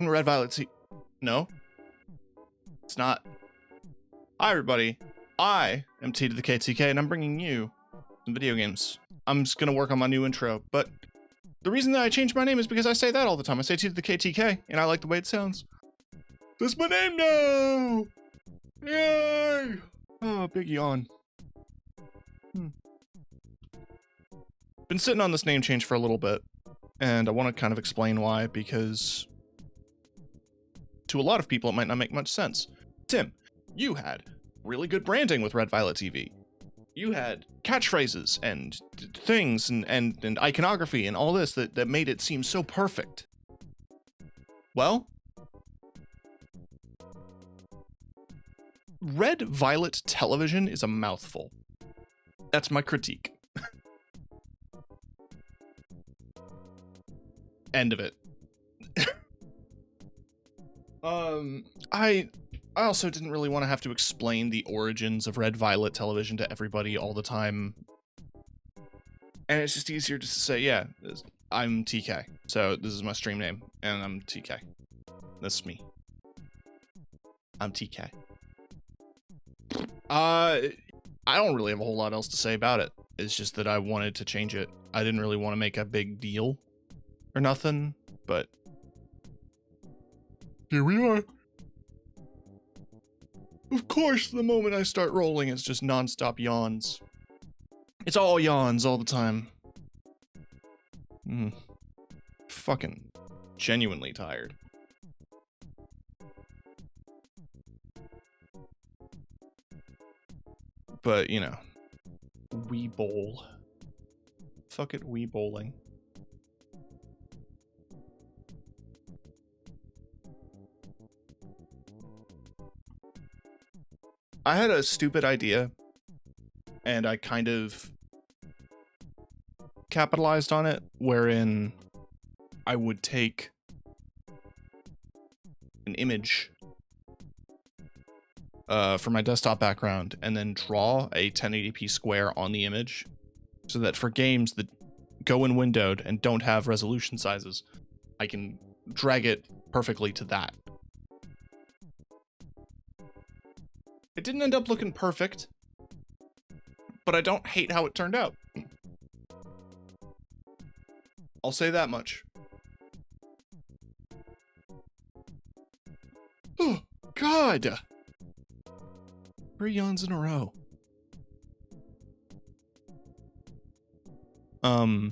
Red Violet Sea. No, it's not. Hi, everybody. I am T to the KTK, and I'm bringing you some video games. I'm just going to work on my new intro, but the reason that I changed my name is because I say that all the time. I say T to the KTK, and I like the way it sounds. That's my name now! Yay! Oh, big yawn. Been sitting on this name change for a little bit, and I want to kind of explain why, because to a lot of people it might not make much sense. Tim, you had really good branding with Red Violet TV. You had catchphrases and things and iconography and all this that made it seem so perfect. Well, Red Violet Television is a mouthful. That's my critique. End of it. I also didn't really want to have to explain the origins of Red Violet Television to everybody all the time. And it's just easier just to say, yeah, I'm TK. So this is my stream name, and I'm TK. That's me. I'm TK. I don't really have a whole lot else to say about it. It's just that I wanted to change it. I didn't really want to make a big deal or nothing, but here we are. Of course, the moment I start rolling, it's just nonstop yawns. It's all yawns all the time. Fucking genuinely tired. But, you know, we bowl. Fuck it, we bowling. I had a stupid idea, and I kind of capitalized on it, wherein I would take an image for my desktop background and then draw a 1080p square on the image, so that for games that go in windowed and don't have resolution sizes, I can drag it perfectly to that. It didn't end up looking perfect, but I don't hate how it turned out. I'll say that much. Oh, God! 3 yawns in a row. I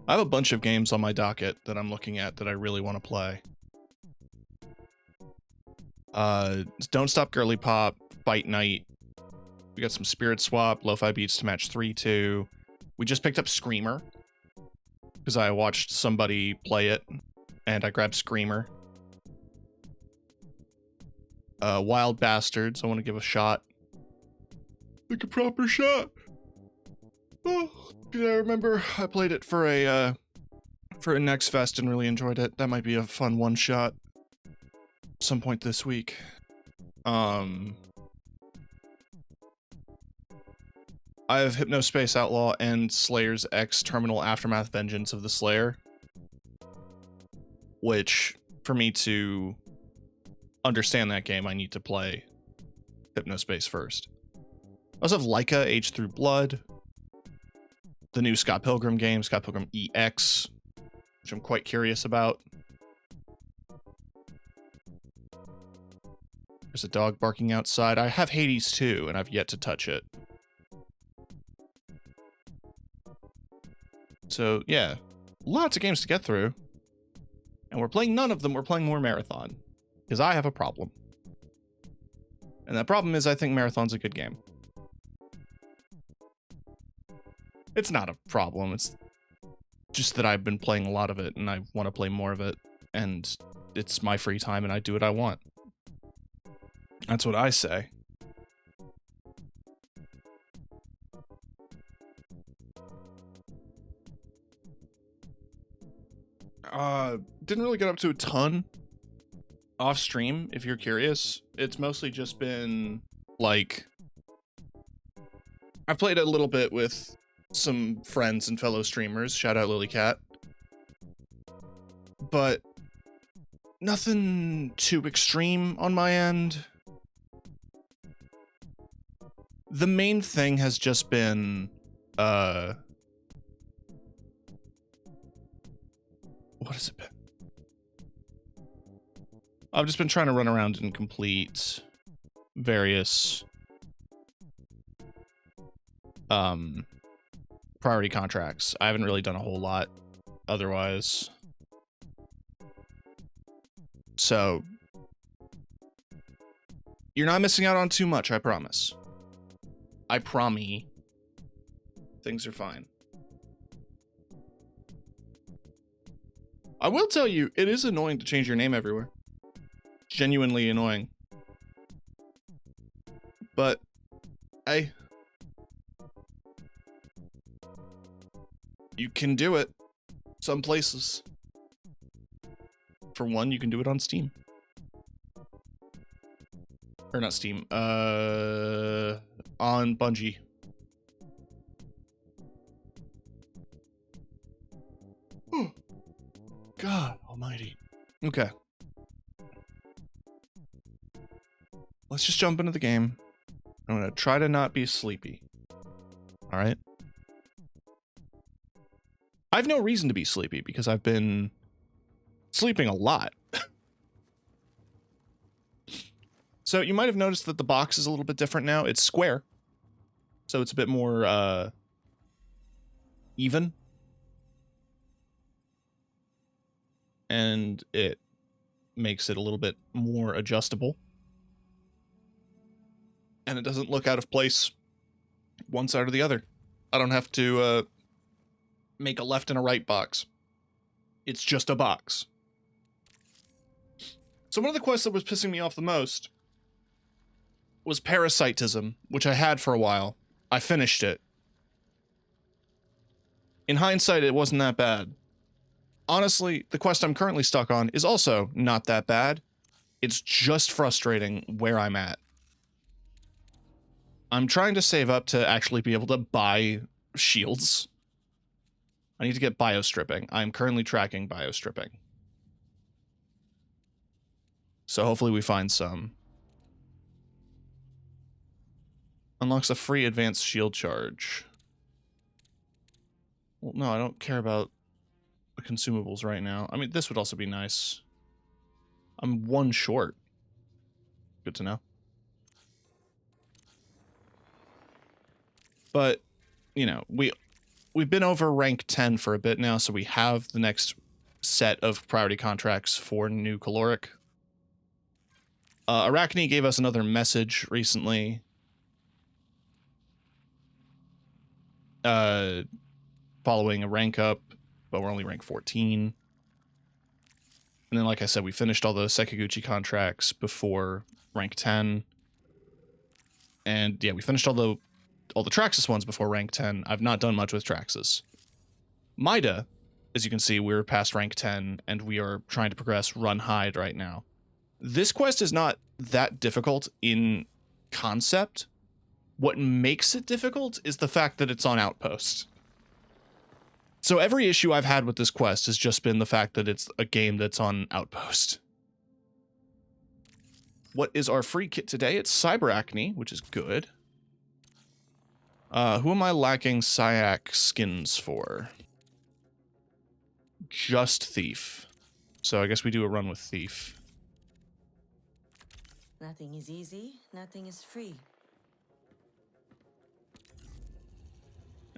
have a bunch of games on my docket that I'm looking at that I really want to play. Don't Stop Girly Pop, Fight Night. We got some Spirit Swap, Lo-Fi Beats to Match 3-2. We just picked up Screamer, because I watched somebody play it, and I grabbed Screamer. Wild Bastards, I want to give a shot. Like a proper shot. Oh, I remember I played it for a Next Fest and really enjoyed it. That might be a fun one-shot some point this week. I have Hypnospace Outlaw and Slayer's X Terminal Aftermath Vengeance of the Slayer, which, for me to understand that game, I need to play Hypnospace first. I also have Laika, Age Through Blood, the new Scott Pilgrim game, Scott Pilgrim EX, which I'm quite curious about. There's a dog barking outside. I have Hades 2, and I've yet to touch it. So, yeah, lots of games to get through. And we're playing none of them, we're playing more Marathon. Because I have a problem. And that problem is I think Marathon's a good game. It's not a problem, it's just that I've been playing a lot of it, and I want to play more of it. And it's my free time, and I do what I want. That's what I say. Didn't really get up to a ton off stream, if you're curious. It's mostly just been, like, I've played a little bit with some friends and fellow streamers, shout out Lilycat, but nothing too extreme on my end. The main thing has just been, what has it been? I've just been trying to run around and complete various priority contracts. I haven't really done a whole lot otherwise. So you're not missing out on too much, I promise. I promise. Things are fine. I will tell you, it is annoying to change your name everywhere. Genuinely annoying. But, hey. You can do it. Some places. For one, you can do it on Steam. Or not Steam, on Bungie. God almighty. Okay. Let's just jump into the game. I'm gonna try to not be sleepy. Alright? I have no reason to be sleepy because I've been sleeping a lot. So you might have noticed that the box is a little bit different now. It's square. So it's a bit more, even. And it makes it a little bit more adjustable. And it doesn't look out of place one side or the other. I don't have to, make a left and a right box. It's just a box. So one of the quests that was pissing me off the most was Parasitism, which I had for a while. I finished it. In hindsight, it wasn't that bad. Honestly, the quest I'm currently stuck on is also not that bad. It's just frustrating where I'm at. I'm trying to save up to actually be able to buy shields. I need to get biostripping. I'm currently tracking biostripping. So hopefully we find some. Unlocks a free advanced shield charge. Well, no, I don't care about the consumables right now. I mean, this would also be nice. I'm one short. Good to know. But, you know, we've been over rank 10 for a bit now, so we have the next set of priority contracts for New Caloric. Arachne gave us another message recently. Following a rank up, but we're only rank 14. And then, like I said, we finished all the Sekiguchi contracts before rank 10. And yeah, we finished all the Traxxas ones before rank 10. I've not done much with Traxxas. Mida, as you can see, we're past rank 10, and we are trying to progress Run Hide right now. This quest is not that difficult in concept. What makes it difficult is the fact that it's on Outpost. So every issue I've had with this quest has just been the fact that it's a game that's on Outpost. What is our free kit today? It's Cyberacne, which is good. Who am I lacking Syac skins for? Just Thief. So I guess we do a run with Thief. Nothing is easy, nothing is free.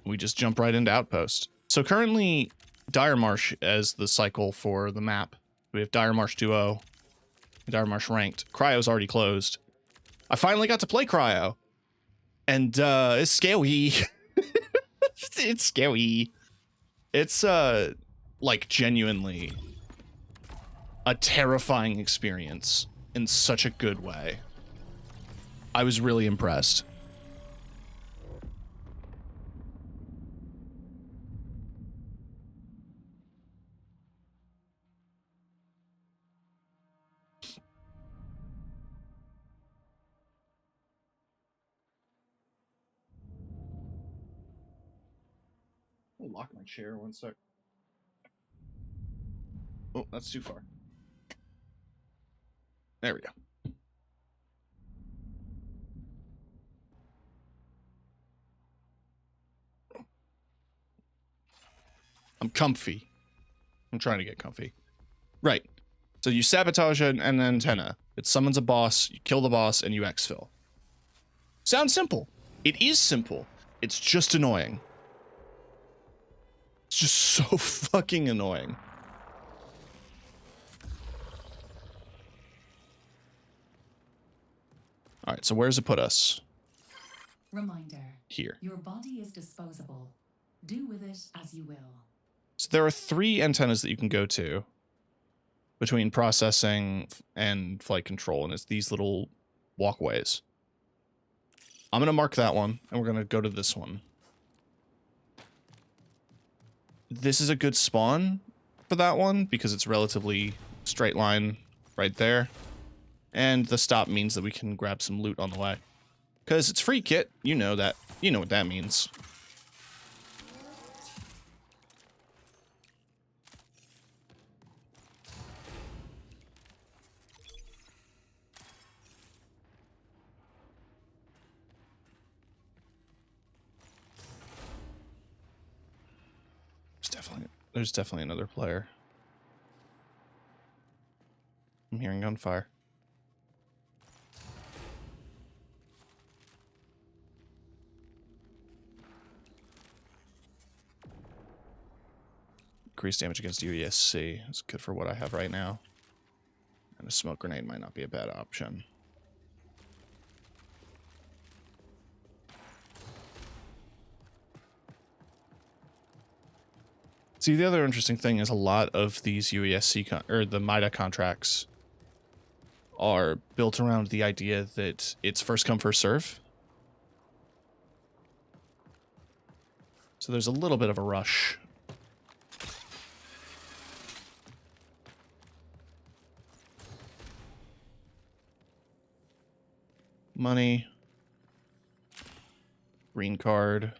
We just jump right into Outpost. So currently, Dire Marsh as the cycle for the map. We have Dire Marsh Duo, Dire Marsh Ranked. Cryo's already closed. I finally got to play Cryo. And, it's scary. It's scary. It's, like, genuinely a terrifying experience in such a good way. I was really impressed. I'll lock my chair 1 sec. Oh, that's too far. There we go. I'm comfy. I'm trying to get comfy. Right. So you sabotage an antenna. It summons a boss, you kill the boss, and you exfil. Sounds simple. It is simple. It's just annoying. It's just so fucking annoying. All right, so where does it put us? Reminder. Here. Your body is disposable. Do with it as you will. So there are 3 antennas that you can go to between processing and flight control, and it's these little walkways. I'm going to mark that one, and we're going to go to this one. This is a good spawn for that one because it's relatively straight line right there. And the stop means that we can grab some loot on the way. Because it's free kit, you know that. You know what that means. There's definitely another player. I'm hearing gunfire. Increased damage against UESC. It's good for what I have right now. And a smoke grenade might not be a bad option. See, the other interesting thing is a lot of these UESC or the MIDA contracts are built around the idea that it's first come, first serve. So there's a little bit of a rush. Money. Green card.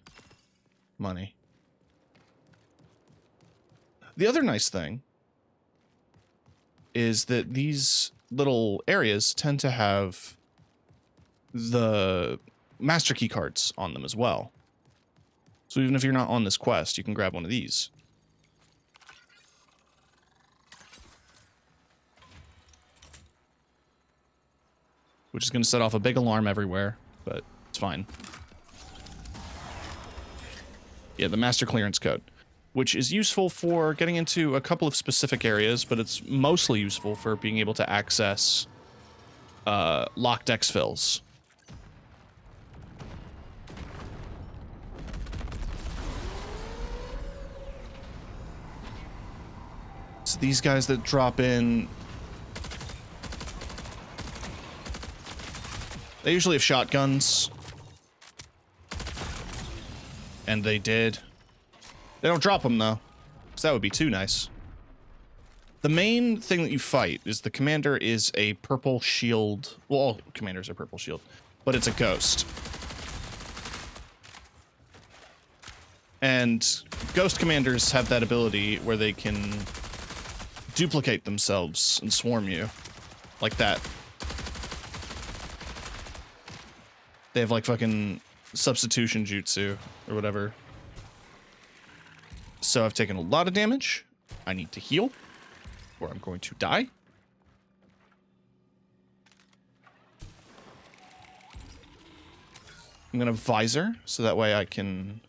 Money. The other nice thing is that these little areas tend to have the master key cards on them as well. So even if you're not on this quest, you can grab one of these. Which is going to set off a big alarm everywhere, but it's fine. Yeah, the master clearance code, which is useful for getting into a couple of specific areas, but it's mostly useful for being able to access locked exfils. So these guys that drop in, they usually have shotguns. And they did. They don't drop them, though, because that would be too nice. The main thing that you fight is the commander is a purple shield. Well, all commanders are purple shield, but it's a ghost. And ghost commanders have that ability where they can duplicate themselves and swarm you. Like that. They have, like, fucking substitution jutsu or whatever. So I've taken a lot of damage. I need to heal, or I'm going to die. I'm going to visor, so that way I can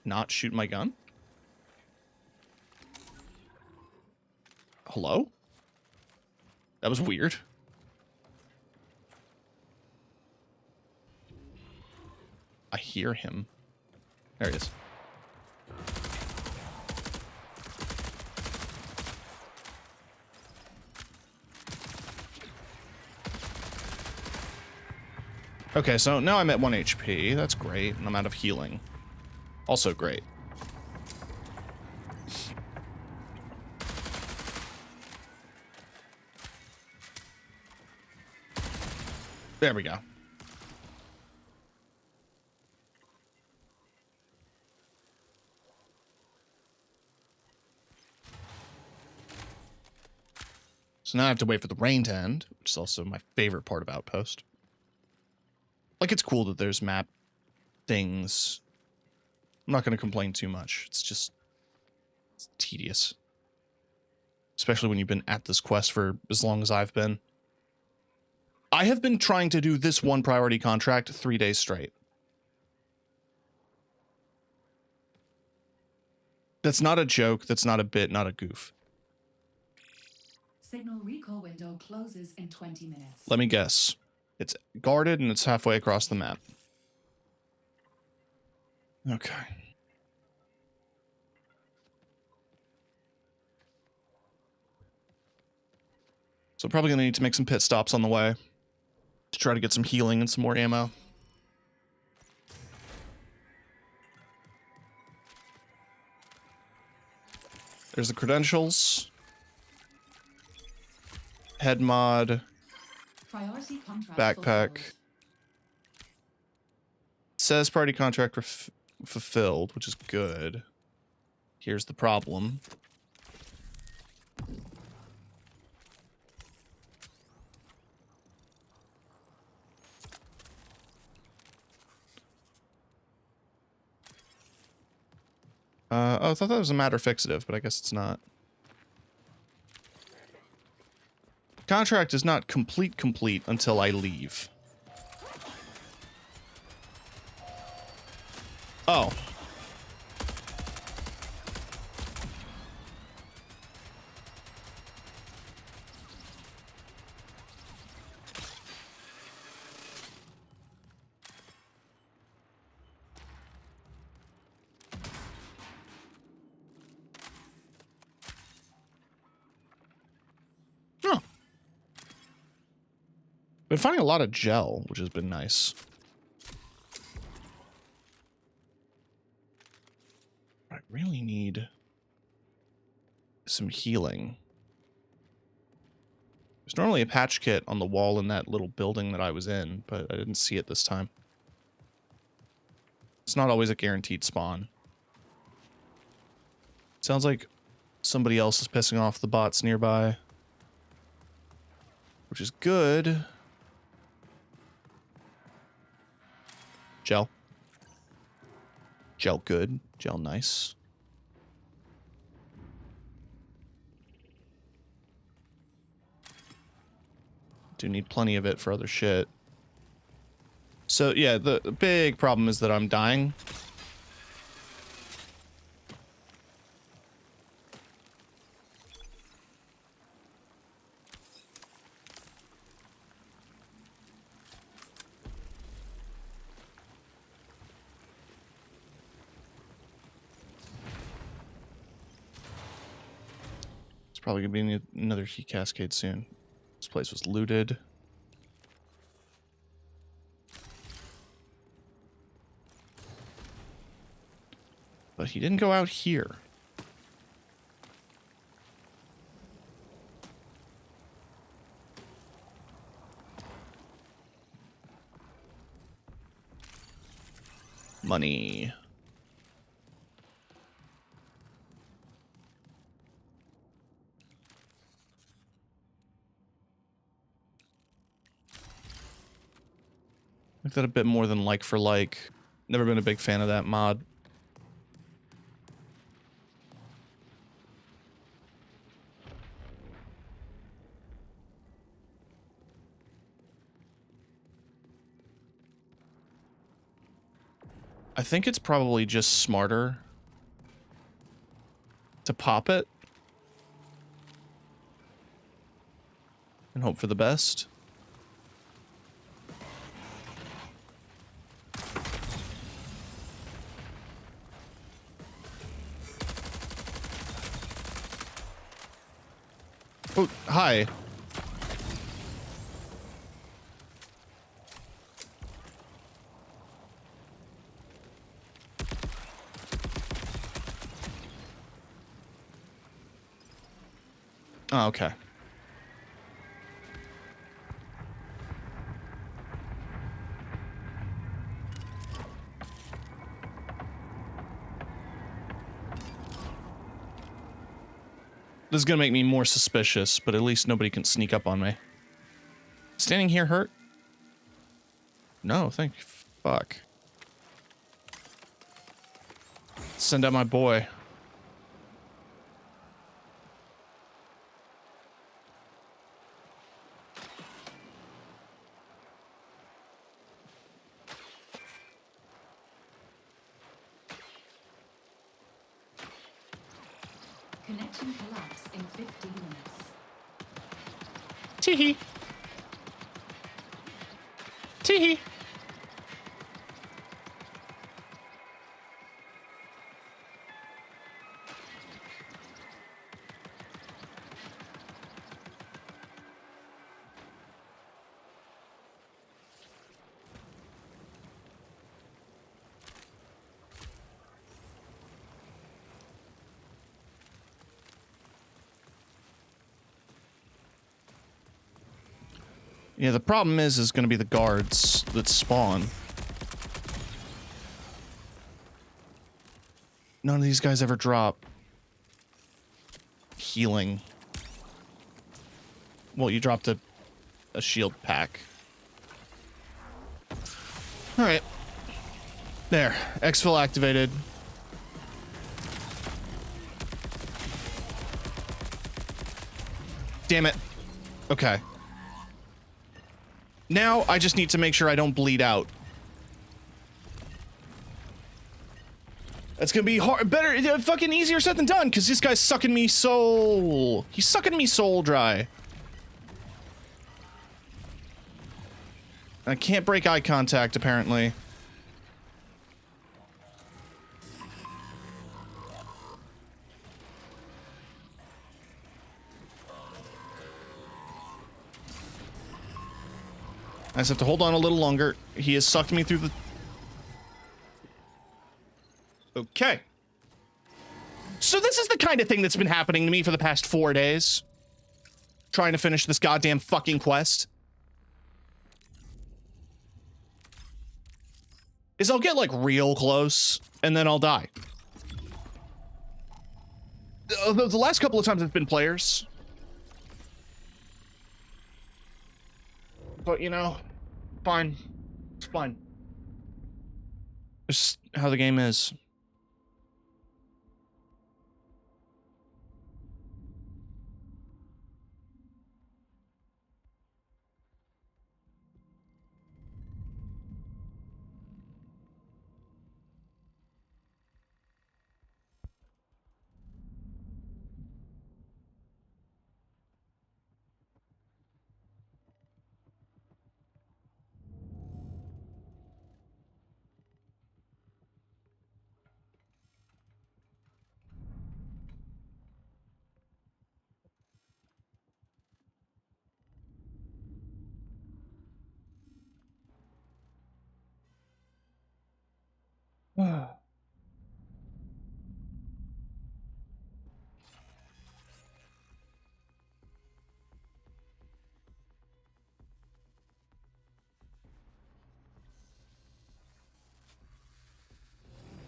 not shoot my gun. Hello? That was weird. I hear him. There he is. Okay, so now I'm at 1 HP. That's great. And I'm out of healing. Also great. There we go. So now I have to wait for the rain to end, which is also my favorite part of Outpost. Like, it's cool that there's map things. I'm not going to complain too much. It's just... it's tedious. especially when you've been at this quest for as long as I've been. I have been trying to do this one priority contract 3 days straight. That's not a joke. That's not a bit, not a goof. Signal recall window closes in 20 minutes. Let me guess. It's guarded and it's halfway across the map. Okay. So probably going to need to make some pit stops on the way to try to get some healing and some more ammo. There's the credentials. Head mod. Priority contract Backpack. fulfilled. Says party contract fulfilled, which is good. Here's the problem. Oh, I thought that was a matter fixative, but I guess it's not. Contract is not complete until I leave. Oh. Been finding a lot of gel, which has been nice. I really need some healing. There's normally a patch kit on the wall in that little building that I was in, but I didn't see it this time. It's not always a guaranteed spawn. Sounds like somebody else is pissing off the bots nearby, which is good. Gel. Gel good. Gel nice. Do need plenty of it for other shit. So yeah, the big problem is that I'm dying. Probably gonna be another heat cascade soon. This place was looted. But he didn't go out here. Money. Like that a bit more than like for like. Never been a big fan of that mod. I think it's probably just smarter to pop it and hope for the best. Oh, hi. Oh, okay. This is gonna make me more suspicious, but at least nobody can sneak up on me. Standing here hurt? No, thank you. Fuck. Send out my boy. Connection collapse in 15 minutes. Teehee. Teehee. Yeah, the problem is going to be the guards that spawn. None of these guys ever drop healing. Well, you dropped a shield pack. All right. There. Exfil activated. Damn it. Okay. Now, I just need to make sure I don't bleed out. That's gonna be hard, better, fucking easier said than done, because this guy's sucking me soul. He's sucking me soul dry. I can't break eye contact, apparently. I just have to hold on a little longer. He has sucked me through the... Okay. So this is the kind of thing that's been happening to me for the past 4 days. Trying to finish this goddamn fucking quest. Is I'll get, like, real close, and then I'll die. The last couple of times it's been players. But, you know, fine. It's fine. It's just how the game is.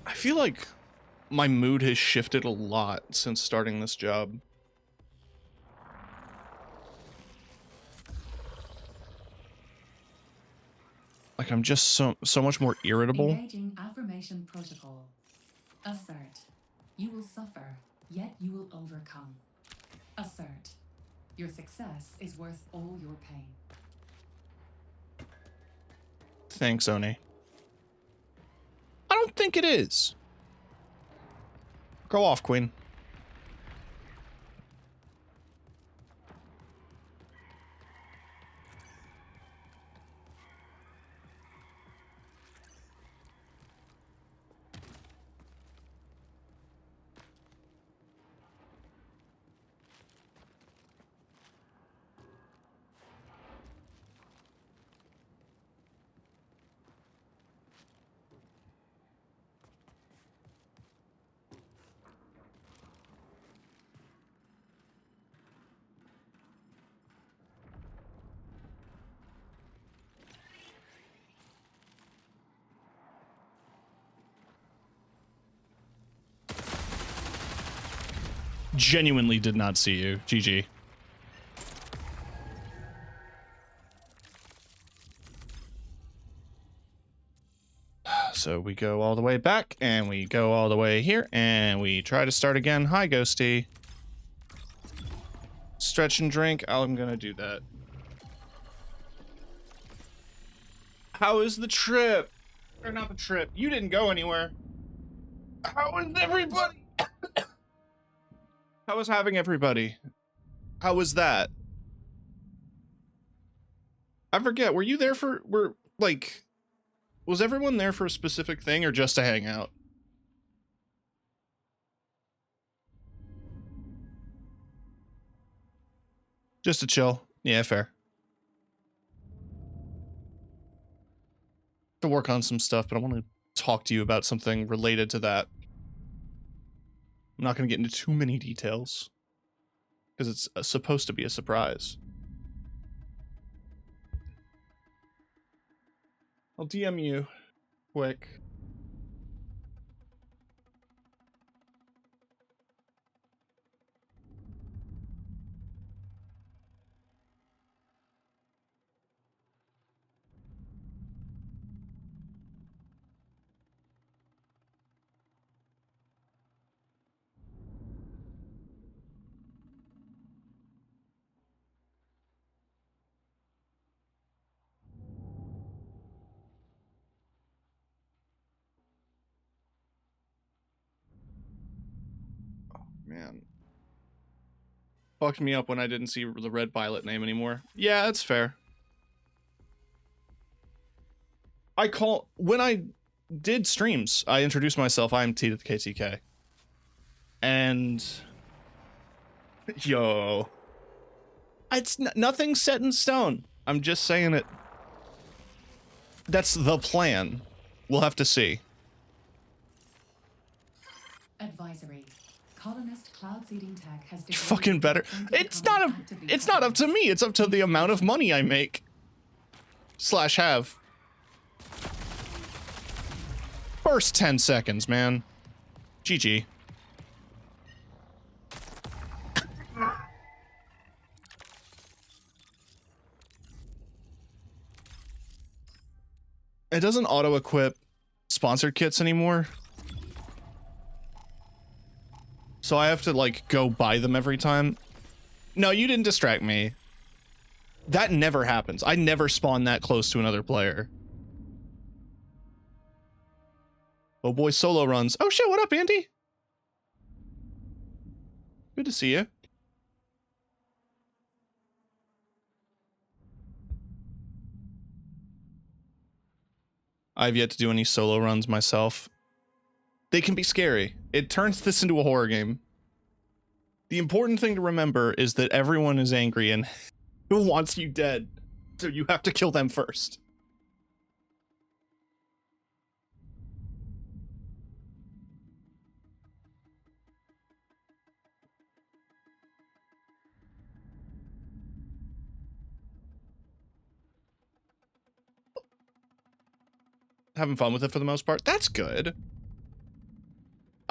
I feel like my mood has shifted a lot since starting this job. Like, I'm just so much more irritable. Engaging affirmation protocol. Assert. You will suffer, yet you will overcome. Assert. Your success is worth all your pain. Thanks, Oni. I don't think it is. Go off, Queen. Genuinely did not see you. GG. So we go all the way back, and we go all the way here, and we try to start again. Hi, Ghosty. Stretch and drink. I'm gonna do that. How is the trip? Or not the trip. You didn't go anywhere. How is everybody? How was having everybody? How was that? I forget, were you there for, was everyone there for a specific thing or just to hang out? Just to chill. Yeah, fair. To work on some stuff, but I want to talk to you about something related to that. I'm not going to get into too many details because it's supposed to be a surprise. I'll DM you quick. Man. Fucked me up when I didn't see the Red Violet name anymore. Yeah, that's fair. When I did streams, I introduced myself, I'm T to the KTK. And... Yo. It's nothing set in stone. I'm just saying it. That's the plan. We'll have to see. Advisory. Colonist cloud seeding tech has Fucking better. It's not up to me. It's up to the amount of money I make. / have. First 10 seconds, man. GG. It doesn't auto-equip sponsored kits anymore. So I have to, like, go buy them every time. No, you didn't distract me. That never happens. I never spawn that close to another player. Oh boy, solo runs. Oh shit, what up, Andy? Good to see you. I've yet to do any solo runs myself. They can be scary. It turns this into a horror game. The important thing to remember is that everyone is angry and wants you dead. So you have to kill them first. Having fun with it for the most part. That's good.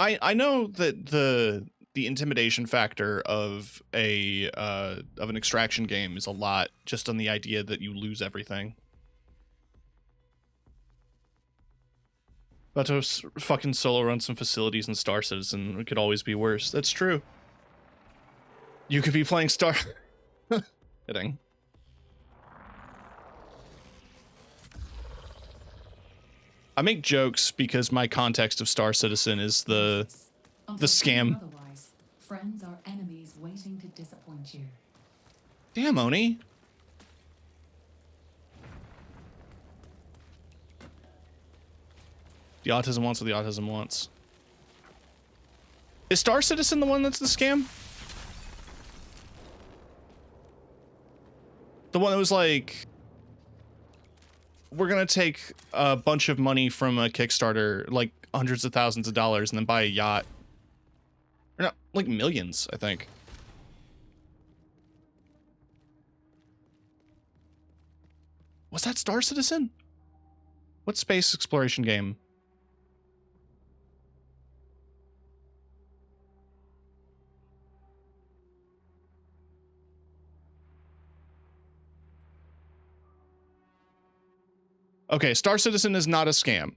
I know that the intimidation factor of an extraction game is a lot just on the idea that you lose everything. About to fucking solo run some facilities in Star Citizen. It could always be worse. That's true. You could be playing Star... Kidding. I make jokes because my context of Star Citizen is the scam. Otherwise, friends are enemies waiting to disappoint you. Damn, Oni. The autism wants what the autism wants. Is Star Citizen the one that's the scam? The one that was like... We're gonna take a bunch of money from a Kickstarter, like hundreds of thousands of dollars, and then buy a yacht. Or not, like millions, I think. Was that Star Citizen? What space exploration game? Okay, Star Citizen is not a scam.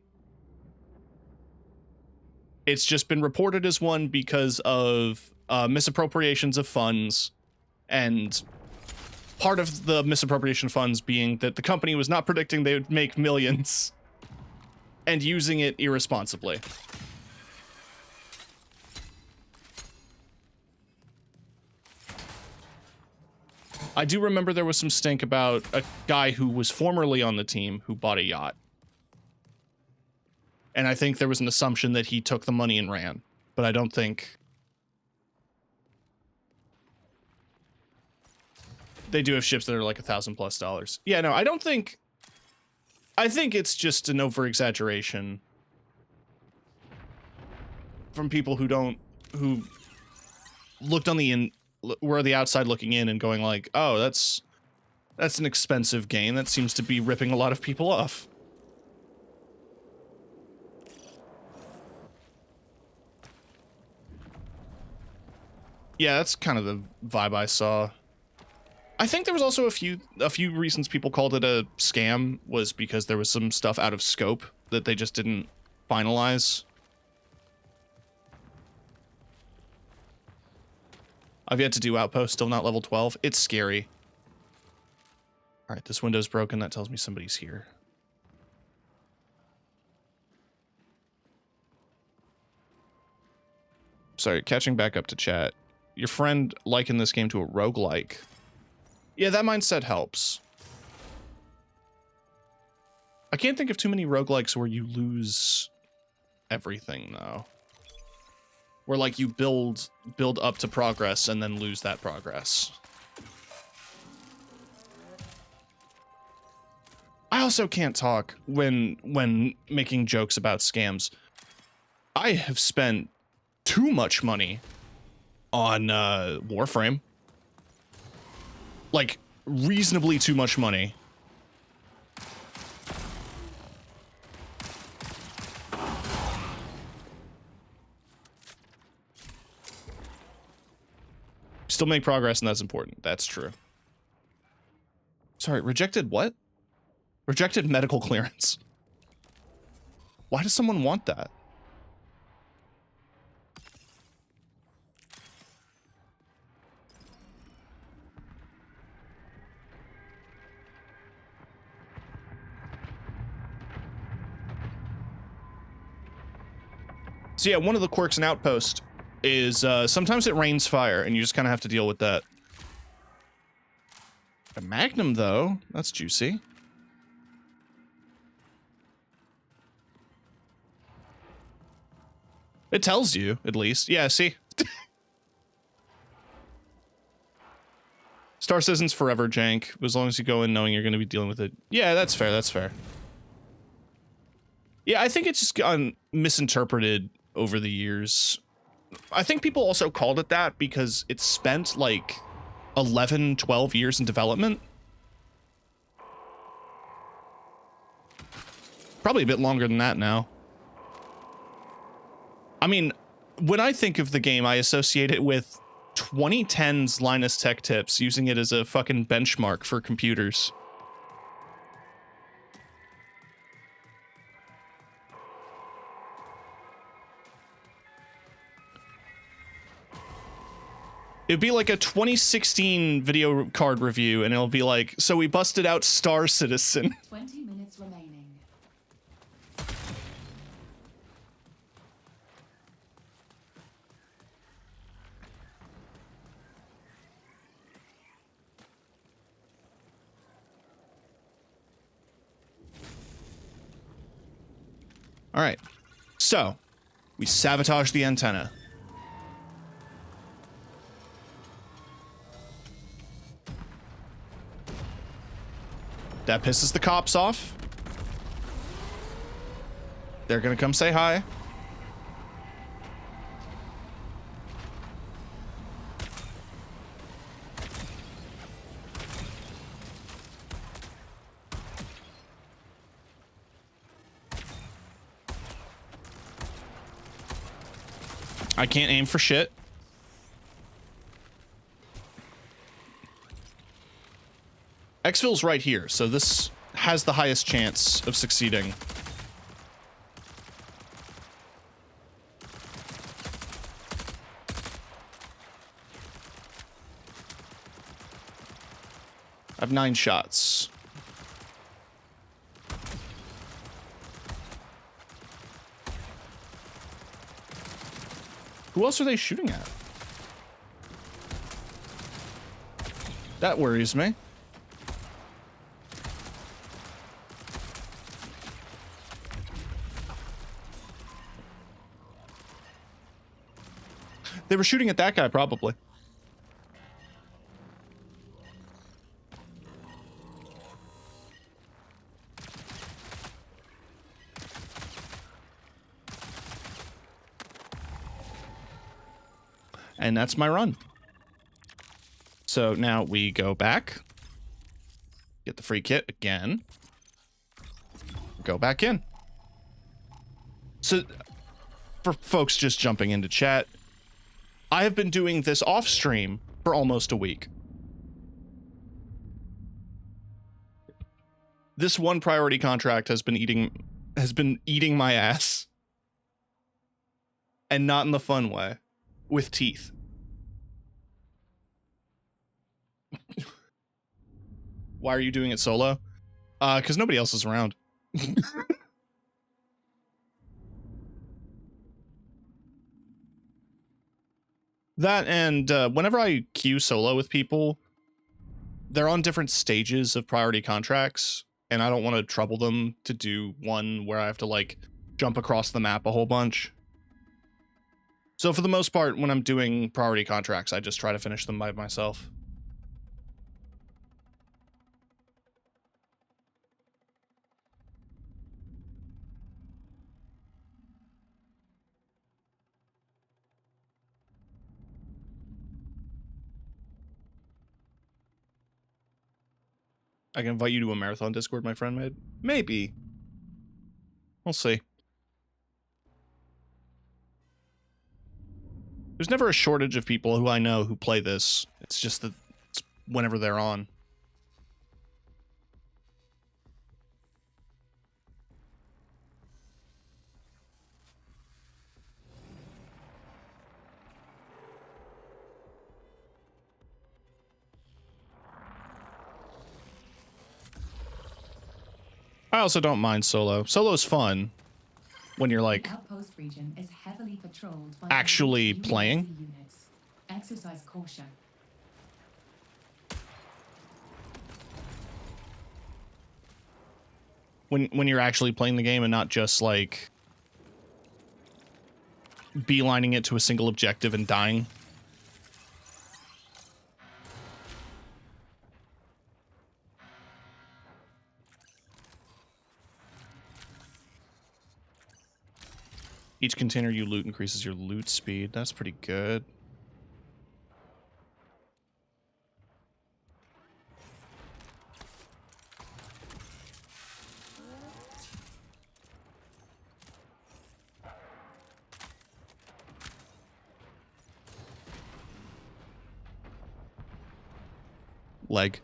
It's just been reported as one because of misappropriations of funds, and part of the misappropriation funds being that the company was not predicting they would make millions and using it irresponsibly. I do remember there was some stink about a guy who was formerly on the team who bought a yacht. And I think there was an assumption that he took the money and ran. But I don't think... They do have ships that are like $1,000+ Yeah, no, I don't think... I think it's just an over-exaggeration from people who looked on were the outside looking in and going like, oh, that's an expensive game. That seems to be ripping a lot of people off. Yeah, that's kind of the vibe I saw. I think there was also a few reasons people called it a scam was because there was some stuff out of scope that they just didn't finalize. I've yet to do Outpost, still not level 12. It's scary. All right, this window's broken. That tells me somebody's here. Sorry, catching back up to chat. Your friend likened this game to a roguelike. Yeah, that mindset helps. I can't think of too many roguelikes where you lose everything, though. Where, like, you build up to progress and then lose that progress. I also can't talk when making jokes about scams. I have spent too much money on Warframe. Like, reasonably too much money. Still make progress, and that's important. That's true. Sorry, rejected what? Rejected medical clearance. Why does someone want that? So yeah, one of the quirks in Outpost is sometimes it rains fire, and you just kind of have to deal with that. A Magnum, though, that's juicy. It tells you, at least. Yeah, see? Star Citizen's forever jank, as long as you go in knowing you're going to be dealing with it. Yeah, that's fair, that's fair. Yeah, I think it's just gotten misinterpreted over the years. I think people also called it that because it spent like 11, 12 years in development. Probably a bit longer than that now. I mean, when I think of the game, I associate it with 2010's Linus Tech Tips, using it as a fucking benchmark for computers. It'd be like a 2016 video card review, and it'll be like, so we busted out Star Citizen. 20 minutes remaining. All right, so we sabotage the antenna. That pisses the cops off. They're gonna come say hi. I can't aim for shit. Exfil's right here, so this has the highest chance of succeeding. I have 9 shots. Who else are they shooting at? That worries me. They were shooting at that guy, probably. And that's my run. So now we go back. Get the free kit again. Go back in. So, for folks just jumping into chat, I have been doing this off stream for almost a week. This one priority contract has been eating my ass. And not in the fun way. With teeth. Why are you doing it solo? Because nobody else is around. That and whenever I queue solo with people, they're on different stages of priority contracts, and I don't want to trouble them to do one where I have to, like, jump across the map a whole bunch. So for the most part, when I'm doing priority contracts, I just try to finish them by myself. I can invite you to a marathon Discord my friend made? Maybe. We'll see. There's never a shortage of people who I know who play this. It's just that it's whenever they're on. I also don't mind solo. Solo's fun when you're like The outpost region is heavily patrolled by actually UNC playing. units. Exercise caution. When you're actually playing the game and not just like beelining it to a single objective and dying. Each container you loot increases your loot speed. That's pretty good. Leg.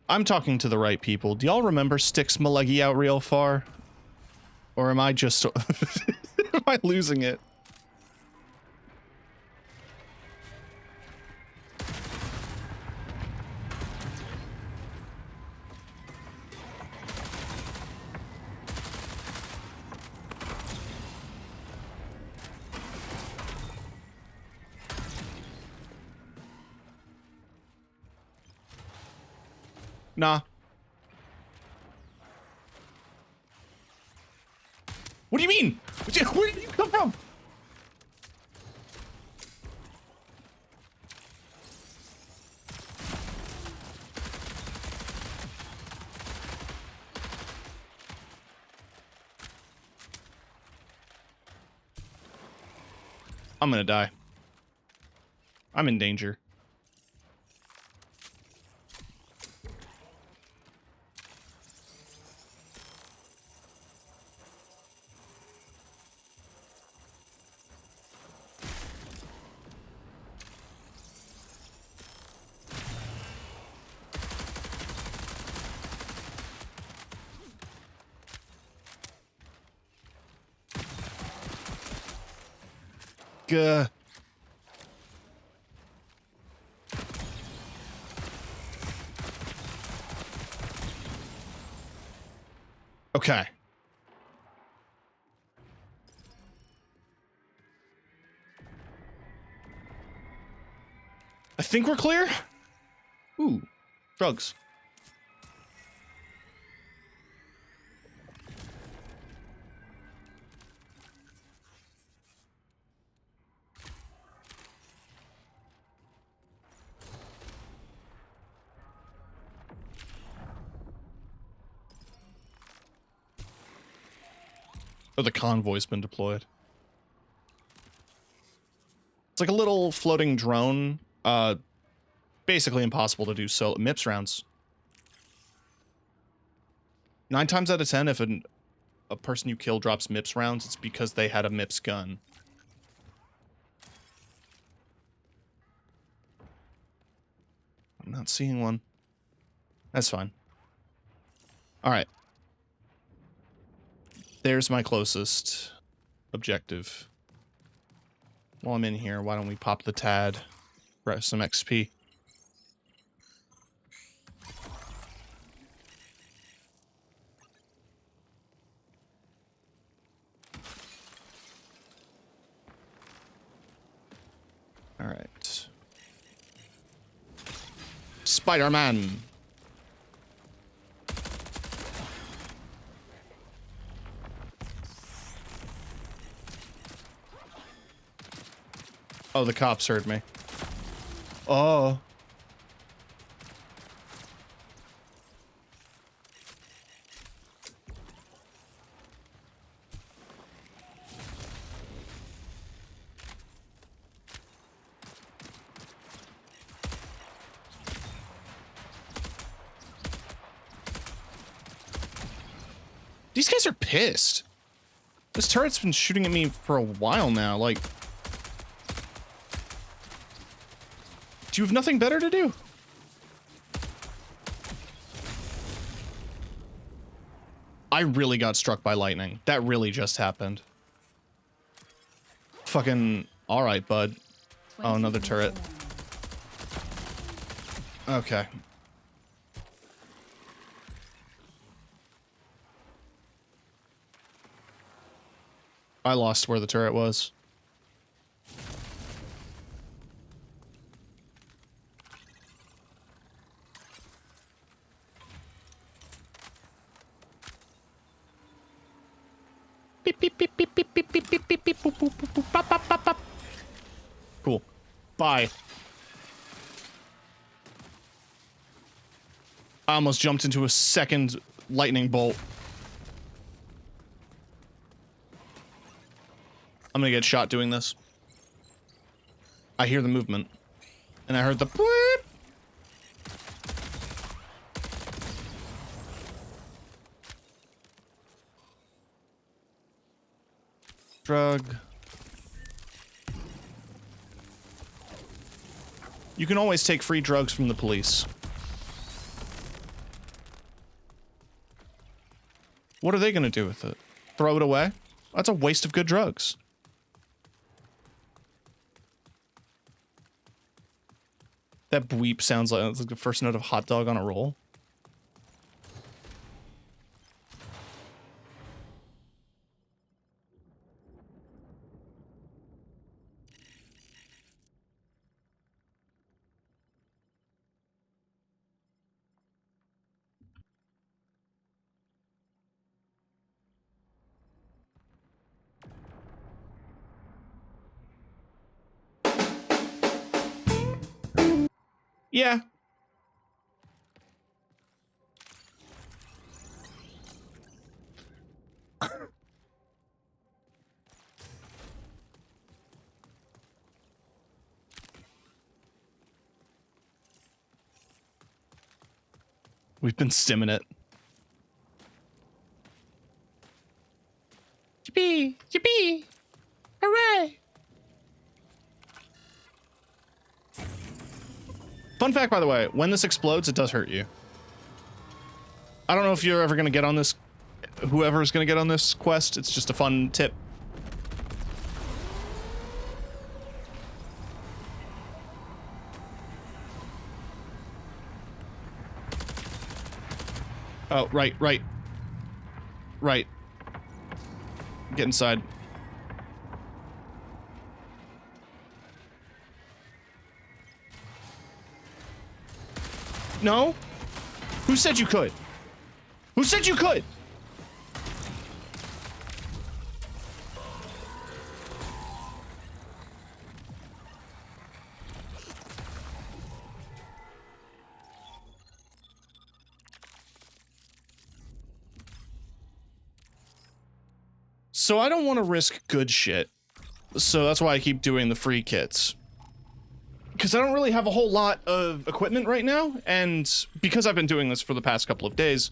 I'm talking to the right people. Do y'all remember Sticks my leggy out real far? Or am I just am I losing it? Nah. What do you mean? Where did you come from? I'm gonna die. I'm in danger. Gah. Okay. I think we're clear. Ooh, drugs. Oh, the convoy's been deployed. It's like a little floating drone. Basically impossible to do so. MIPS rounds. 9 times out of 10, if a person you kill drops MIPS rounds, it's because they had a MIPS gun. I'm not seeing one. That's fine. Alright. There's my closest objective. While I'm in here, why don't we pop the TAD, grab some XP. Alright. Spider-Man! Oh, the cops heard me. Oh. These guys are pissed. This turret's been shooting at me for a while now, like... Do you have nothing better to do? I really got struck by lightning. That really just happened. Fucking... Alright, bud. Oh, another turret. Okay. I lost where the turret was. Beep, beep, beep, beep, beep, beep, beep, beep, beep, beep, boop, boop, boop, boop, bop, bop, bop, bop. Cool. Bye. I almost jumped into a second lightning bolt. I'm gonna get shot doing this. I hear the movement. And I heard the bleep. Drug. You can always take free drugs from the police. What are they gonna do with it? Throw it away? That's a waste of good drugs. That bleep sounds like it's like the first note of hot dog on a roll. Yeah. We've been stimming it. Yippee! Yippee! Hooray! Fun fact, by the way, when this explodes, it does hurt you. I don't know if you're ever gonna get on this, whoever's gonna get on this quest, it's just a fun tip. Oh, right. Right. Get inside. No? Who said you could? Who said you could? So I don't want to risk good shit. So that's why I keep doing the free kits. Because I don't really have a whole lot of equipment right now, and because I've been doing this for the past couple of days,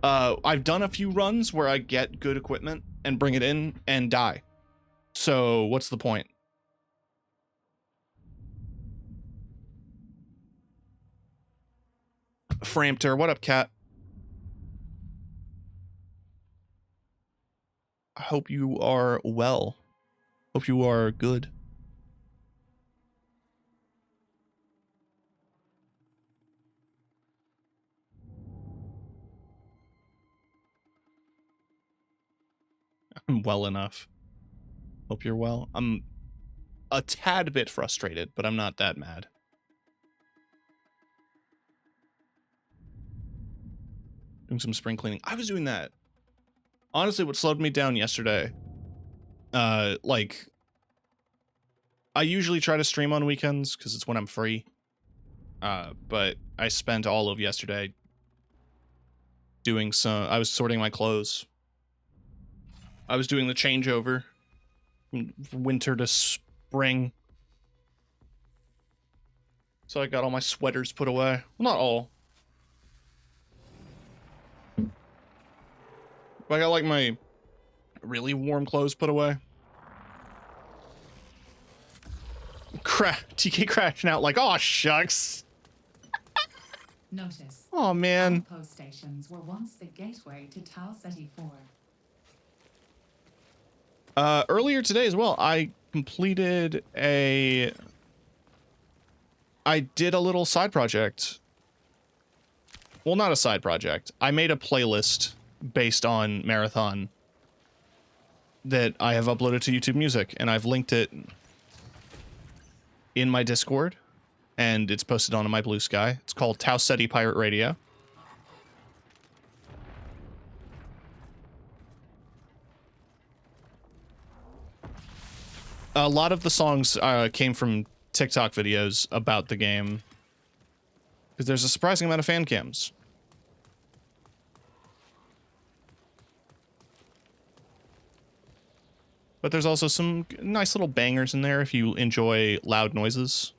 I've done a few runs where I get good equipment and bring it in and die. So what's the point? Frampter, what up, cat? I hope you are well. Hope you are good. I'm well enough. Hope you're well. I'm a tad bit frustrated, but I'm not that mad. Doing some spring cleaning. I was doing that. Honestly, what slowed me down yesterday, like, I usually try to stream on weekends because it's when I'm free. But I spent all of yesterday doing I was sorting my clothes. I was doing the changeover from winter to spring. So I got all my sweaters put away. Well, not all. But I got like my really warm clothes put away. TK crashing out like, oh shucks. Notice. Oh man. Outpost stations were once the gateway to Tau Ceti 4. Earlier today as well, I did a little side project. Well, not a side project. I made a playlist based on Marathon that I have uploaded to YouTube Music, and I've linked it in my Discord, and it's posted on my Blue Sky. It's called Tau Ceti Pirate Radio. A lot of the songs came from TikTok videos about the game, because there's a surprising amount of fan cams. But there's also some nice little bangers in there if you enjoy loud noises.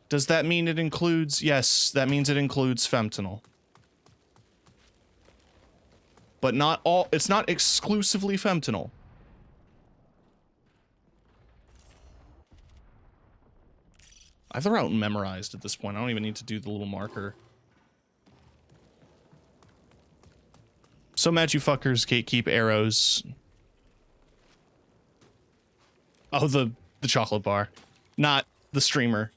Does that mean it includes... Yes, that means it includes Femtanil. But not all... It's not exclusively Femtanil. I have the route memorized at this point. I don't even need to do the little marker. So mad you fuckers gatekeep arrows. Oh, the chocolate bar. Not the streamer.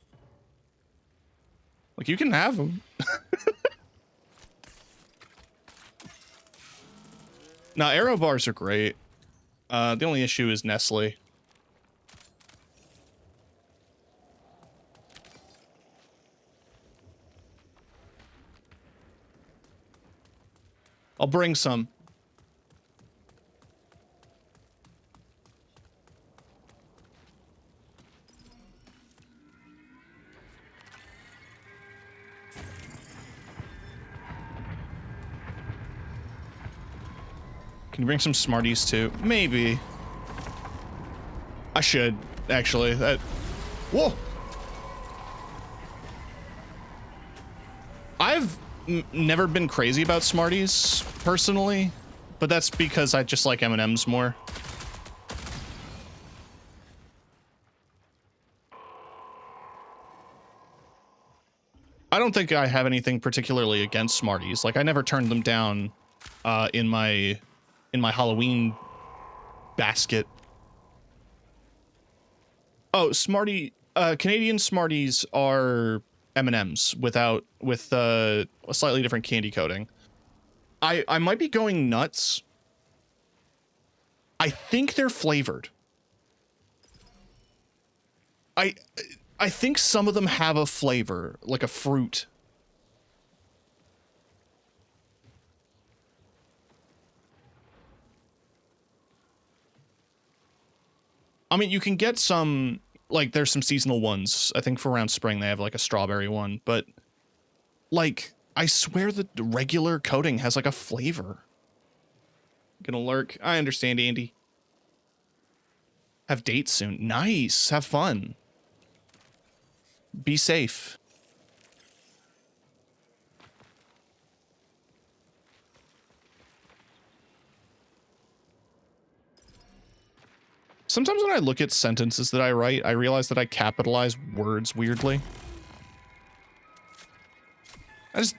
Like, you can have them. Now, arrow bars are great. The only issue is Nestle. I'll bring some. Can you bring some Smarties too? Maybe. I should, actually. Whoa! I've never been crazy about Smarties, personally, but that's because I just like M&Ms more. I don't think I have anything particularly against Smarties. Like, I never turned them down in my Halloween basket. Oh, Canadian Smarties are M&Ms with a slightly different candy coating. I might be going nuts. I think they're flavored. I think some of them have a flavor, like a fruit. I mean, you can get some, like, there's some seasonal ones. I think for around spring they have, like, a strawberry one. But, like, I swear the regular coating has, like, a flavor. Gonna lurk. I understand, Andy. Have dates soon. Nice. Have fun. Be safe. Sometimes when I look at sentences that I write, I realize that I capitalize words weirdly. I just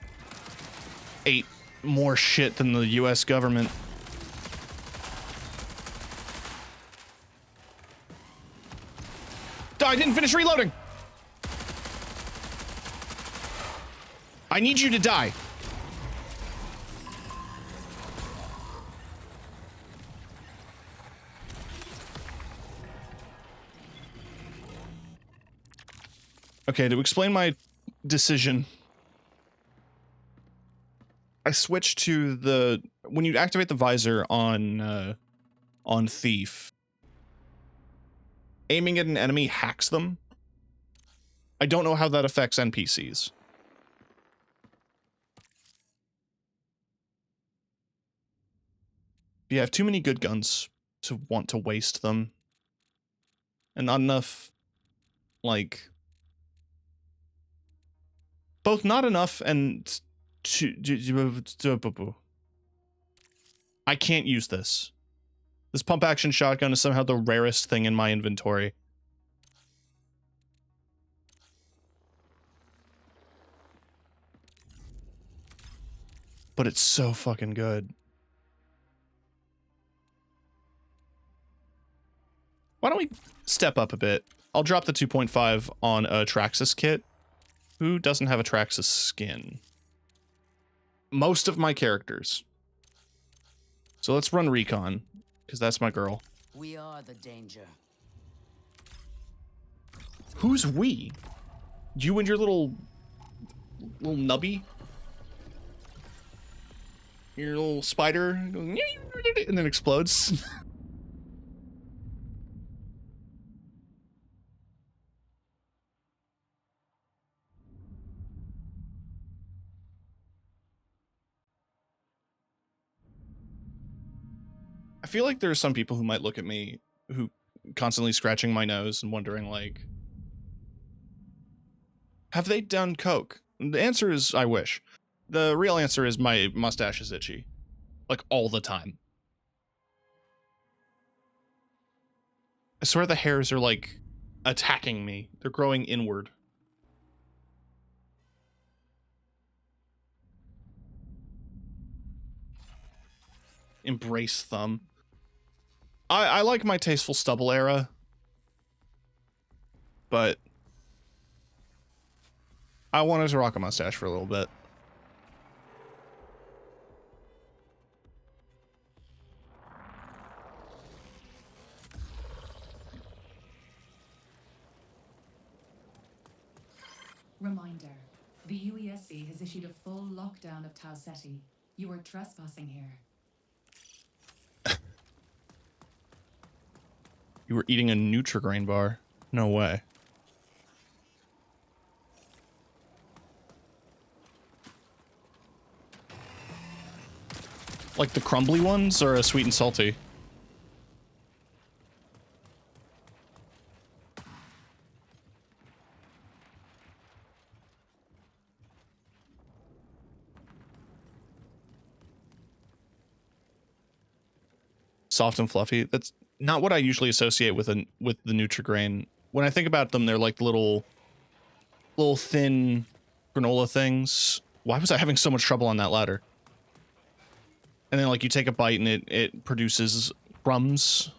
ate more shit than the US government. I didn't finish reloading. I need you to die. Okay, to explain my decision, I switched to the, when you activate the visor on Thief, aiming at an enemy hacks them. I don't know how that affects NPCs. You have too many good guns to want to waste them. And not enough, like, both not enough and I can't use this. This pump action shotgun is somehow the rarest thing in my inventory. But it's so fucking good. Why don't we step up a bit? I'll drop the 2.5 on a Traxxas kit. Who doesn't have a Traxxas skin? Most of my characters. So let's run recon, because that's my girl. We are the danger. Who's we? You and your little nubby? Your little spider going, and then explodes. I feel like there are some people who might look at me who constantly scratching my nose and wondering, like, have they done coke? And the answer is, I wish. The real answer is my mustache is itchy. Like, all the time. I swear the hairs are, like, attacking me. They're growing inward. Embrace thumb. I like my tasteful stubble era, but I wanted to rock a mustache for a little bit. Reminder, the UESC has issued a full lockdown of Tau Ceti. You are trespassing here. You were eating a Nutri-Grain bar. No way. Like the crumbly ones or a sweet and salty? Soft and fluffy. That's not what I usually associate with the Nutri-Grain. When I think about them, they're like little thin granola things. Why was I having so much trouble on that ladder? And then, like, you take a bite and it produces crumbs.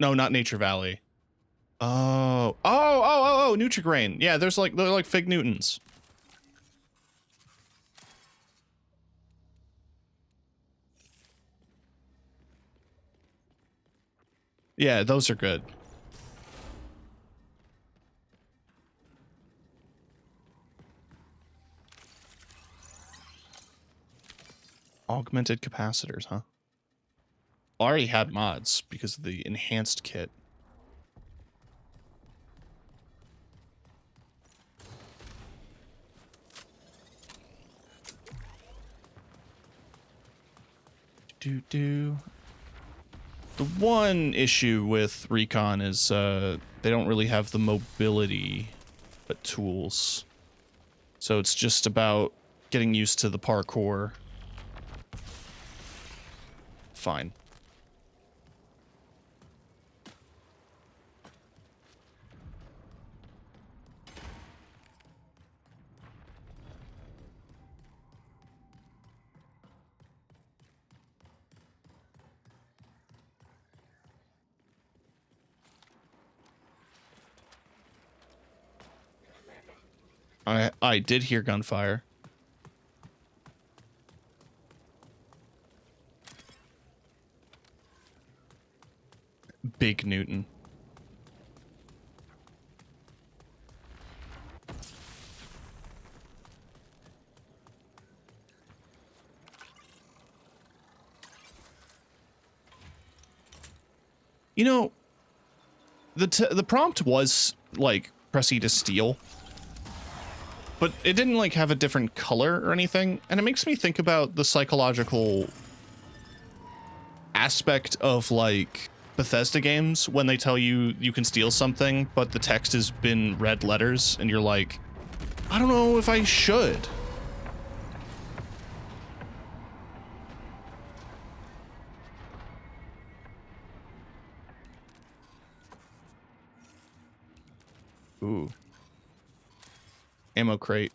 No, not Nature Valley. Oh, Nutri-Grain. Yeah, they're like Fig Newtons. Yeah, those are good. Augmented capacitors, huh? I already had mods because of the enhanced kit. The one issue with Recon is they don't really have the mobility but tools. So it's just about getting used to the parkour. Fine. I did hear gunfire. Big Newton. You know, the prompt was like press E to steal, but it didn't like have a different color or anything, and it makes me think about the psychological aspect of like Bethesda games when they tell you you can steal something, but the text has been red letters, and you're like, I don't know if I should. Ooh. Ammo crate.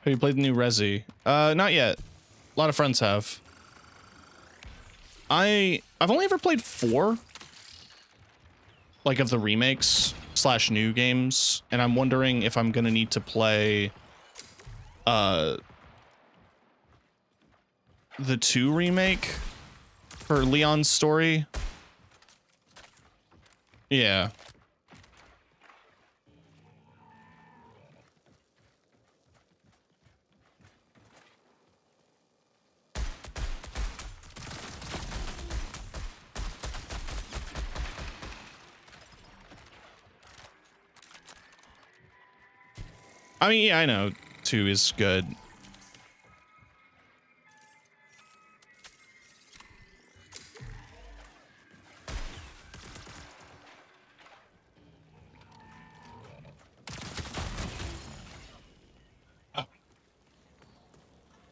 Have you played the new Resi? Not yet. A lot of friends have. I've only ever played 4, like, of the remakes / new games, and I'm wondering if I'm gonna need to play the 2 remake for Leon's story. Yeah. I mean, yeah, I know 2 is good.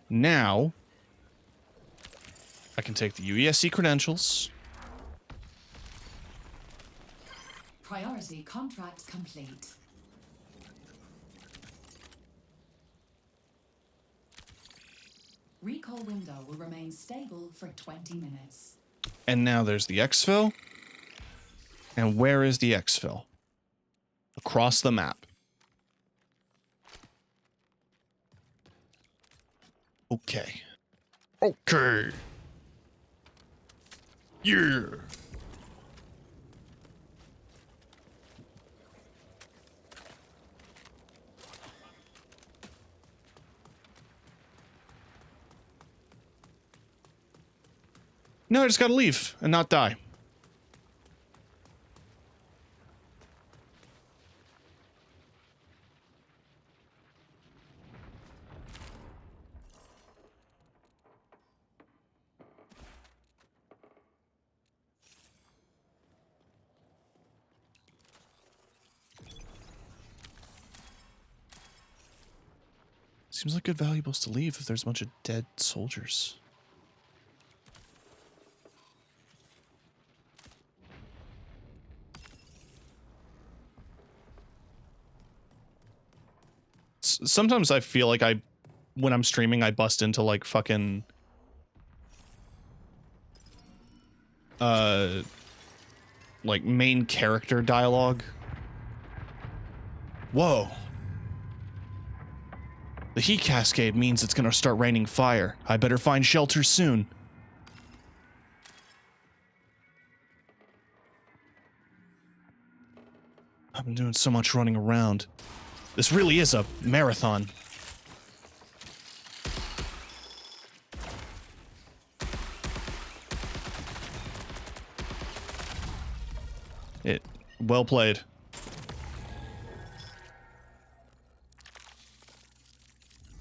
Now, I can take the UESC credentials. Priority contract complete. Recall window will remain stable for 20 minutes. And now there's the exfil. And where is the exfil? Across the map. Okay. Okay. Yeah. No, I just gotta leave and not die. Seems like good valuables to leave if there's a bunch of dead soldiers. Sometimes I feel like when I'm streaming, I bust into like fucking like, main character dialogue. Whoa. The heat cascade means it's gonna start raining fire. I better find shelter soon. I've been doing so much running around. This really is a marathon. Well played.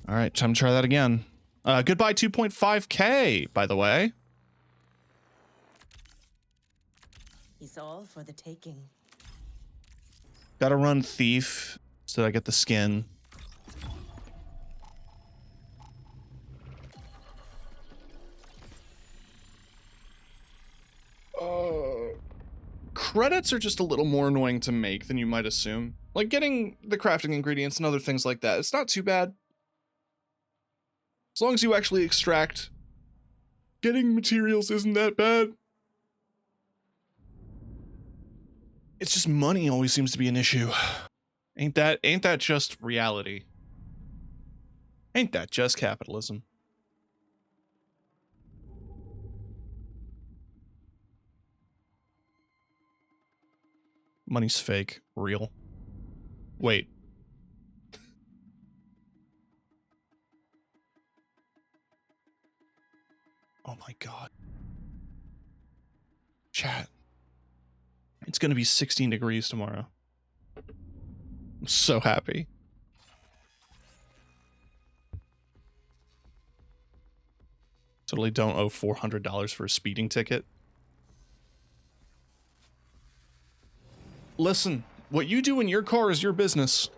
All right, time to try that again. Goodbye 2.5K, by the way. He's all for the taking. Gotta run Thief so that I get the skin. Credits are just a little more annoying to make than you might assume. Like getting the crafting ingredients and other things like that. It's not too bad. As long as you actually extract. Getting materials isn't that bad. It's just money always seems to be an issue. Ain't that just reality? Ain't that just capitalism? Money's fake. Real. Wait. Oh my god. Chat. It's gonna be 16 degrees tomorrow. I'm so happy. Totally don't owe $400 for a speeding ticket. Listen, what you do in your car is your business.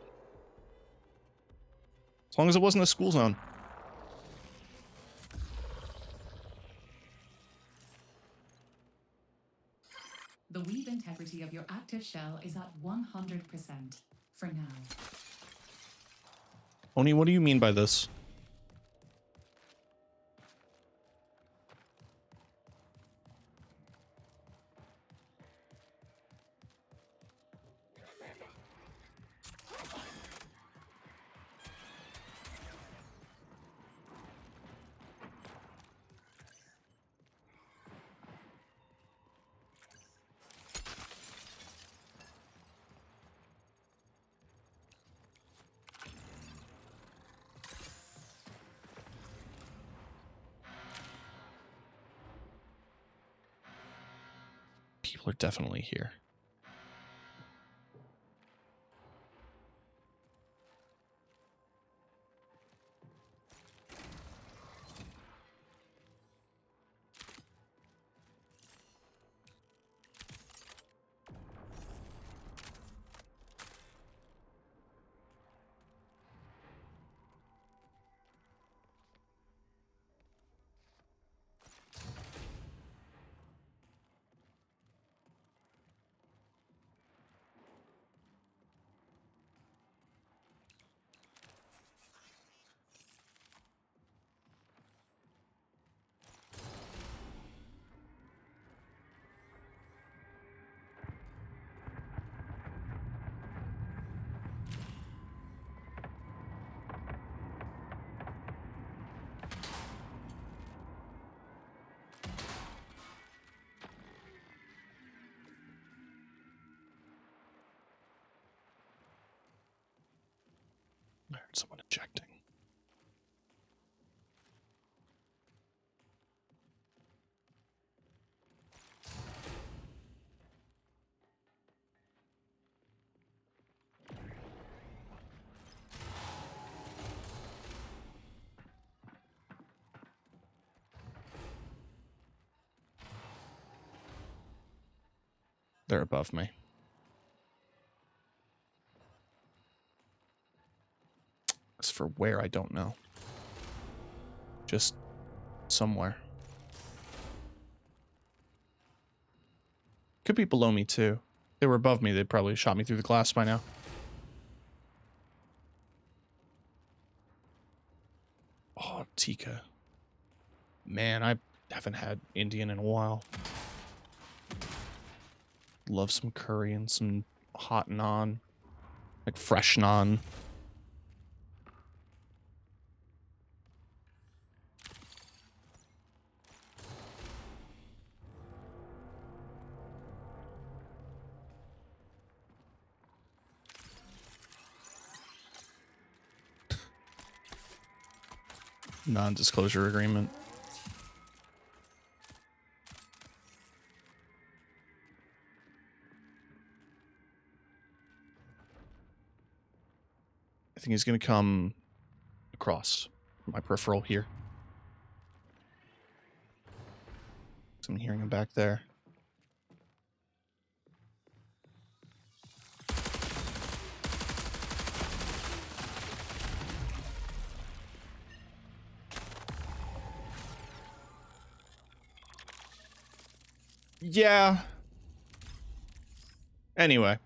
As long as it wasn't a school zone. The weave integrity of your active shell is at 100% for now. Oni, what do you mean by this? People are definitely here. I heard someone ejecting. They're above me. As for where, I don't know. Just somewhere. Could be below me too. If they were above me, they'd probably shot me through the glass by now. Oh, Tika. Man, I haven't had Indian in a while. Love some curry and some hot naan. Like fresh naan. Non-disclosure agreement. I think he's going to come across my peripheral here. So I'm hearing him back there. Yeah. Anyway.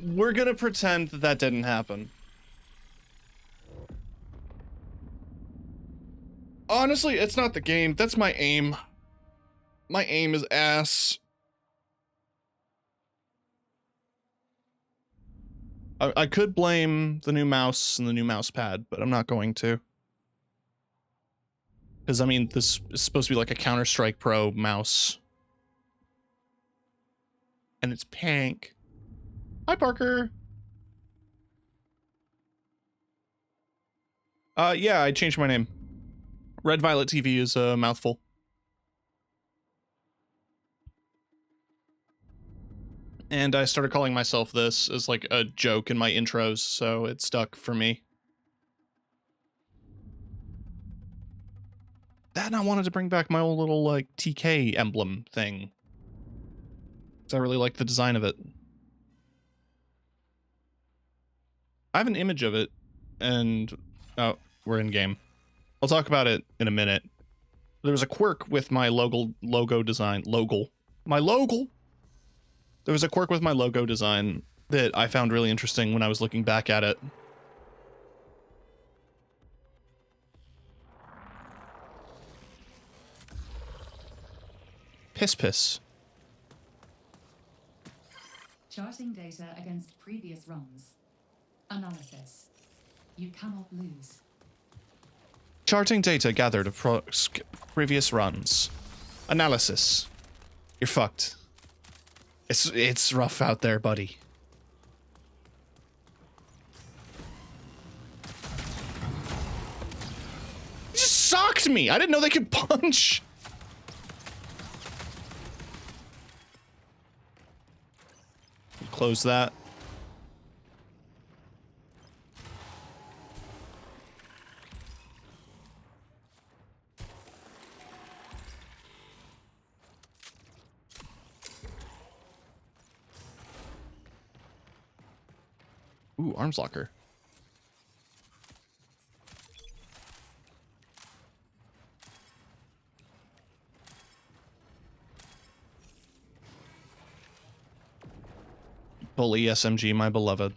We're gonna pretend that that didn't happen. Honestly, it's not the game. That's my aim. My aim is ass. I could blame the new mouse and the new mouse pad, but I'm not going to. Because, I mean, this is supposed to be like a Counter-Strike Pro mouse. And it's pink. Hi, Parker. Yeah, I changed my name. Red Violet TV is a mouthful. And I started calling myself this as like a joke in my intros, so it stuck for me. That and I wanted to bring back my old little like TK emblem thing. Because I really like the design of it. I have an image of it, and oh, we're in game. I'll talk about it in a minute. There was a quirk with my logo design. My logo! There was a quirk with my logo design that I found really interesting when I was looking back at it. Piss. Charting data against previous runs. Analysis. You cannot lose. Charting data gathered across previous runs. Analysis. You're fucked. It's rough out there, buddy. He just socked me! I didn't know they could punch! Close that. Ooh, arms locker. Bully SMG, my beloved.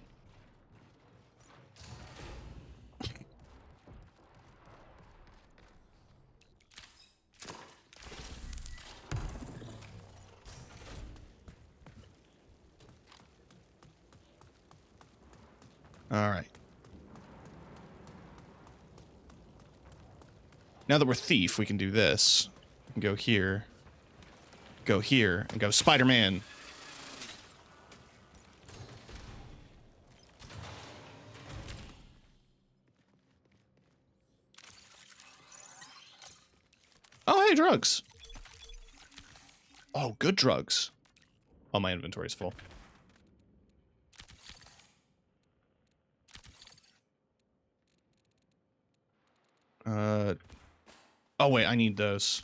All right. Now that we're Thief, we can do this. We can go here, and go Spider-Man. Oh, hey, drugs. Oh, good drugs. Oh, my inventory's full. Oh, wait, I need those.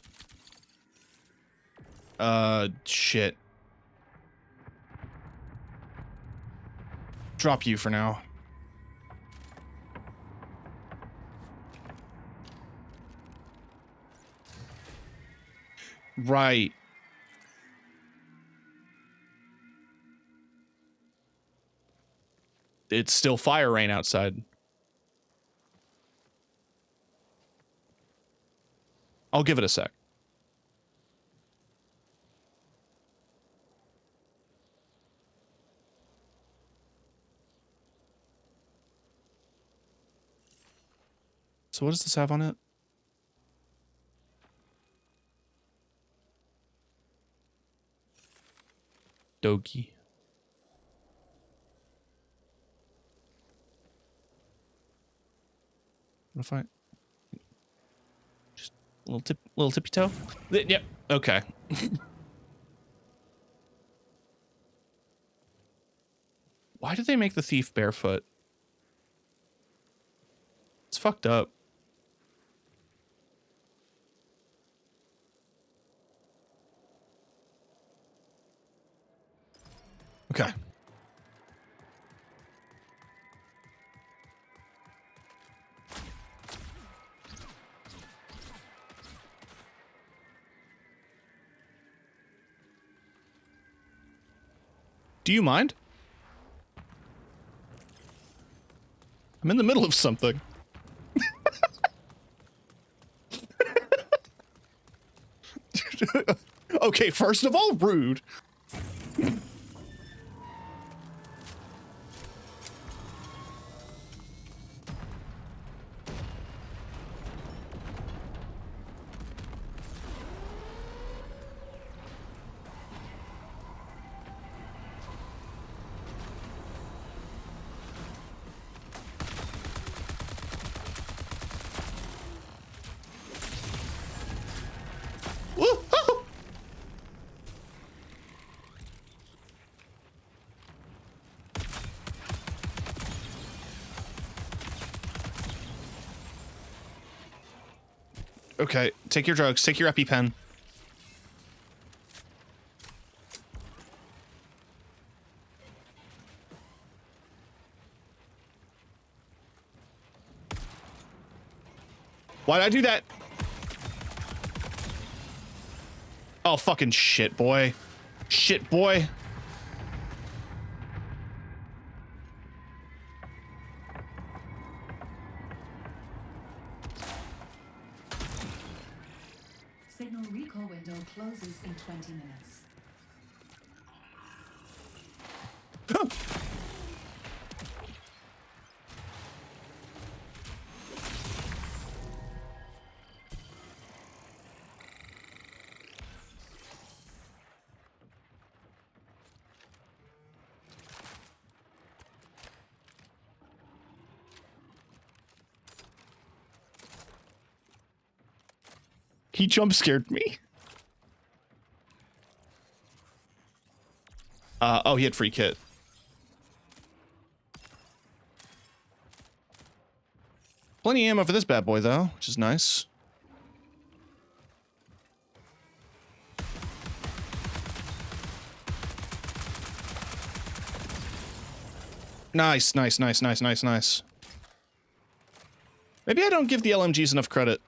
Shit. Drop you for now. Right. It's still fire rain outside. I'll give it a sec. So what does this have on it? Dogi. What if I just a little tippy toe? Yep. Okay. Why did they make the thief barefoot? It's fucked up. Okay. Do you mind? I'm in the middle of something. Okay, first of all, rude. Okay, take your drugs, take your EpiPen. Why'd I do that? Oh, fucking shit, boy. Shit, boy. Signal recall window closes in 20 minutes. He jump scared me. Oh, he had free kit. Plenty of ammo for this bad boy, though, which is nice. Nice, nice, nice, nice, nice, nice. Maybe I don't give the LMGs enough credit.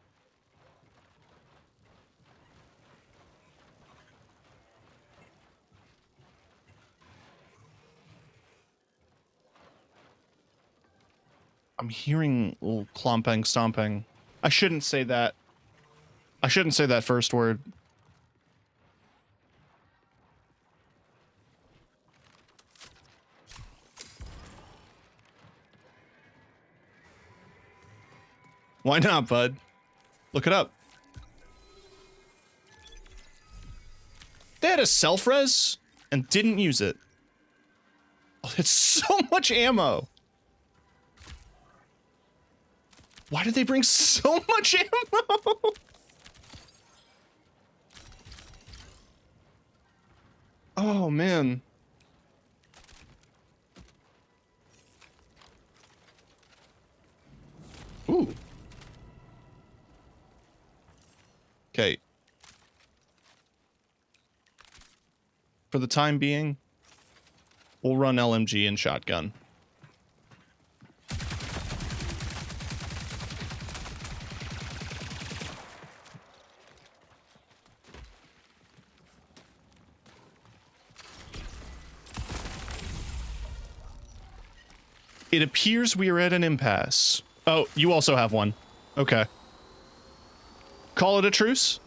I'm hearing a little clomping, stomping. I shouldn't say that. I shouldn't say that first word. Why not, bud? Look it up. They had a self-res and didn't use it. Oh, it's so much ammo. Why did they bring so much ammo? Oh, man. Ooh. Okay. For the time being, we'll run LMG and shotgun. It appears we are at an impasse. Oh, you also have one. Okay. call it a truce?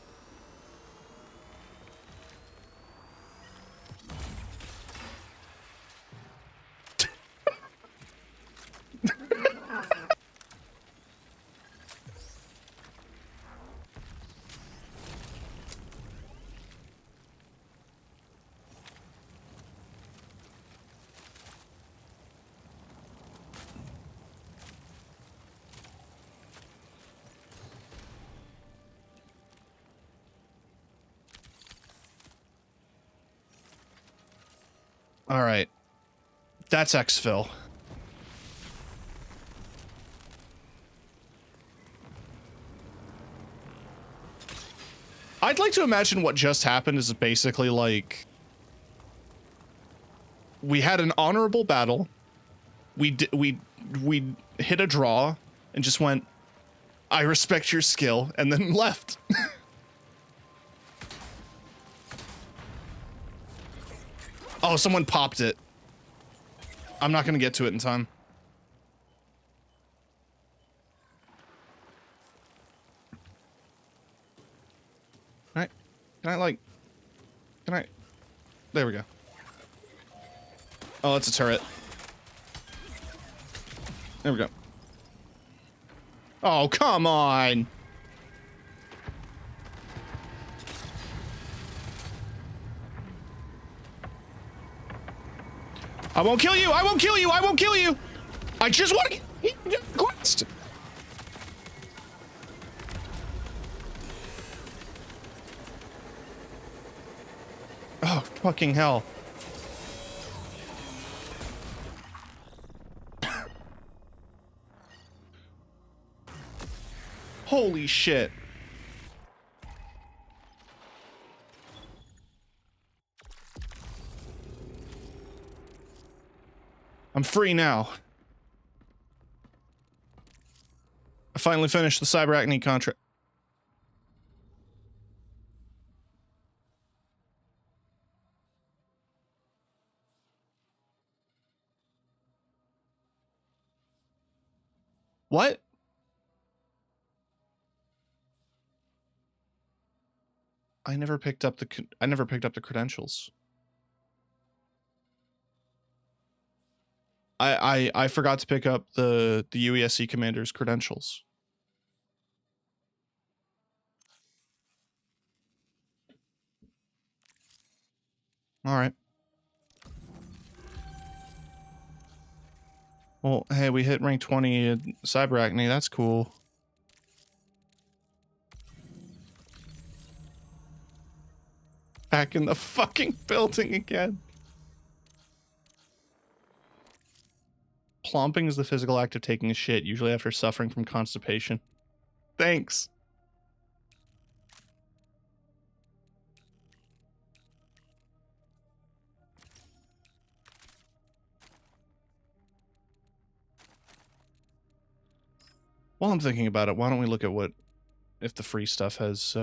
All right. That's exfil. I'd like to imagine what just happened is basically like we had an honorable battle. We hit a draw and just went, I respect your skill, and then left. Oh, someone popped it. I'm not gonna get to it in time. Can I? There we go. Oh, it's a turret. There we go. Oh, come on. I won't kill you. I won't kill you. I won't kill you. I just want to get quest. Oh, fucking hell. Holy shit. I'm free now. I finally finished the Cyberacne contract. What? I never picked up the credentials. I forgot to pick up the UESC commander's credentials. All right. Well, hey, we hit rank 20 in Cyberacne. That's cool. Back in the fucking building again. Plomping is the physical act of taking a shit, usually after suffering from constipation. Thanks. While I'm thinking about it, why don't we look at what if the free stuff has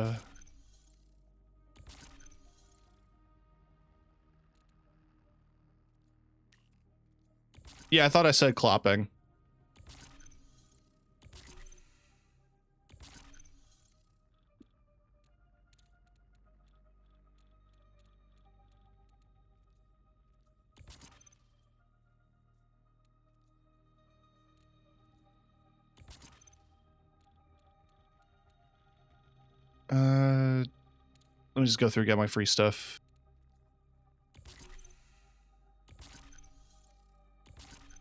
Yeah, I thought I said clopping. Let me just go through and get my free stuff.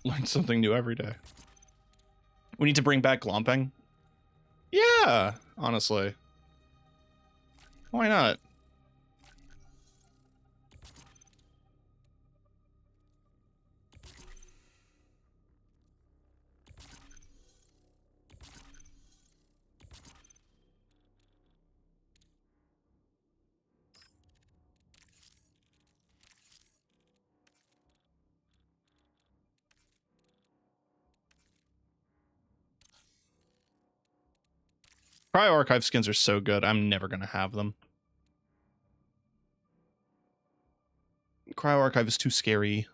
Learn something new every day. We need to bring back glomping. Yeah, honestly. Why not? Cryo Archive skins are so good, I'm never gonna have them. Cryo Archive is too scary.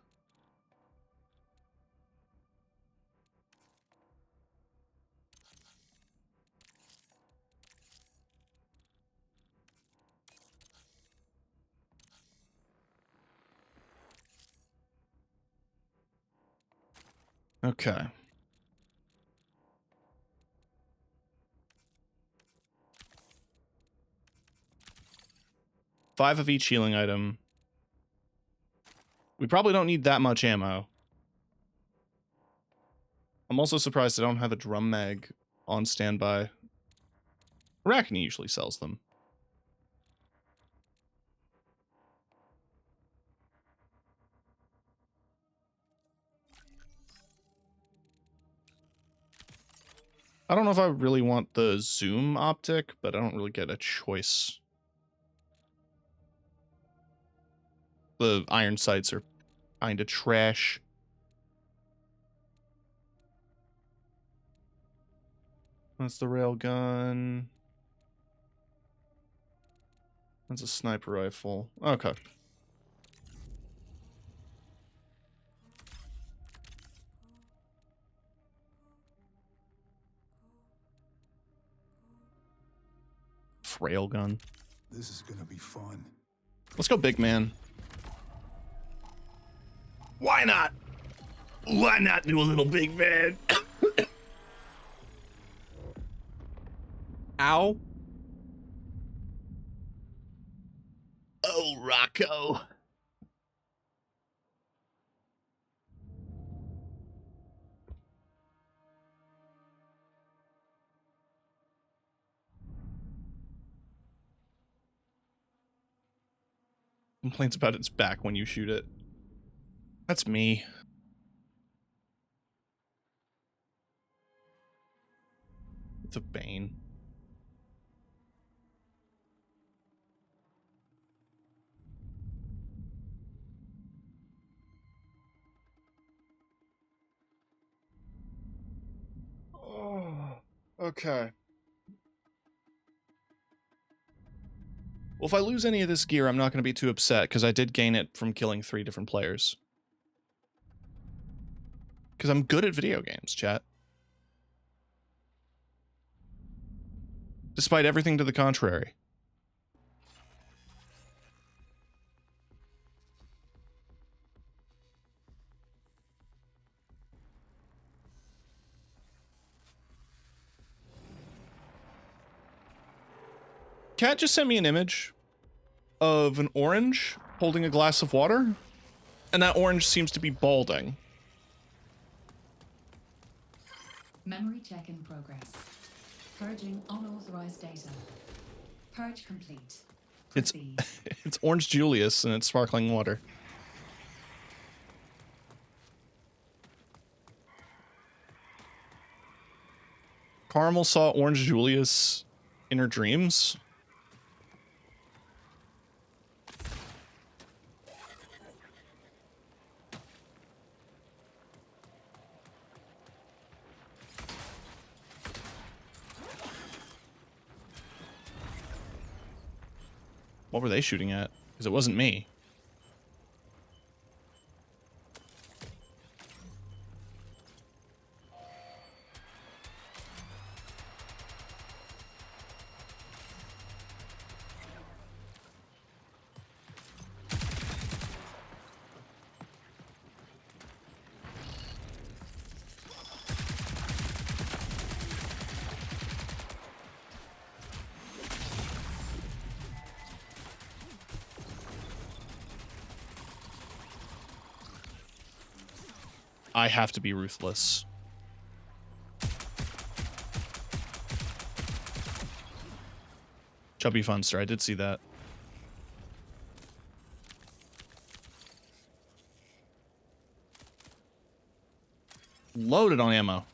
Okay. Five of each healing item. We probably don't need that much ammo. I'm also surprised I don't have a drum mag on standby. Arachne usually sells them. I don't know if I really want the zoom optic, but I don't really get a choice. The iron sights are kind of trash. That's the railgun. That's a sniper rifle. Okay. Railgun. This is gonna be fun. Let's go big man. Why not? Why not do a little big man? Ow. Oh, Rocco. Complains about its back when you shoot it. That's me. It's a Bane. Oh, okay. Well, if I lose any of this gear, I'm not going to be too upset, because I did gain it from killing 3 different players. Because I'm good at video games, chat. Despite everything to the contrary. Cat just sent me an image of an orange holding a glass of water, and that orange seems to be balding. Memory check in progress. Purging unauthorized data. Purge complete. It's Proceed. it's Orange Julius and it's sparkling water. Caramel saw Orange Julius in her dreams. What were they shooting at? Because it wasn't me. I have to be ruthless. Chubby Funster, I did see that. Loaded on ammo.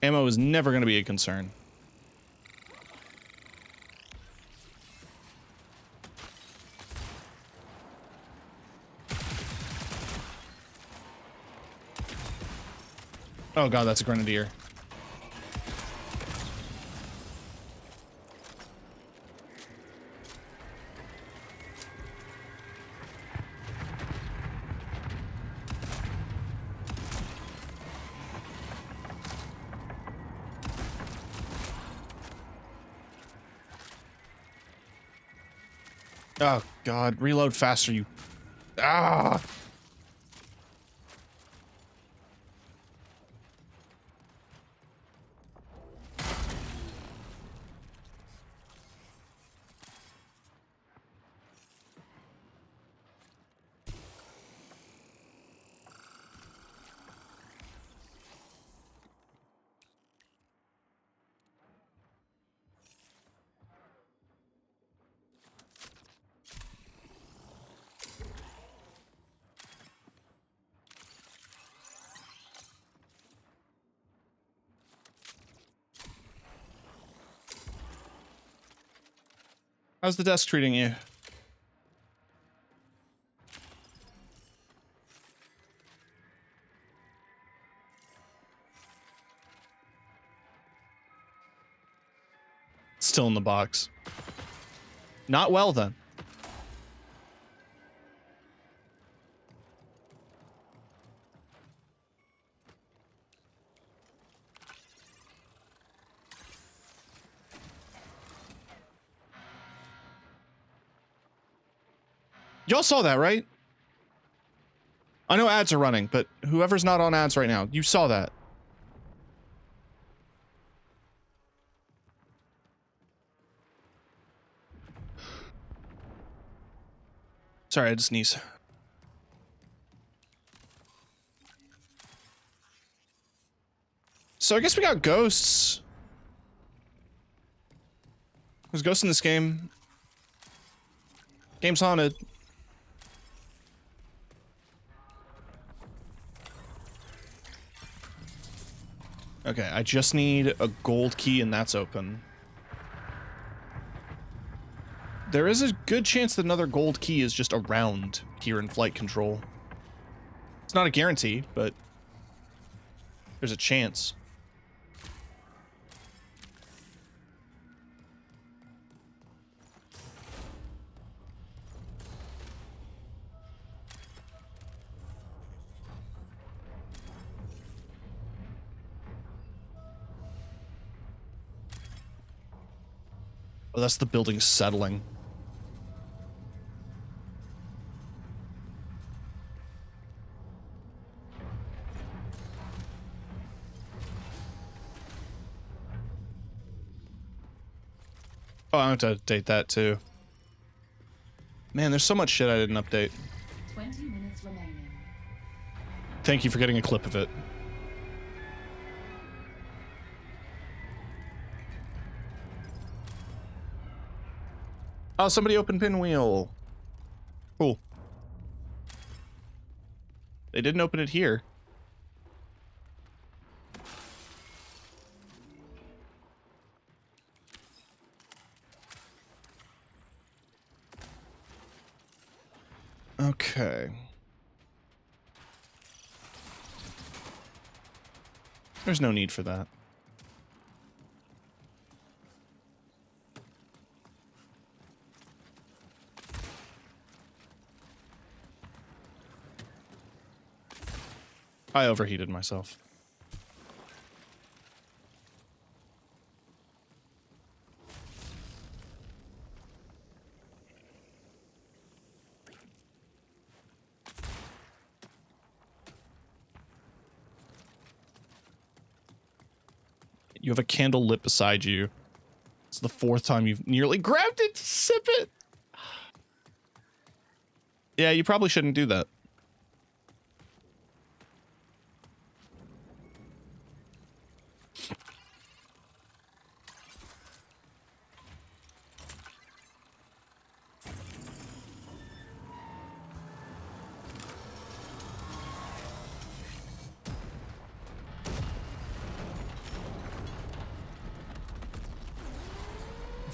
Ammo is never going to be a concern. Oh god, that's a grenadier. Oh god, reload faster, you... Ah! How's the desk treating you? Still in the box. Not well, then. Y'all saw that, right? I know ads are running, but whoever's not on ads right now, you saw that. Sorry, I had to sneeze. So I guess we got ghosts. There's ghosts in this game. Game's haunted. Okay, I just need a gold key and that's open. There is a good chance that another gold key is just around here in flight control. It's not a guarantee, but there's a chance. Oh, that's the building settling. Oh, I have to update that too. Man, there's so much shit I didn't update. 20 minutes remaining. Thank you for getting a clip of it. Oh, somebody opened Pinwheel. Cool. They didn't open it here. Okay. There's no need for that. I overheated myself. You have a candle lit beside you. It's the 4th time you've nearly grabbed it to sip it. Yeah, you probably shouldn't do that.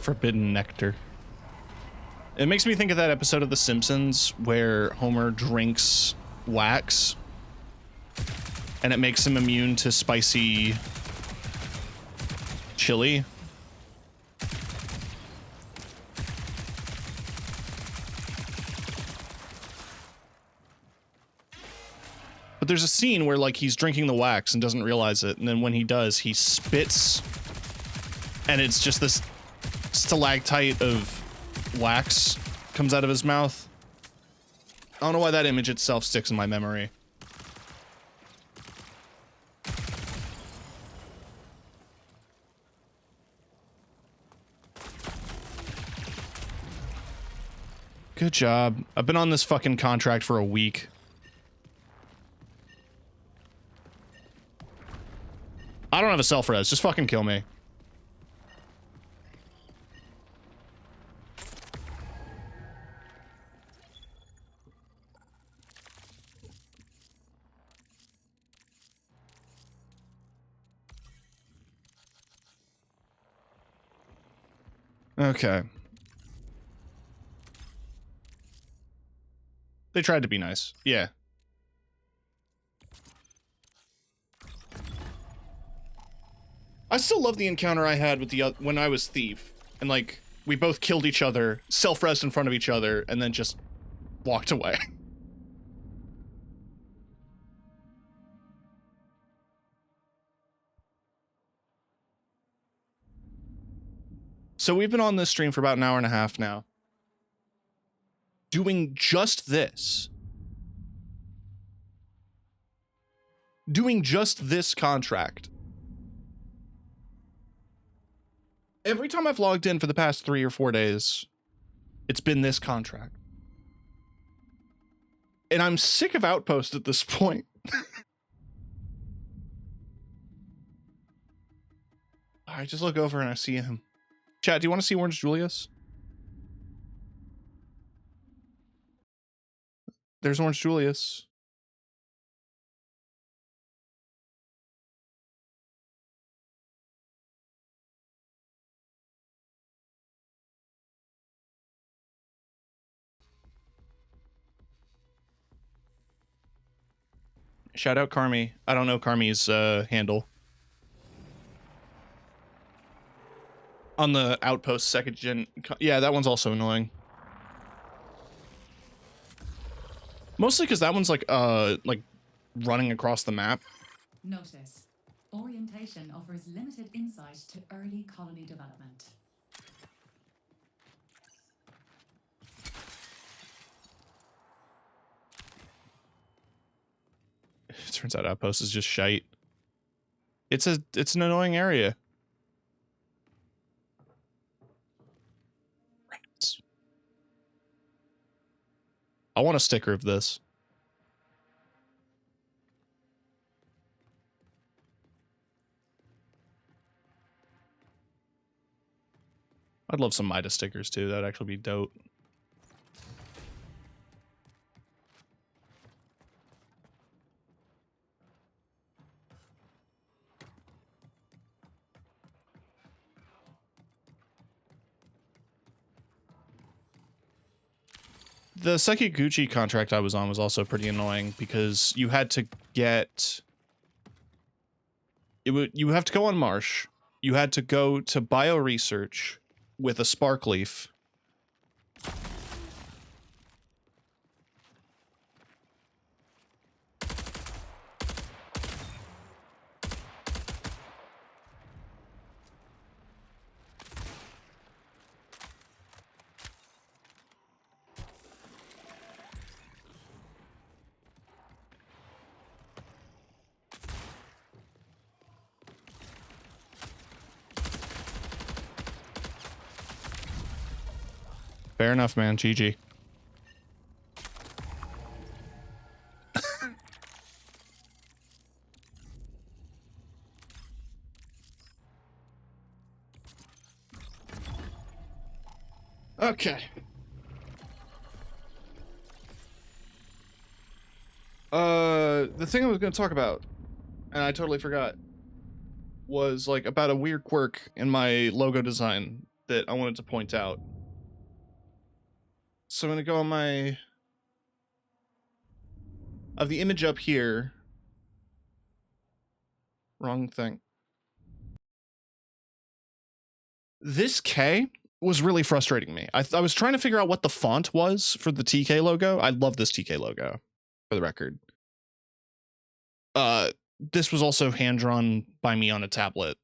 Forbidden nectar. It makes me think of that episode of The Simpsons where Homer drinks wax and it makes him immune to spicy chili. But there's a scene where like he's drinking the wax and doesn't realize it, and then when he does, he spits and it's just this stalactite of wax comes out of his mouth. I don't know why that image itself sticks in my memory. Good job. I've been on this fucking contract for a week. I don't have a self-res. Just fucking kill me. Okay. They tried to be nice. Yeah. I still love the encounter I had with the when I was Thief, and like we both killed each other, self-resed in front of each other, and then just walked away. So we've been on this stream for about an hour and a half now, doing just this. Doing just this contract. Every time I've logged in for the past 3 or 4 days, it's been this contract. And I'm sick of Outpost at this point. I just look over and I see him. Chat, do you want to see Orange Julius? There's Orange Julius. Shout out Carmi. I don't know Carmi's handle. On the Outpost 2nd gen. Yeah, that one's also annoying. Mostly because that one's like running across the map. Notice. Orientation offers limited insight to early colony development. It turns out Outpost is just shite. It's an annoying area. Rats. I want a sticker of this. I'd love some Midas stickers too. That'd actually be dope. The Sekiguchi contract I was on was also pretty annoying because you had to get you have to go on Marsh. You had to go to bioresearch with a spark leaf. Fair enough, man. GG. Okay. The thing I was going to talk about, and I totally forgot, was like about a weird quirk in my logo design that I wanted to point out. So I'm going to go on my... of the image up here. Wrong thing. This K was really frustrating me. I was trying to figure out what the font was for the TK logo. I love this TK logo, for the record. This was also hand-drawn by me on a tablet.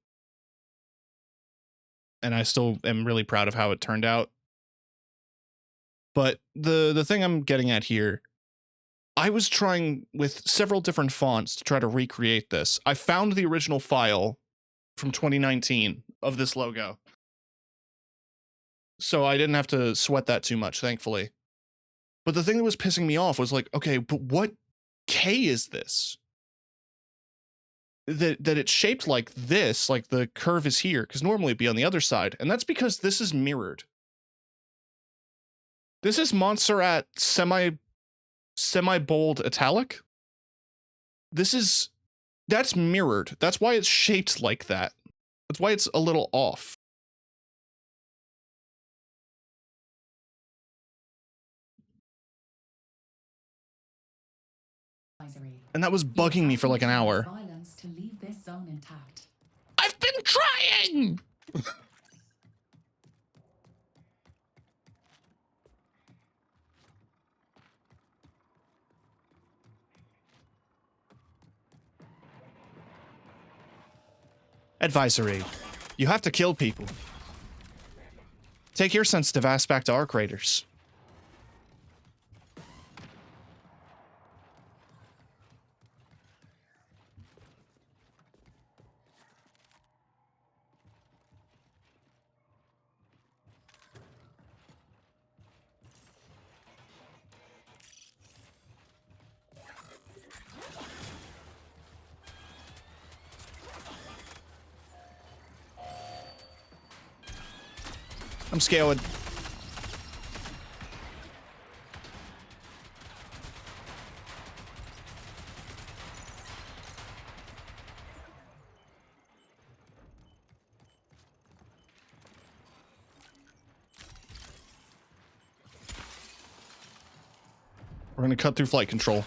And I still am really proud of how it turned out. But the thing I'm getting at here, I was trying with several different fonts to try to recreate this. I found the original file from 2019 of this logo. So I didn't have to sweat that too much, thankfully. But the thing that was pissing me off was like, okay, but what K is this? That it's shaped like this, like the curve is here, because normally it'd be on the other side. And that's because this is mirrored. This is Montserrat semi-bold italic. That's mirrored. That's why it's shaped like that. That's why it's a little off. Advisory. And that was You bugging me have for like an to use hour. Violence to leave this zone intact. I've been trying! Advisory. You have to kill people. Take your sensitive ass back to Arc Raiders. I'm scared. We're gonna cut through flight control.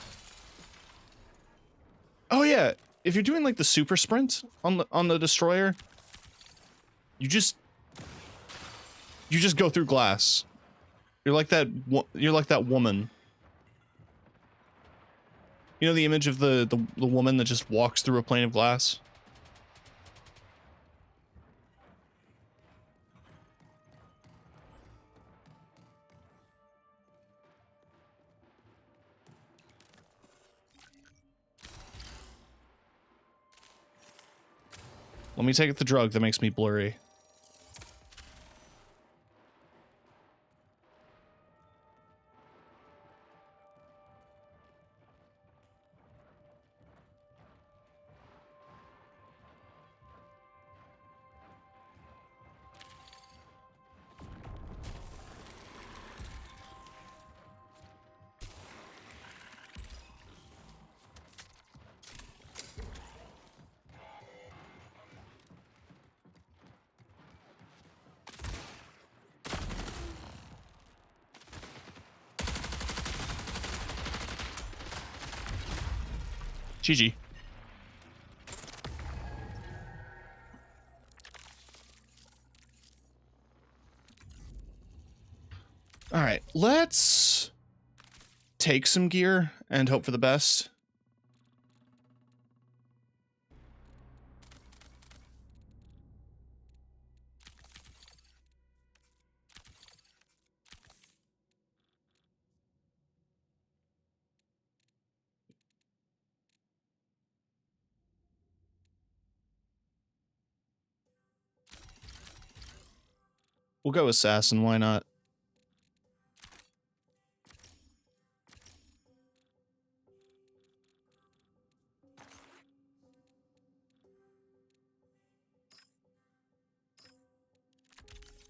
Oh yeah, if you're doing like the super sprint on the destroyer, you just go through glass. You're like that woman. You know the image of the woman that just walks through a plane of glass? Let me take the drug that makes me blurry. GG. All right, let's take some gear and hope for the best. We'll go assassin, why not?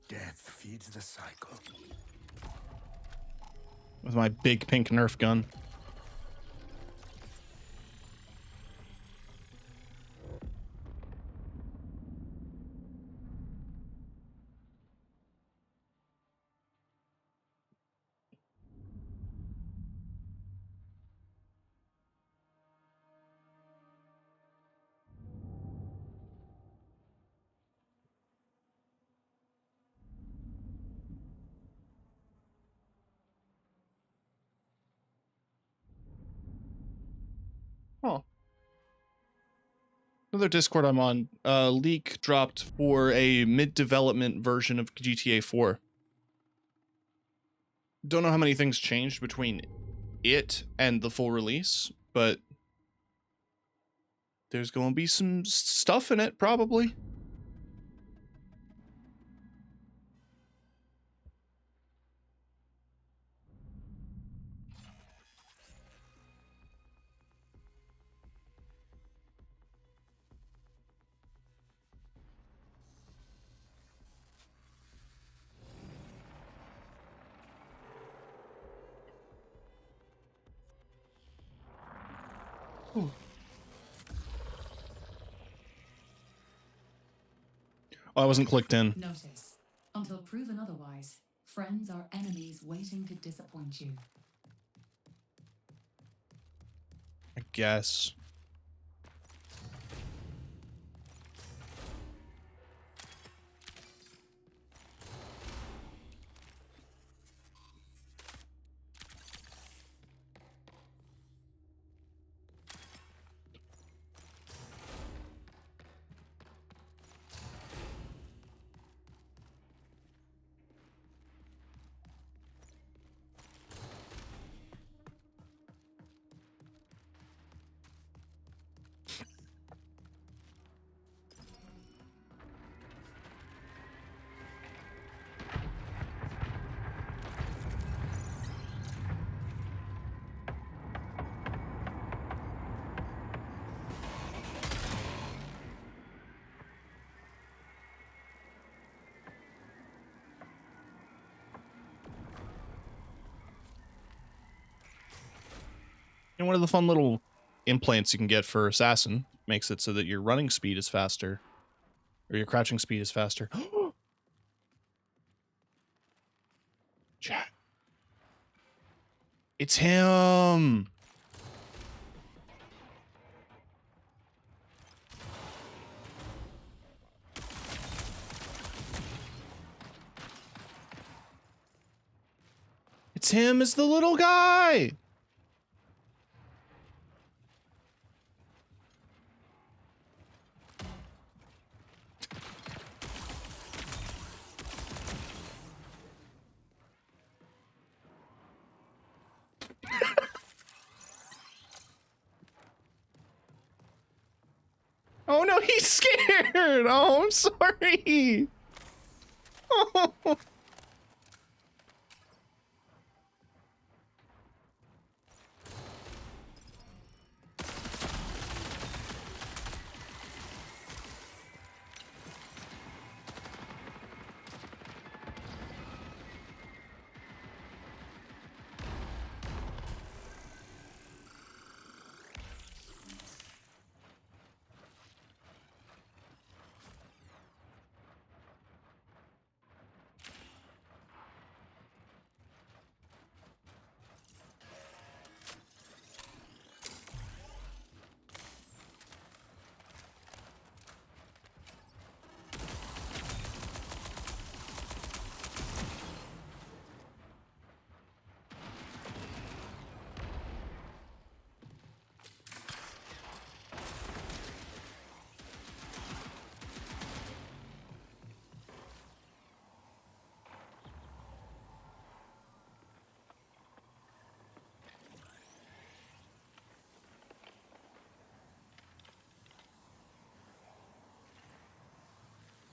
Death feeds the cycle. With my big pink Nerf gun. Oh. Another Discord I'm on, leak dropped for a mid-development version of GTA 4. Don't know how many things changed between it and the full release, but there's going to be some stuff in it, probably. Ooh. Oh, I wasn't clicked in. Notice, until proven otherwise, friends are enemies waiting to disappoint you. guess. And one of the fun little implants you can get for Assassin makes it so that your running speed is faster. Or your crouching speed is faster. Chat. It's him! It's him as the little guy! Oh no, he's scared! Oh, I'm sorry! Oh.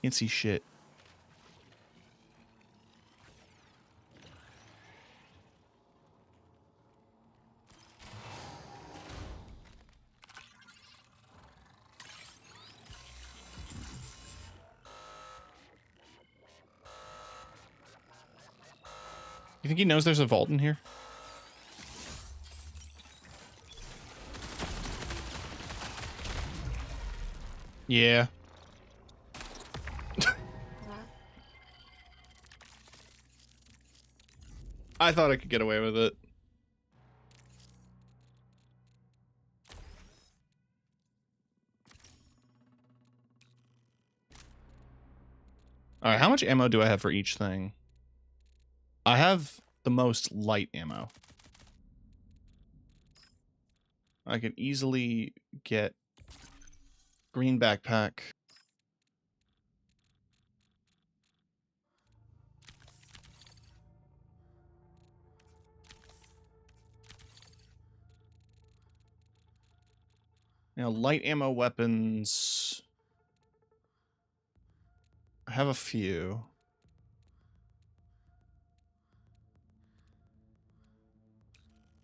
Can't see shit. You think he knows there's a vault in here? Yeah. I thought I could get away with it. Alright, how much ammo do I have for each thing? I have the most light ammo. I could easily get green backpack. Now, light ammo weapons. I have a few.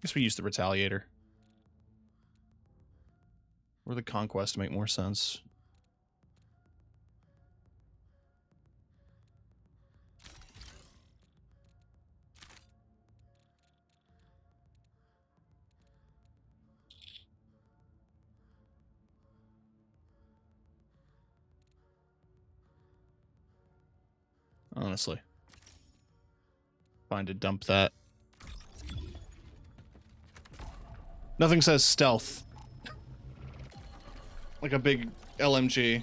Guess we use the Retaliator. Or the Conquest to make more sense. Honestly. Fine to dump that. Nothing says stealth Like a big LMG.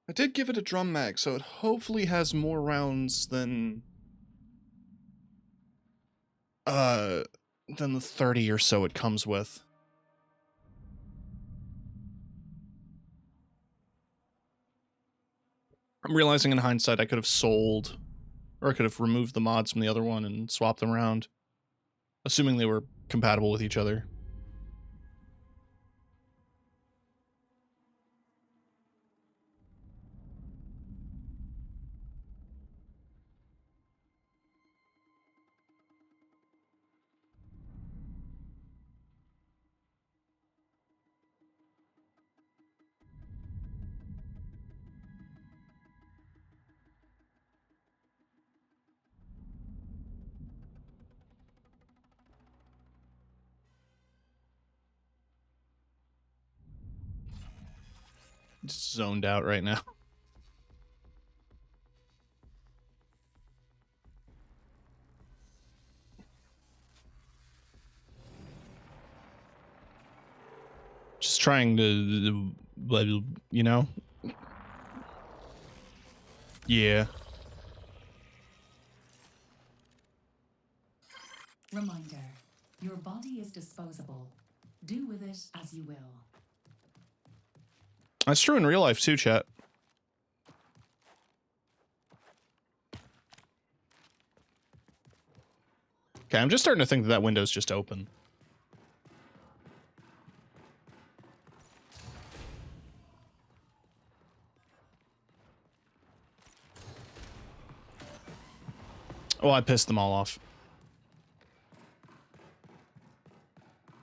I did give it a drum mag, so it hopefully has more rounds than the 30 or so it comes with. I'm realizing in hindsight I could have sold, or I could have removed the mods from the other one and swapped them around, assuming they were compatible with each other. Just zoned out right now. Just trying to, you know? Yeah. Reminder, your body is disposable. Do with it as you will. That's true in real life too, chat. Okay, I'm just starting to think that that window's just open. Oh, I pissed them all off.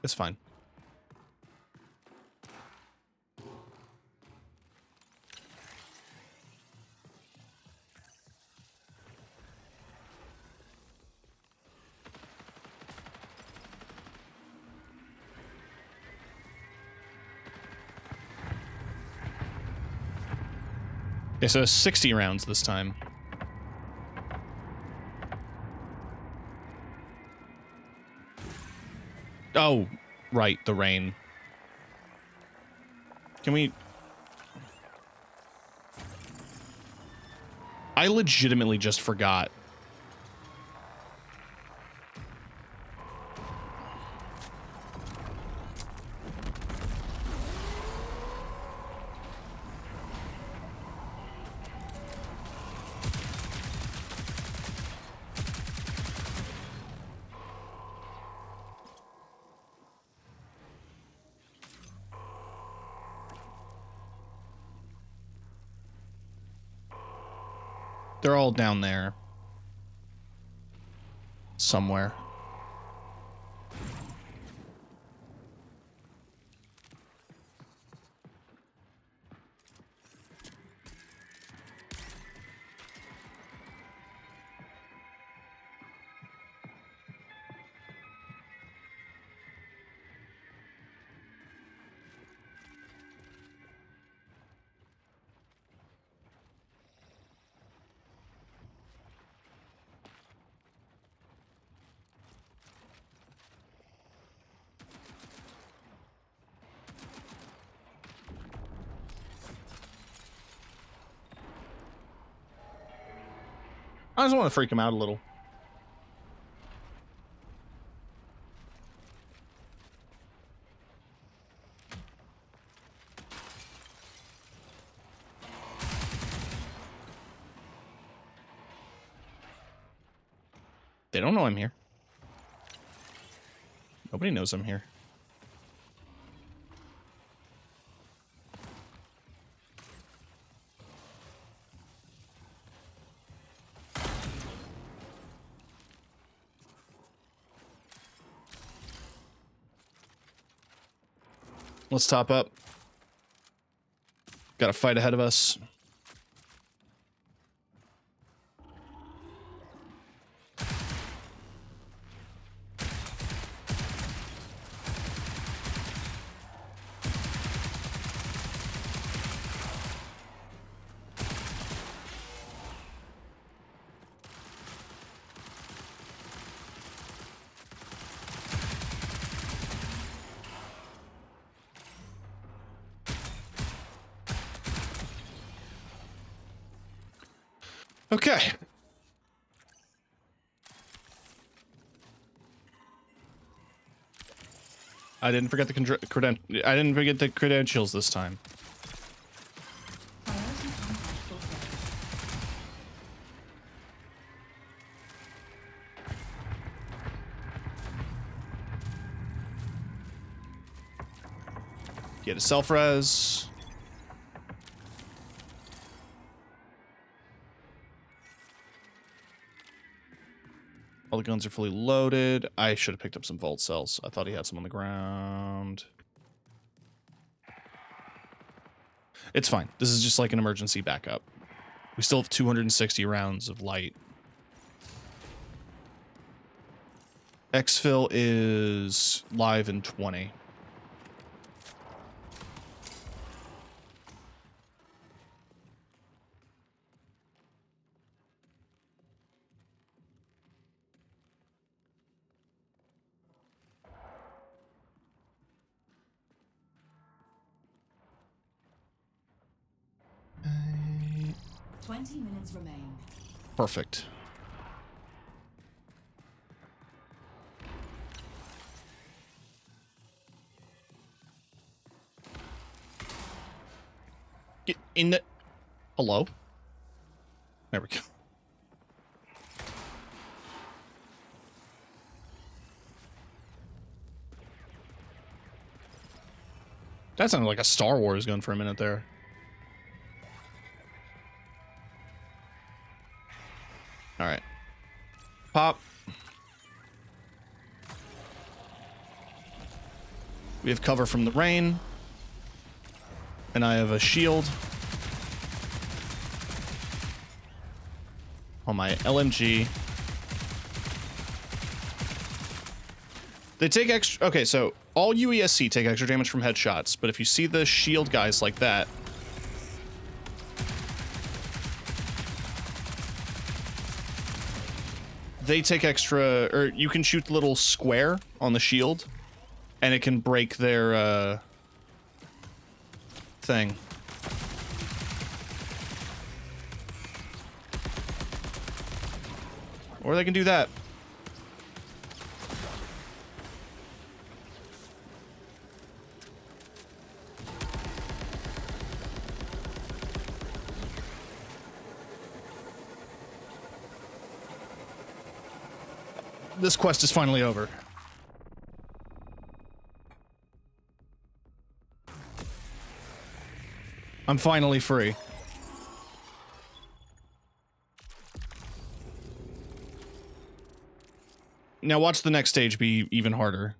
It's fine. Okay, so 60 rounds this time. Oh, right, the rain. Can we... I legitimately just forgot. They're all down there. Somewhere. I just want to freak him out a little. They don't know I'm here. Nobody knows I'm here. Let's top up. Got a fight ahead of us. Okay. I didn't forget I didn't forget the credentials this time. Priority contact fulfilled. Get a self-res. All the guns are fully loaded. I should have picked up some vault cells. I thought he had some on the ground. It's fine. This is just like an emergency backup. We still have 260 rounds of light. Exfil is live in 20. Uh, 20 minutes remain. Perfect. Get in the... Hello? There we go. That sounded like a Star Wars gun for a minute there. All right. Pop. We have cover from the rain. And I have a shield on my LMG. They take extra... Okay, so all UESC take extra damage from headshots, but if you see the shield guys like that... They take extra... Or you can shoot the little square on the shield, and it can break their, thing. Or they can do that. This quest is finally over. I'm finally free. Now watch the next stage be even harder.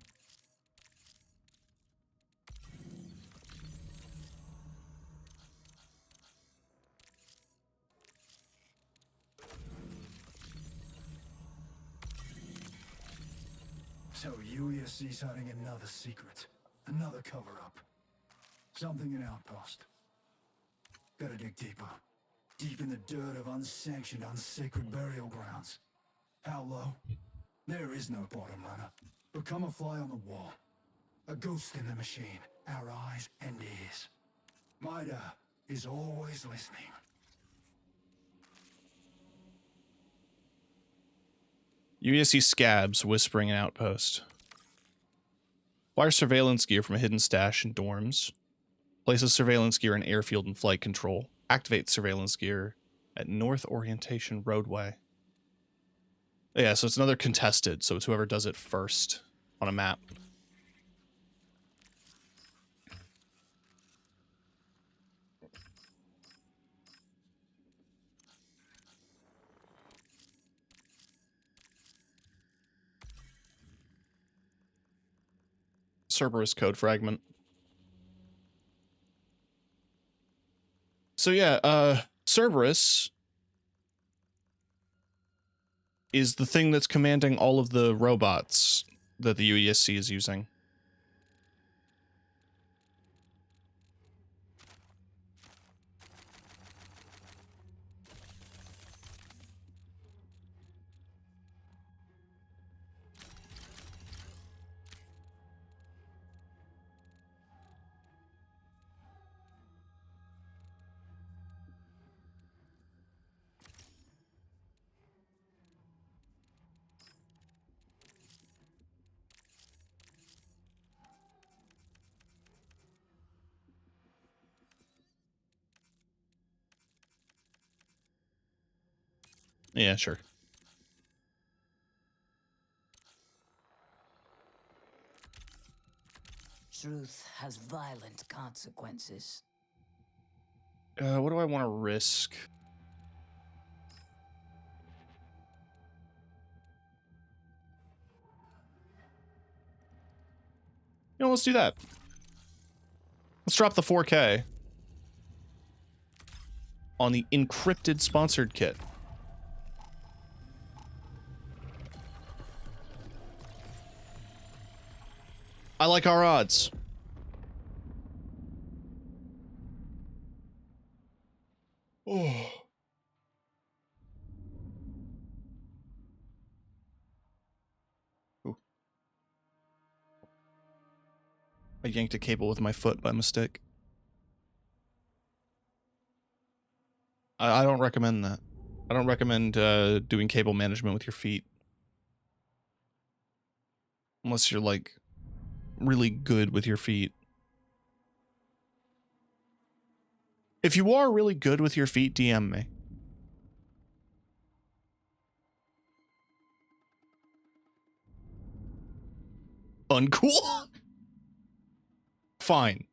So UESC's hiding another secret. Another cover-up. Something in Outpost. Gotta dig deeper. Deep in the dirt of unsanctioned, unsacred burial grounds. How low? There is no bottom runner. Become a fly on the wall. A ghost in the machine. Our eyes and ears. Mida is always listening. UESC scabs whispering an outpost. Acquire surveillance gear from a hidden stash in dorms. Places surveillance gear in airfield and flight control. Activate surveillance gear at North Orientation Roadway. Yeah, so it's another contested, so it's whoever does it first on a map. Cerberus code fragment. So yeah, Cerberus is the thing that's commanding all of the robots that the UESC is using. Yeah, sure. Truth has violent consequences. What do I want to risk? You know, let's do that. Let's drop the 4K on the encrypted sponsored kit. I like our odds. Oh. Ooh. I yanked a cable with my foot by mistake. I don't recommend that. I don't recommend doing cable management with your feet. Unless you're, like, really good with your feet. If you are really good with your feet, DM me. Uncool? Fine.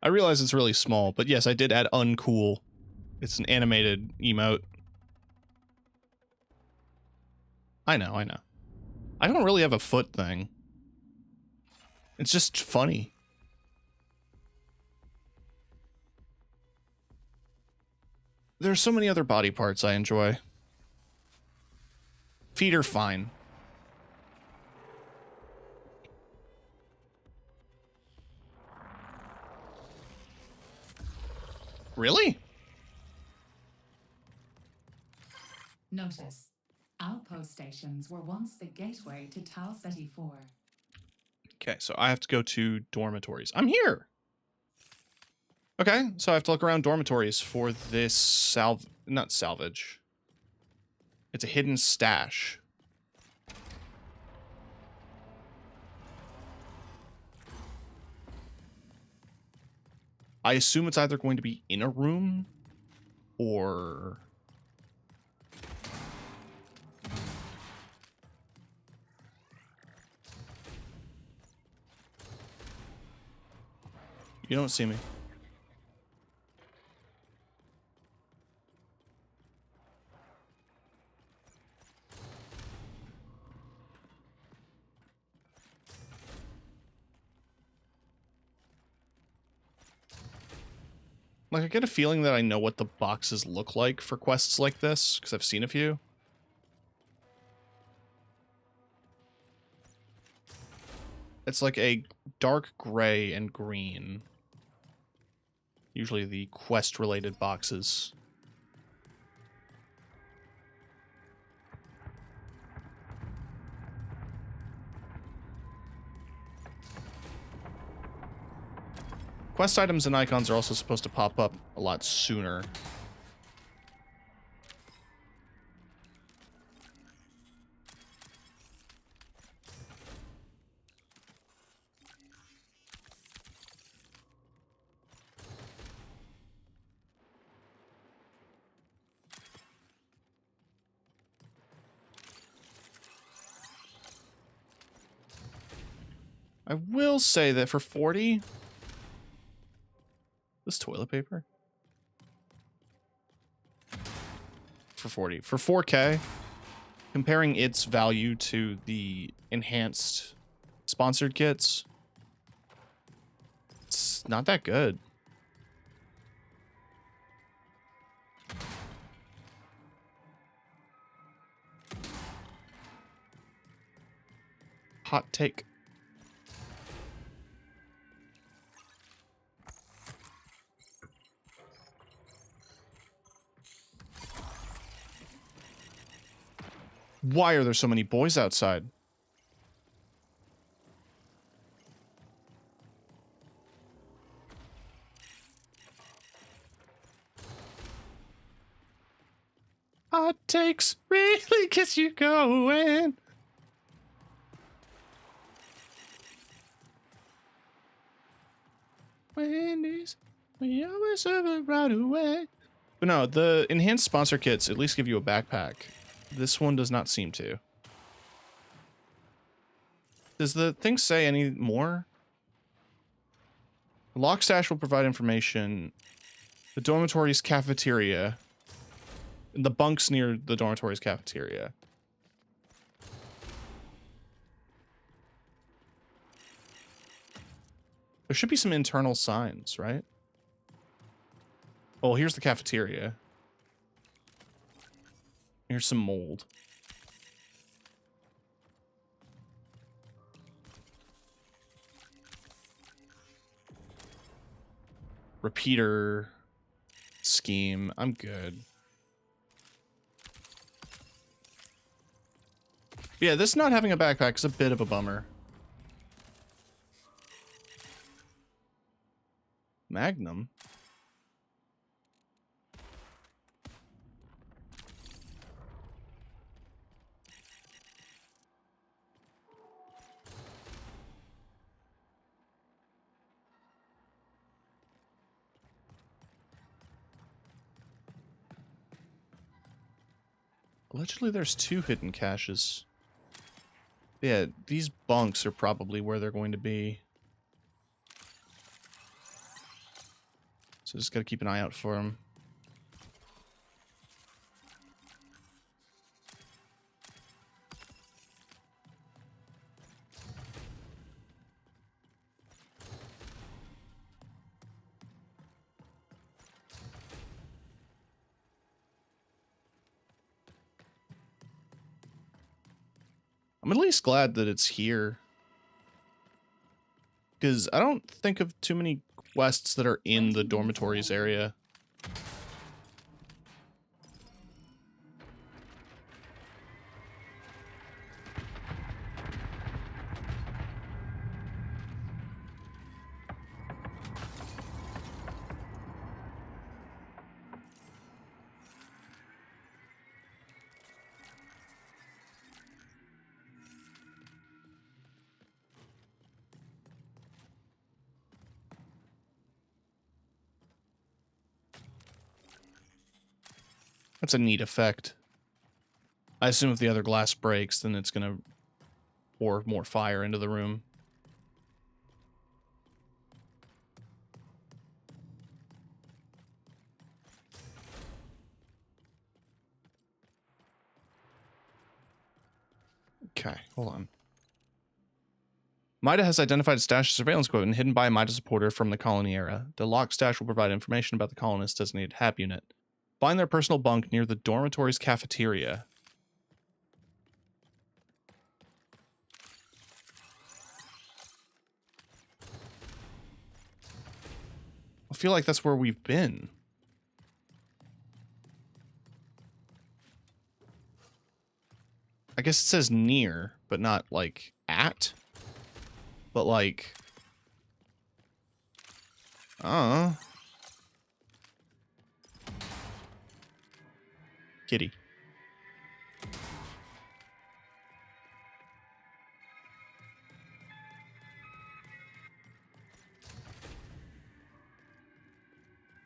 I realize it's really small, but yes, I did add uncool. It's an animated emote. I know, I know. I don't really have a foot thing. It's just funny. There's so many other body parts I enjoy. Feet are fine. Really? Notice, outpost stations were once the gateway to Tau Ceti 4. Okay, so I have to go to dormitories. I'm here! Okay, so I have to look around dormitories for this not salvage. It's a hidden stash. I assume it's either going to be in a room or... You don't see me. Like, I get a feeling that I know what the boxes look like for quests like this, because I've seen a few. It's like a dark gray and green. Usually the quest-related boxes. Quest items and icons are also supposed to pop up a lot sooner. I will say that for 40... This toilet paper? For 40. For 4K, comparing its value to the enhanced sponsored kits, it's not that good. Hot take. Why are there so many boys outside? Hot takes really gets you going. Wendy's We always serve it right away. But no, the enhanced sponsor kits at least give you a backpack. This one does not seem to. Does the thing say any more? Lock stash will provide information. The dormitory's cafeteria. The bunks near the dormitory's cafeteria. There should be some internal signs, right? Oh, here's the cafeteria. Here's some mold. Repeater scheme. I'm good. Yeah, this not having a backpack is a bit of a bummer. Magnum? Allegedly, there's 2 hidden caches. Yeah, these bunks are probably where they're going to be. So just gotta keep an eye out for them. I'm at least glad that it's here. Because I don't think of too many quests that are in the dormitories area. That's a neat effect. I assume if the other glass breaks, then it's gonna pour more fire into the room. Okay, hold on. Mida has identified a stash of surveillance equipment hidden by a Mida supporter from the colony era. The locked stash will provide information about the colonists' designated HAB unit. Find their personal bunk near the dormitory's cafeteria. I feel like that's where we've been. I guess it says near, but not like at. But like... Kitty.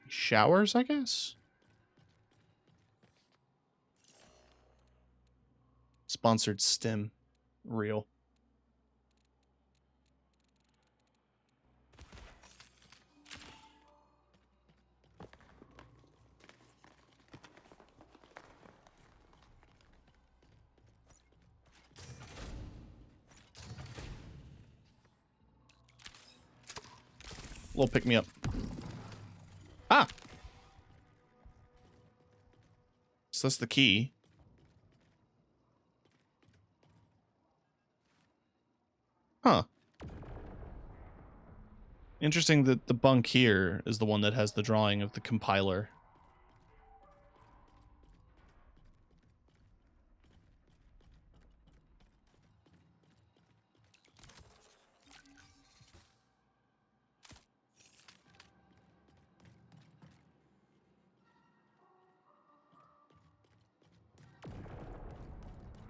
Showers, I guess? Sponsored stim. Real. Little pick me up. Ah! So that's the key. Huh. Interesting that the bunk here is the one that has the drawing of the compiler.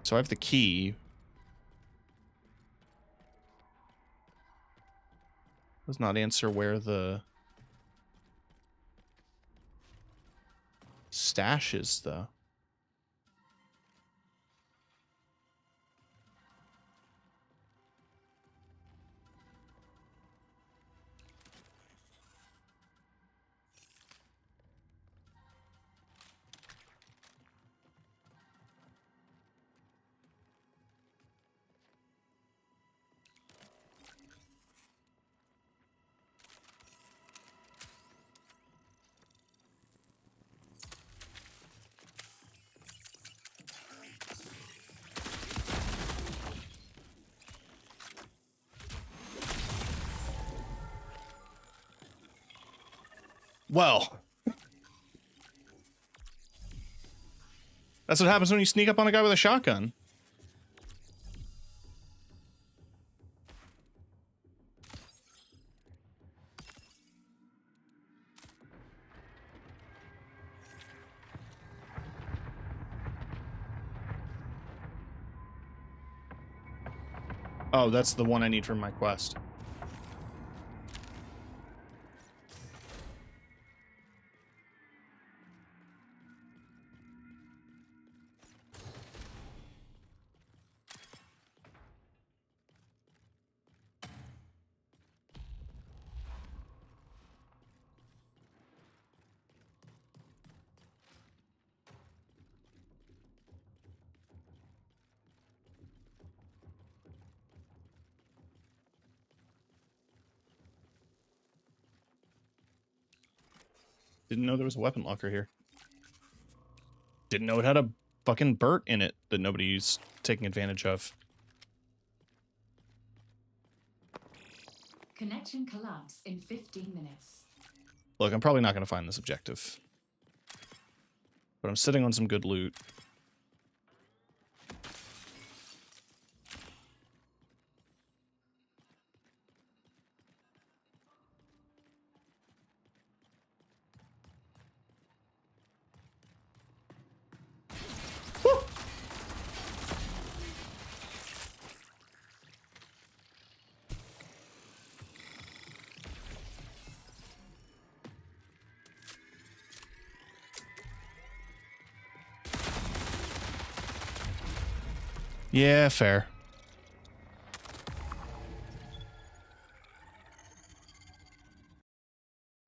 So I have the key. Does not answer where the stashes, though. Well, that's what happens when you sneak up on a guy with a shotgun. Oh, that's the one I need for my quest. Didn't know there was a weapon locker here. Didn't know it had a fucking Burt in it that nobody's taking advantage of. Connection collapse in 15 minutes. Look, I'm probably not going to find this objective. But I'm sitting on some good loot. Yeah, fair.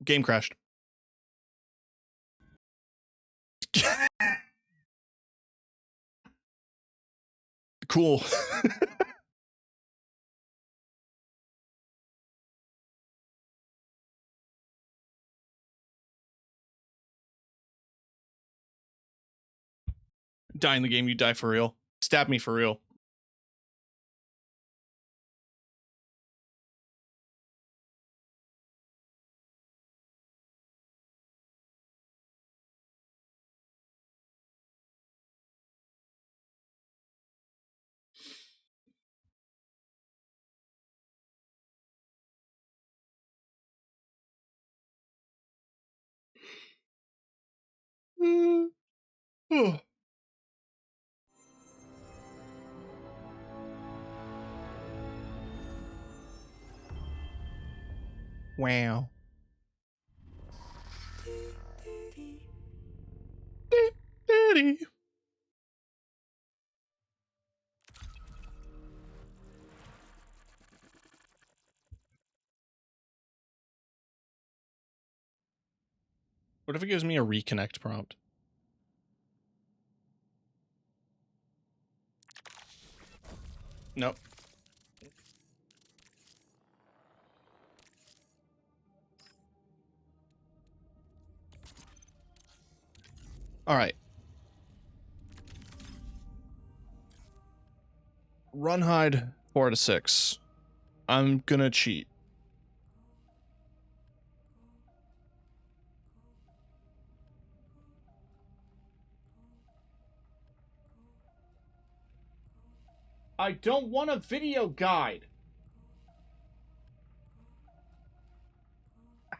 Game crashed. Cool. Die in the game, you die for real. Stab me for real. Oh. Wow. Daddy. What if it gives me a reconnect prompt? Nope. All right. Run, hide, 4 out of 6. I'm gonna cheat. I don't want a video guide.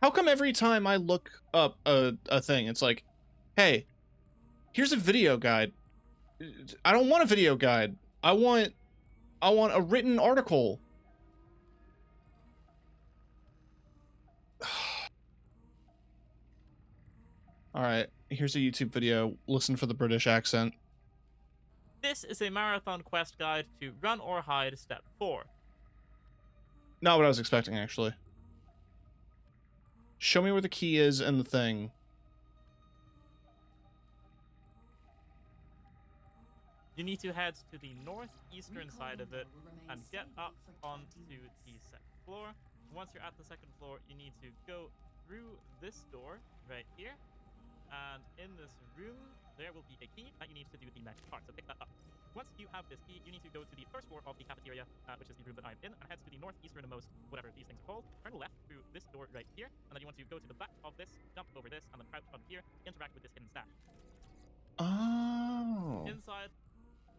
How come every time I look up a thing, it's like, hey, here's a video guide. I don't want a video guide. I want a written article. All right. Here's a YouTube video. Listen for the British accent. This is a marathon quest guide to Run or Hide Step 4. Not what I was expecting, actually. Show me where the key is and the thing. You need to head to the northeastern side of it and get up onto the second floor. Once you're at the second floor, you need to go through this door right here. And in this room, there will be a key that you need to do the next part. So pick that up. Once you have this key, you need to go to the first floor of the cafeteria, which is the room that I'm in, and head to the northeasternmost, whatever these things are called. Turn left through this door right here, and then you want to go to the back of this, jump over this, and then crouch on here, interact with this hidden stash. Oh. Inside,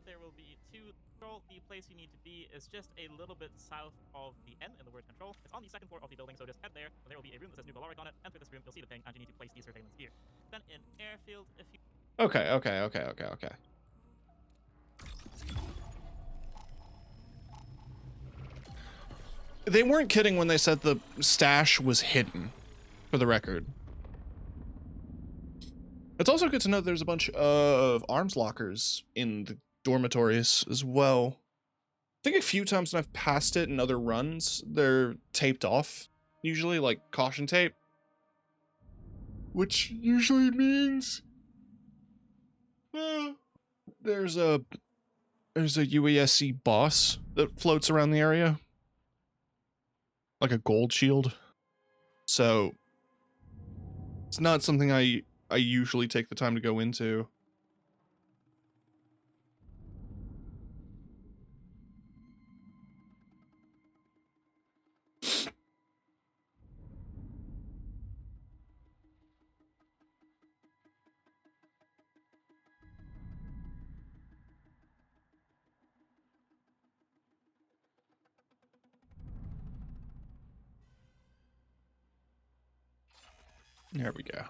there will be two control. The place you need to be is just a little bit south of the N in the word control. It's on the second floor of the building, so just head there, and there will be a room that says New Galaric on it. Enter this room, you'll see the thing, and you need to place the surveillance here. Then in airfield, if you... Okay. They weren't kidding when they said the stash was hidden, for the record. It's also good to know there's a bunch of arms lockers in the dormitories as well. I think a few times when I've passed it in other runs, they're taped off, usually like caution tape. Which usually means there's a UASC boss that floats around the area. Like a gold shield. So it's not something I usually take the time to go into. There we go.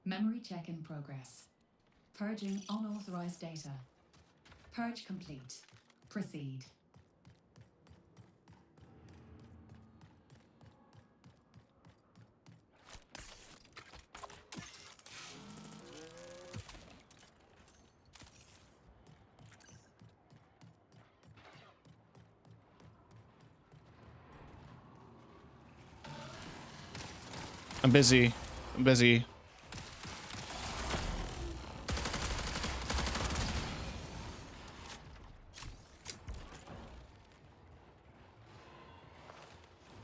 Memory check in progress. Purging unauthorized data. Purge complete. Proceed. I'm busy.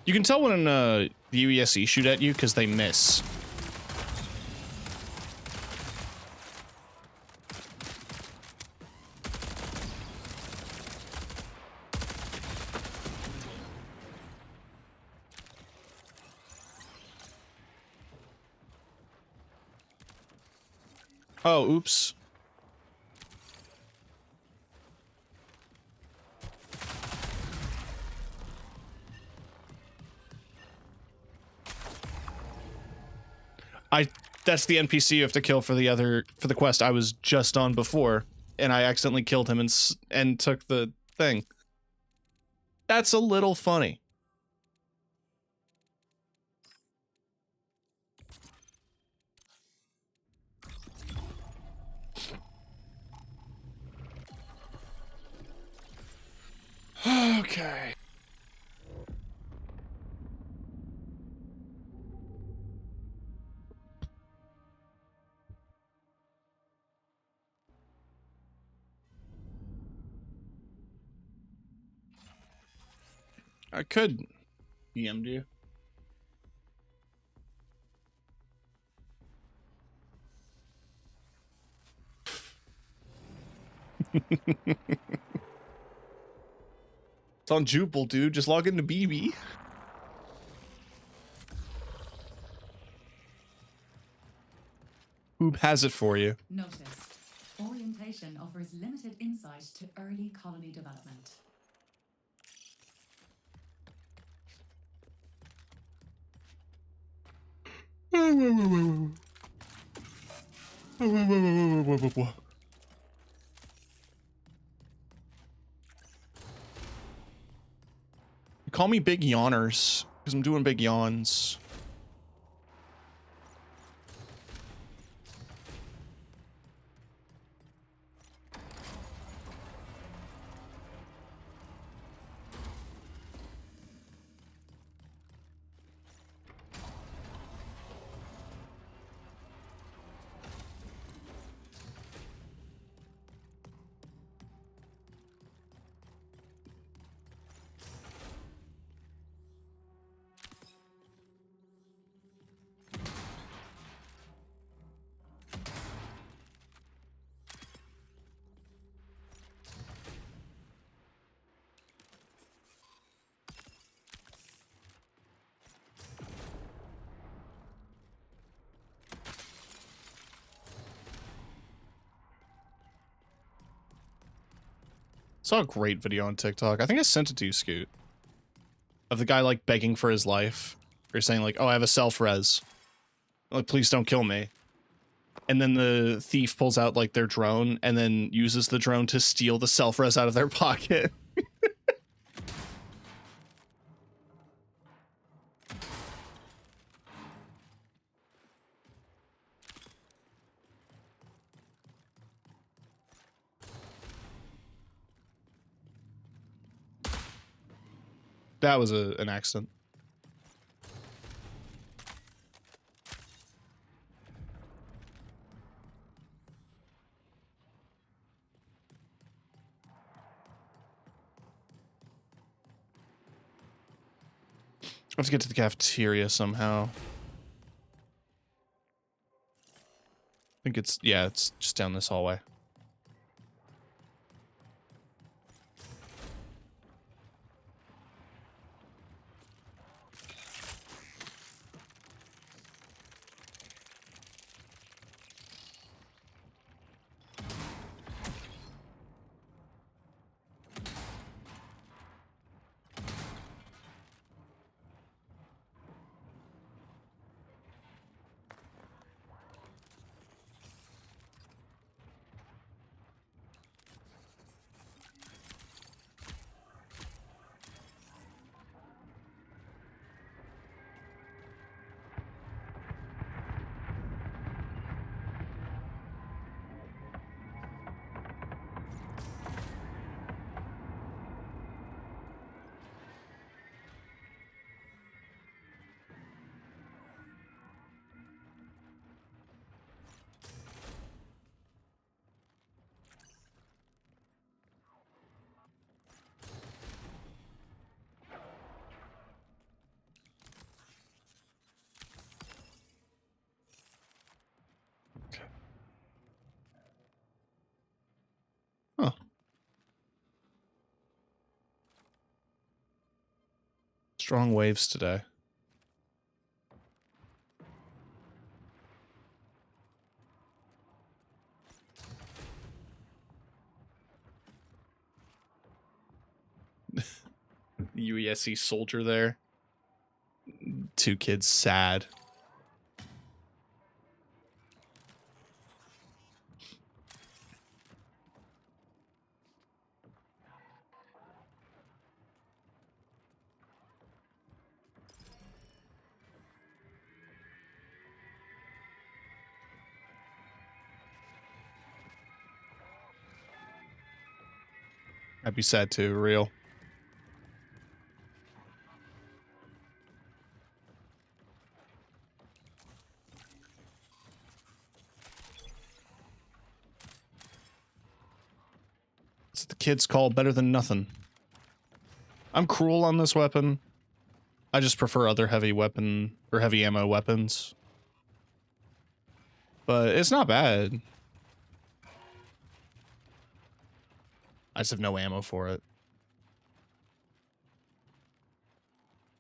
You can tell when the UESC shoot at you because they miss. Oh, oops. That's the NPC you have to kill for the quest I was just on before, and I accidentally killed him and took the thing. That's a little funny. Okay. I could EM'd you. It's on Jupil, dude. Just log into BB. Who has it for you? Notice. Orientation offers limited insight to early colony development. Call me big yawners, because I'm doing big yawns. Saw a great video on TikTok. I think I sent it to you, Scoot. Of the guy like begging for his life. Or saying like, oh, I have a self-res. Like, please don't kill me. And then the thief pulls out like their drone and then uses the drone to steal the self-res out of their pocket. That was an accident. I have to get to the cafeteria somehow. I think it's, yeah, it's just down this hallway. Huh. Strong waves today. UESC soldier there. Two kids sad. I'd be sad too, real. It's the kids call better than nothing. I'm cruel on this weapon. I just prefer other heavy weapon or heavy ammo weapons. But it's not bad. I just have no ammo for it.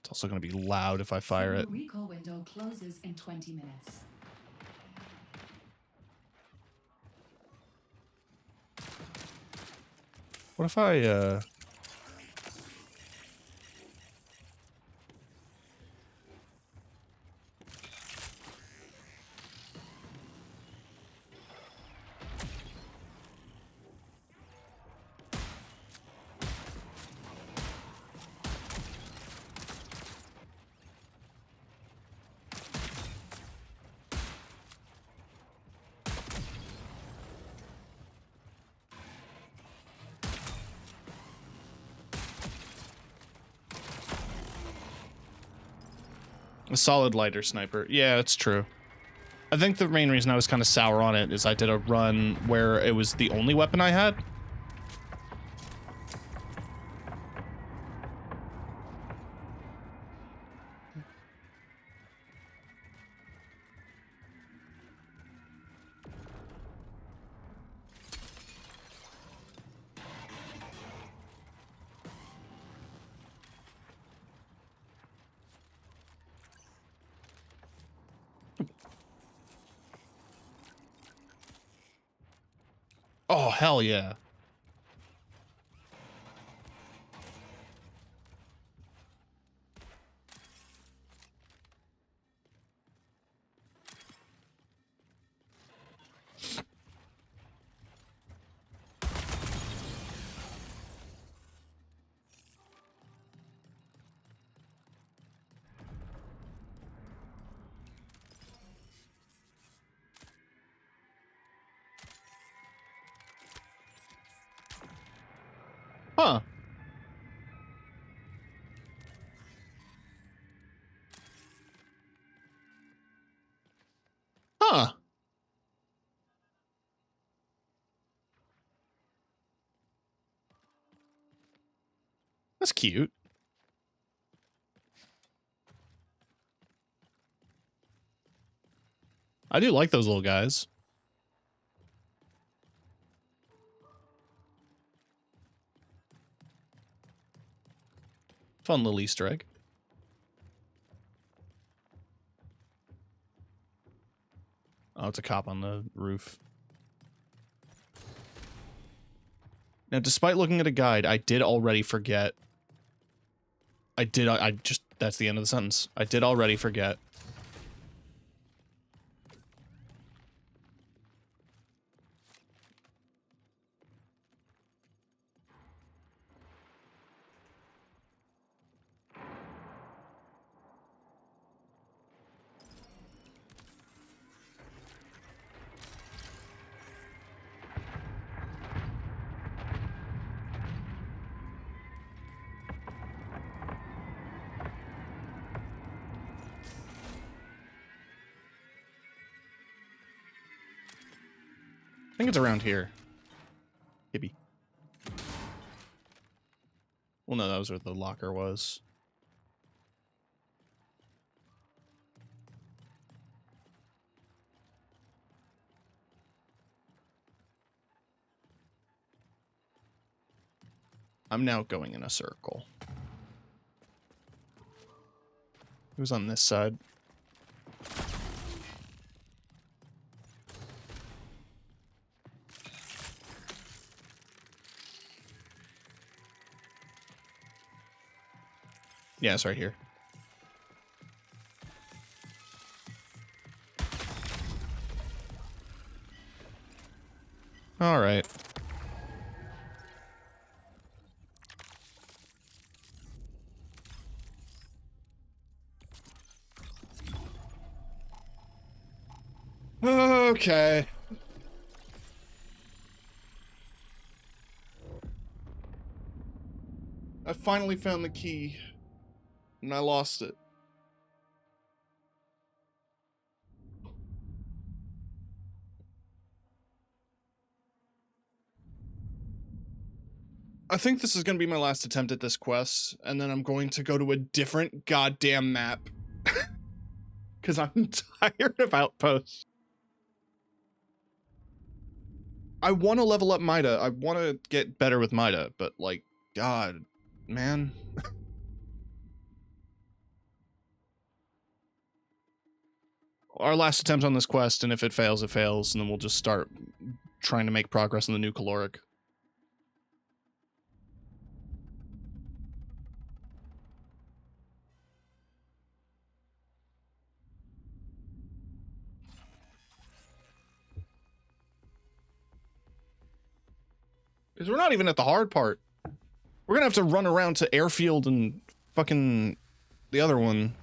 It's also going to be loud if I fire it. The recall window closes in 20 minutes. What if I, A solid lighter sniper. Yeah, it's true. I think the main reason I was kind of sour on it is I did a run where it was the only weapon I had. Oh, hell yeah. Huh. Huh. That's cute. I do like those little guys. Fun little Easter egg. Oh, it's a cop on the roof. Now, despite looking at a guide, I did already forget. I just, that's the end of the sentence. I did already forget. I think it's around here. Maybe. Well, no, that was where the locker was. I'm now going in a circle. Who's on this side? Yeah, it's right here. All right. Okay. I finally found the key, and I lost it. I think this is going to be my last attempt at this quest, and then I'm going to go to a different goddamn map. Because I'm tired of Outposts. I want to level up Mida. I want to get better with Mida, but like, God, man. Our last attempt on this quest, and if it fails, it fails, and then we'll just start trying to make progress in the new caloric. Because we're not even at the hard part. We're gonna have to run around to Airfield and fucking the other one.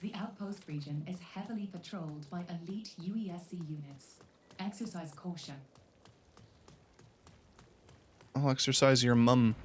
The outpost region is heavily heavily patrolled by elite UESC units. Exercise caution. I'll exercise your mum.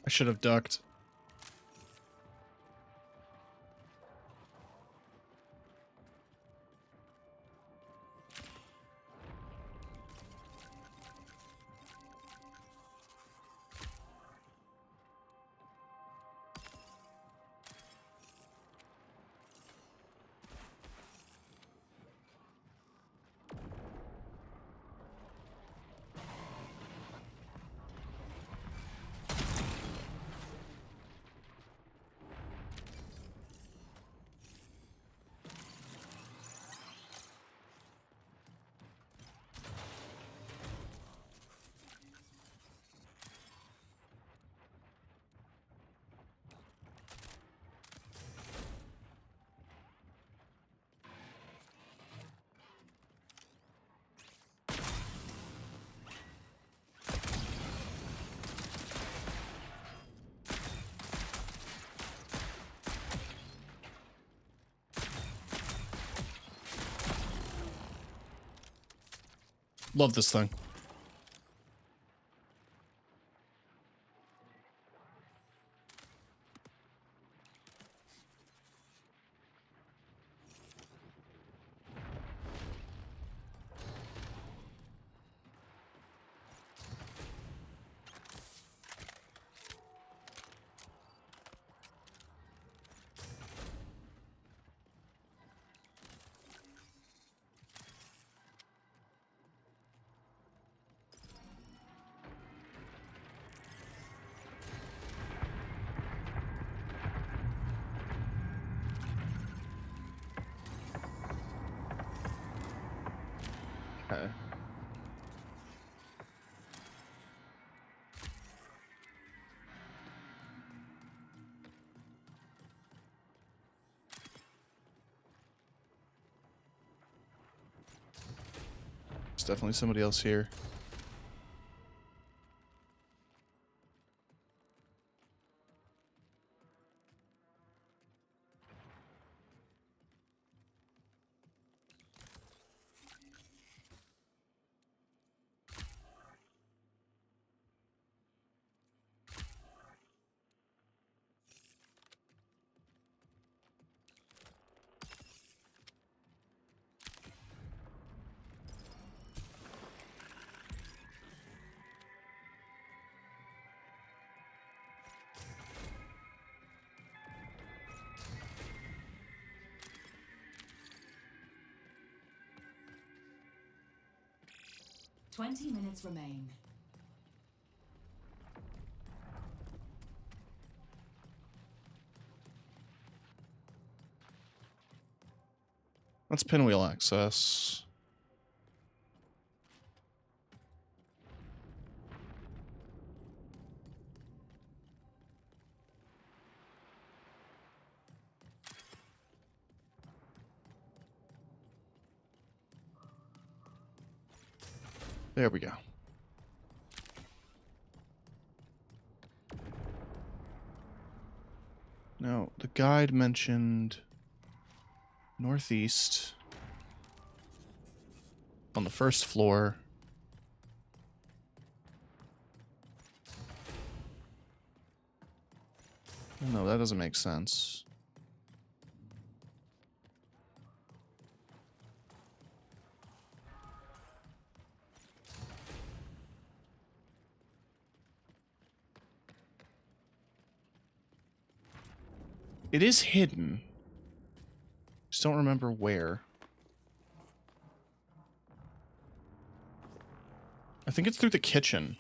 I should have ducked. Love this thing. Okay. There's definitely somebody else here. Twenty minutes remain. Let's pinwheel access. There we go. Now, the guide mentioned northeast on the first floor. No, that doesn't make sense. It is hidden. Just don't remember where. I think it's through the kitchen.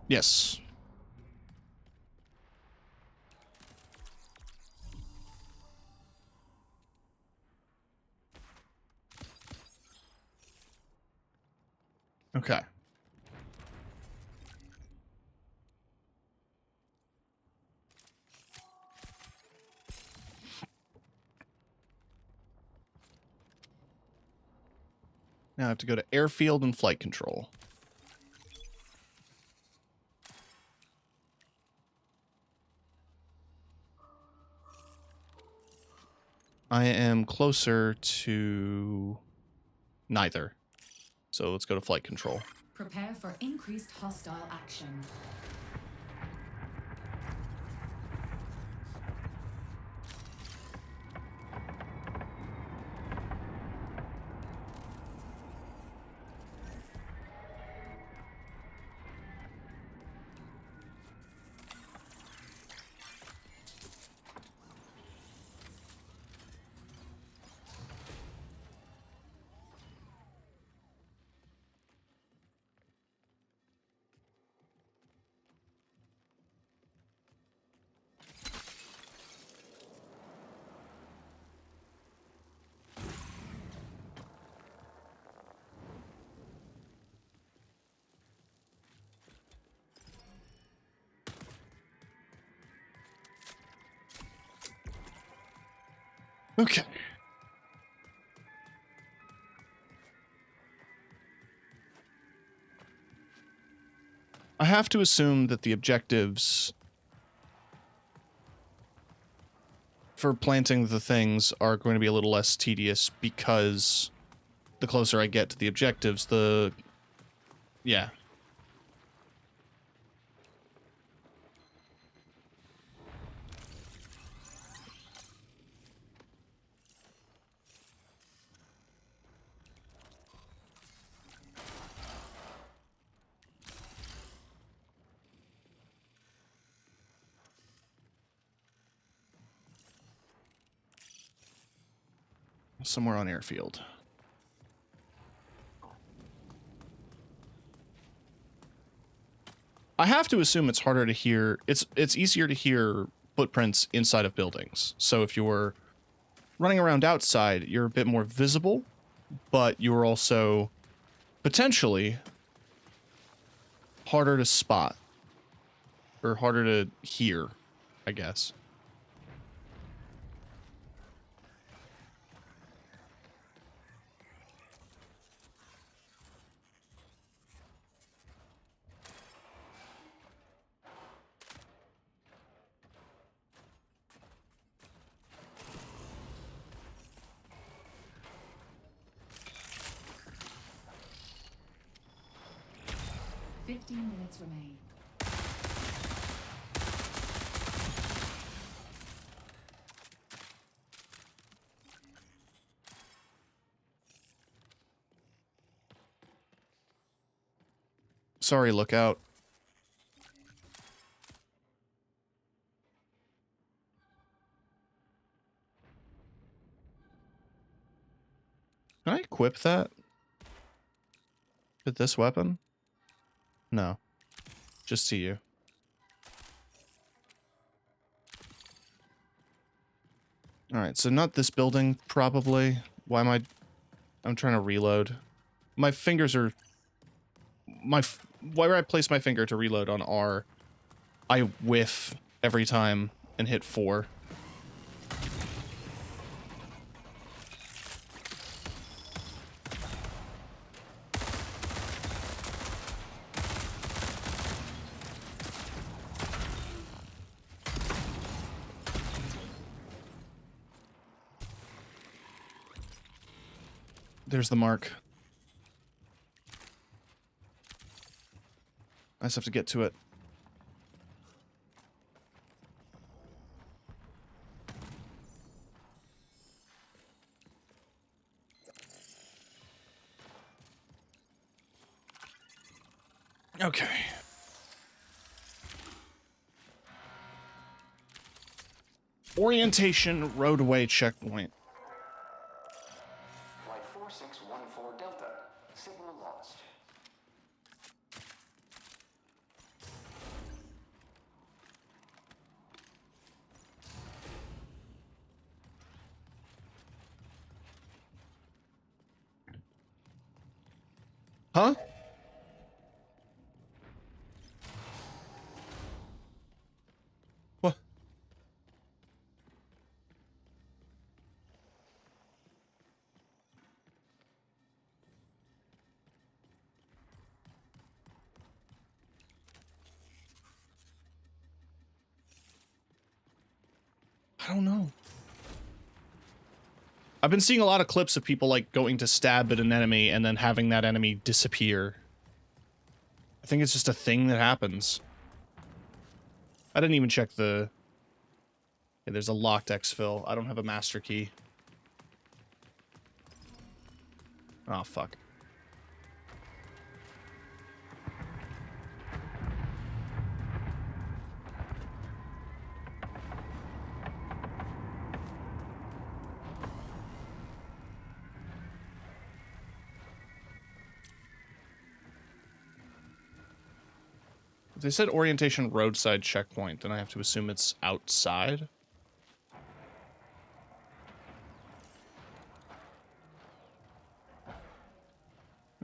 Yes. Okay. Now I have to go to airfield and flight control. I am closer to neither. So let's go to flight control. Prepare for increased hostile action. Okay. I have to assume that the objectives for planting the things are going to be a little less tedious because the closer I get to the objectives, the... Yeah. Somewhere on airfield. I have to assume it's harder to hear. It's easier to hear footprints inside of buildings. So if you're running around outside, you're a bit more visible, but you're also potentially harder to spot or harder to hear, I guess. Minutes remain. Sorry, Lookout. Can I equip that? With this weapon? No. Just to you. Alright, so not this building, probably. Why am I... I'm trying to reload. My fingers are... Wherever I place my finger to reload on R, I whiff every time and hit 4. There's the mark. I just have to get to it. Okay. Orientation roadway checkpoint. Flight 4614 Delta. Signal lost. Huh? What? I don't know. I've been seeing a lot of clips of people like going to stab at an enemy and then having that enemy disappear. I think it's just a thing that happens. I didn't even check the... Okay, there's a locked exfil. I don't have a master key. Oh, fuck. If they said orientation roadside checkpoint, then I have to assume it's outside.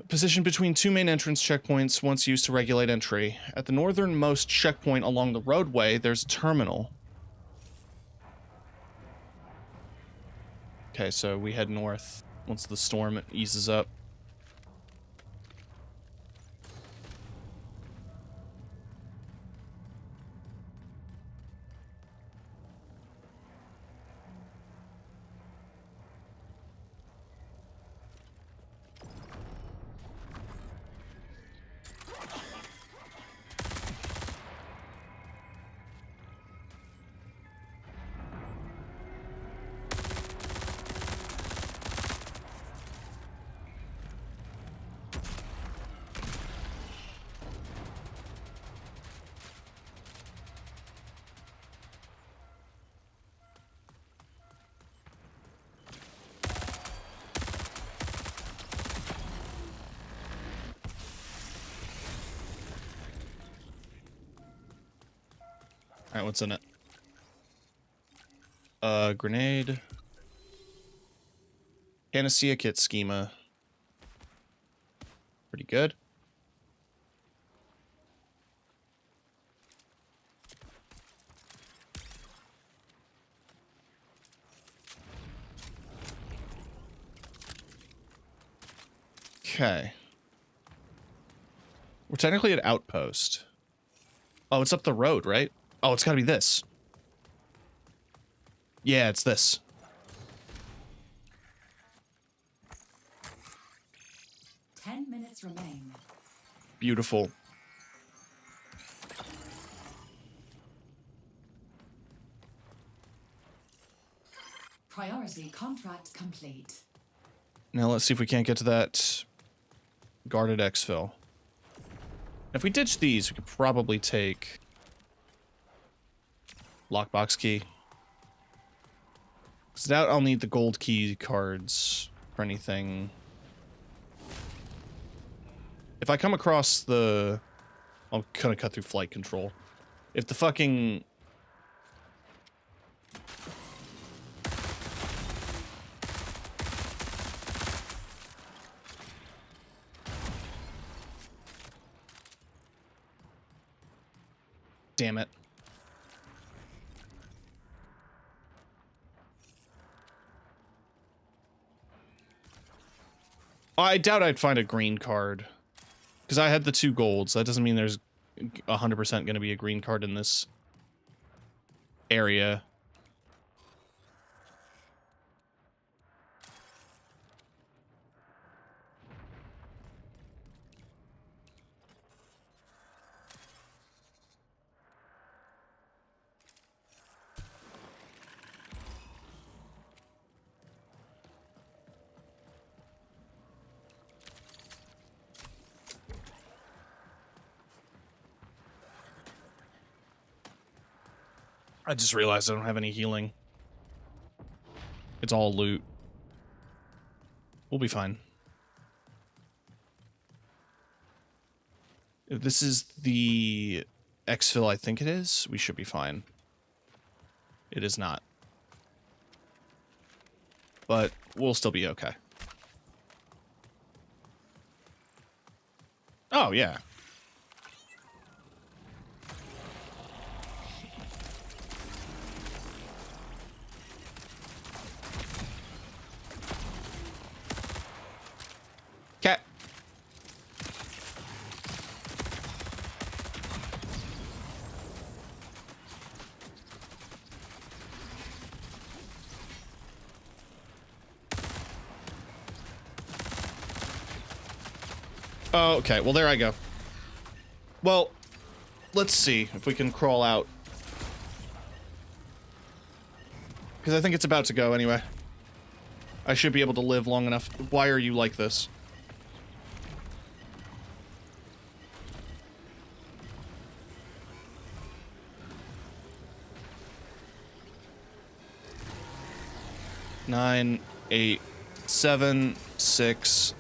Positioned between 2 main entrance checkpoints, once used to regulate entry. At the northernmost checkpoint along the roadway, there's a terminal. Okay, so we head north once the storm eases up. Alright, what's in it? Grenade. Panacea kit schema. Pretty good. Okay. We're technically at Outpost. Oh, it's up the road, right? Oh, it's gotta be this. Yeah, it's this. Minutes remain. Beautiful. Priority contract complete. Now let's see if we can't get to that guarded exfil. If we ditch these, we could probably take lockbox key. Because now I'll need the gold key cards for anything. If I come across the... I'll kind of cut through flight control. If the fucking... Damn it. I doubt I'd find a green card. Because I had the 2 golds. That doesn't mean there's 100% going to be a green card in this area. I just realized I don't have any healing. It's all loot. We'll be fine. If this is the exfil I think it is, we should be fine. It is not. But we'll still be okay. Oh, yeah. Cat. Oh, okay. Well, there I go. Well, let's see if we can crawl out. Because I think it's about to go anyway. I should be able to live long enough. Why are you like this? Nine, 8, 7, 6,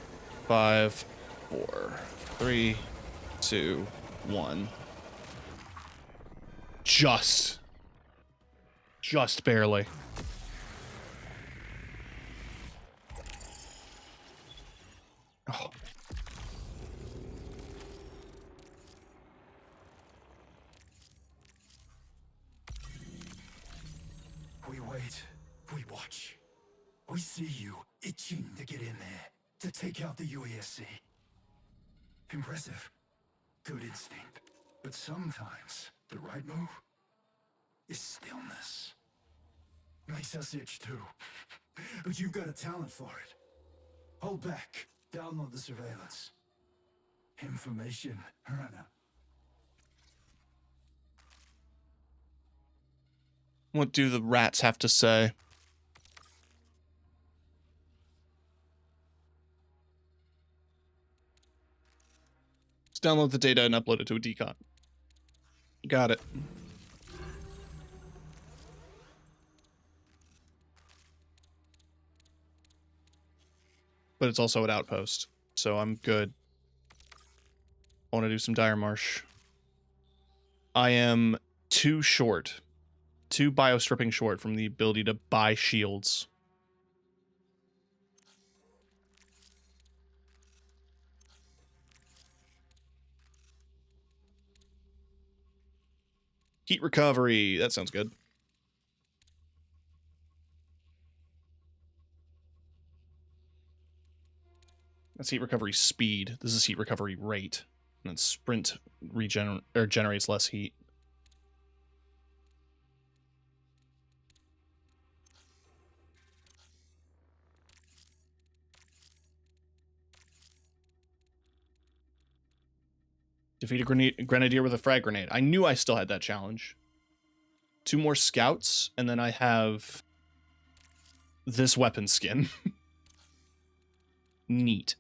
5, 4, 3, 2, 1. Just barely. Oh. We wait. We watch. We see you itching to get in there, to take out the UESC. Impressive. Good instinct. But sometimes, the right move is stillness. Makes us itch too. But you've got a talent for it. Hold back. Download the surveillance. Information runner. What do the rats have to say? Let's download the data and upload it to a decon. Got it. But it's also at Outpost, so I'm good. I want to do some Dire Marsh. I am too short. 2 biostripping short from the ability to buy shields. Heat recovery. That sounds good. That's heat recovery speed. This is heat recovery rate. And then sprint generates less heat. Defeat a grenadier with a frag grenade. I knew I still had that challenge. 2 more scouts, and then I have this weapon skin. Neat.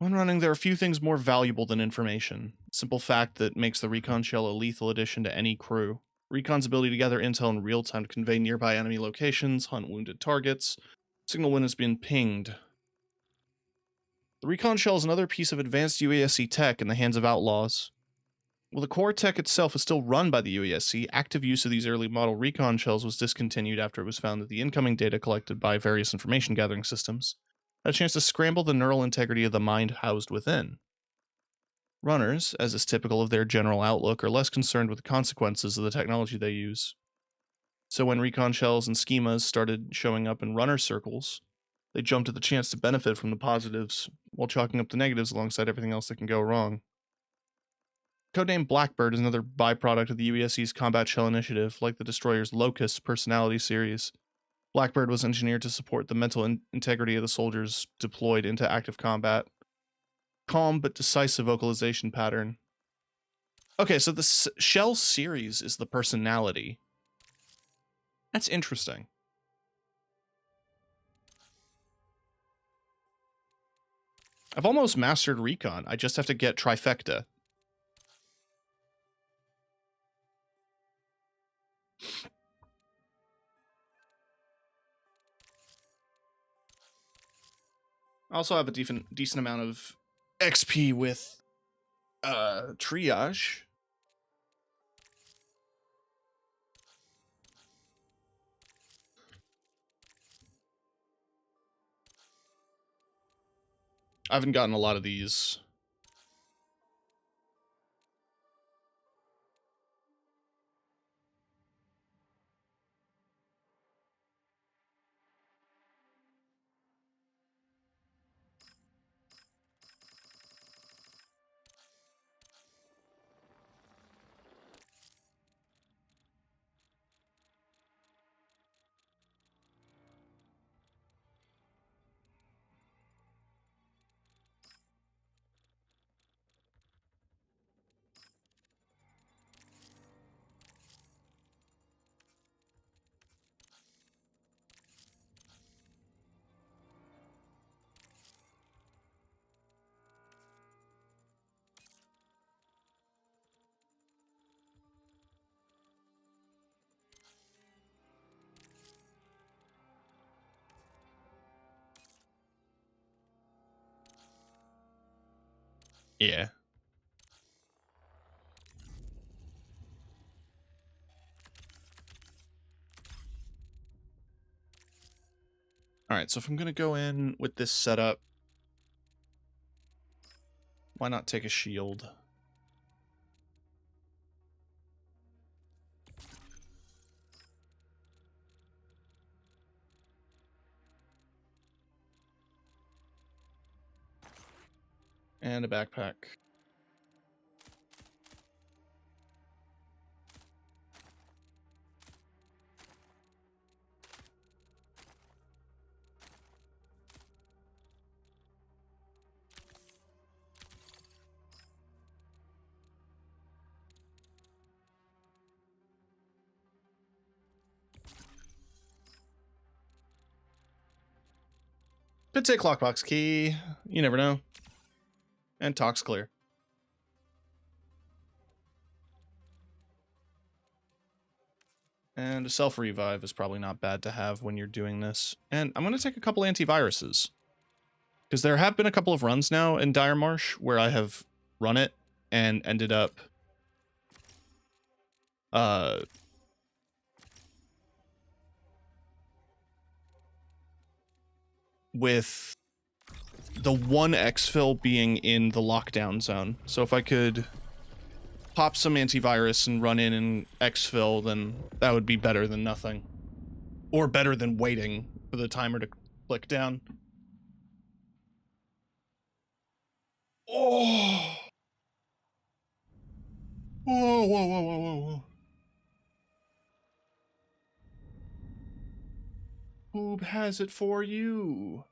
When running, there are few things more valuable than information. Simple fact that makes the recon shell a lethal addition to any crew. Recon's ability to gather intel in real time to convey nearby enemy locations, hunt wounded targets, signal when it's been pinged. The recon shell is another piece of advanced UASC tech in the hands of outlaws. While the core tech itself is still run by the UASC, active use of these early model recon shells was discontinued after it was found that the incoming data collected by various information gathering systems had a chance to scramble the neural integrity of the mind housed within. Runners, as is typical of their general outlook, are less concerned with the consequences of the technology they use. So when recon shells and schemas started showing up in runner circles, they jumped at the chance to benefit from the positives while chalking up the negatives alongside everything else that can go wrong. Codename Blackbird is another byproduct of the UESC's Combat Shell Initiative, like the Destroyer's Locust personality series. Blackbird was engineered to support the mental integrity of the soldiers deployed into active combat. Calm but decisive vocalization pattern. Okay, so the Shell series is the personality. That's interesting. I've almost mastered Recon. I just have to get Trifecta. I also have a decent amount of XP with Triage. I haven't gotten a lot of these. Yeah. Alright, so if I'm going to go in with this setup, why not take a shield? And a backpack. Could take lockbox key. You never know. And Tox clear. And a self-revive is probably not bad to have when you're doing this. And I'm going to take a couple antiviruses. Because there have been a couple of runs now in Dire Marsh where I have run it and ended up with the one exfil being in the lockdown zone. So if I could pop some antivirus and run in and exfil, then that would be better than nothing. Or better than waiting for the timer to click down. Oh! Whoa, whoa, whoa, whoa, whoa, whoa. Who has it for you?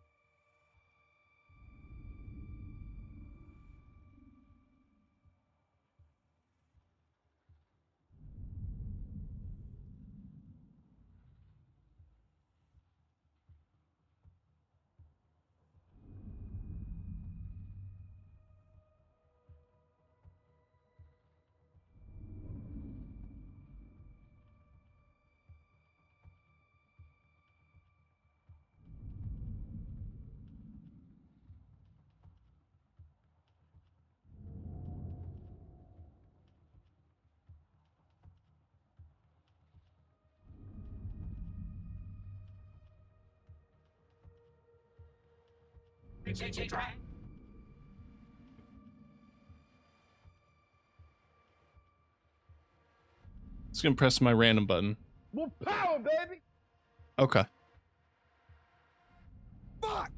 Just gonna press my random button. More power, baby! Okay. Fuck!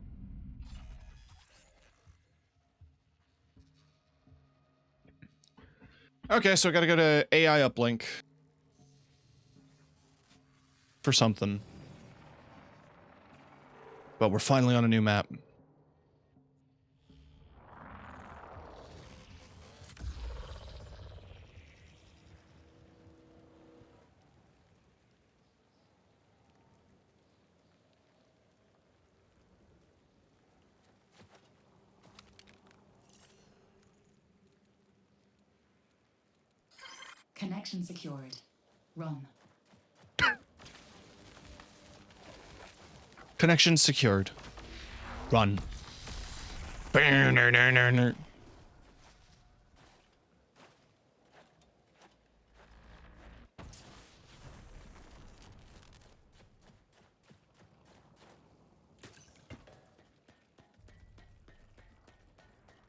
Okay, so I gotta go to AI uplink for something. But we're finally on a new map. Connection secured. Run. Connection secured. Run.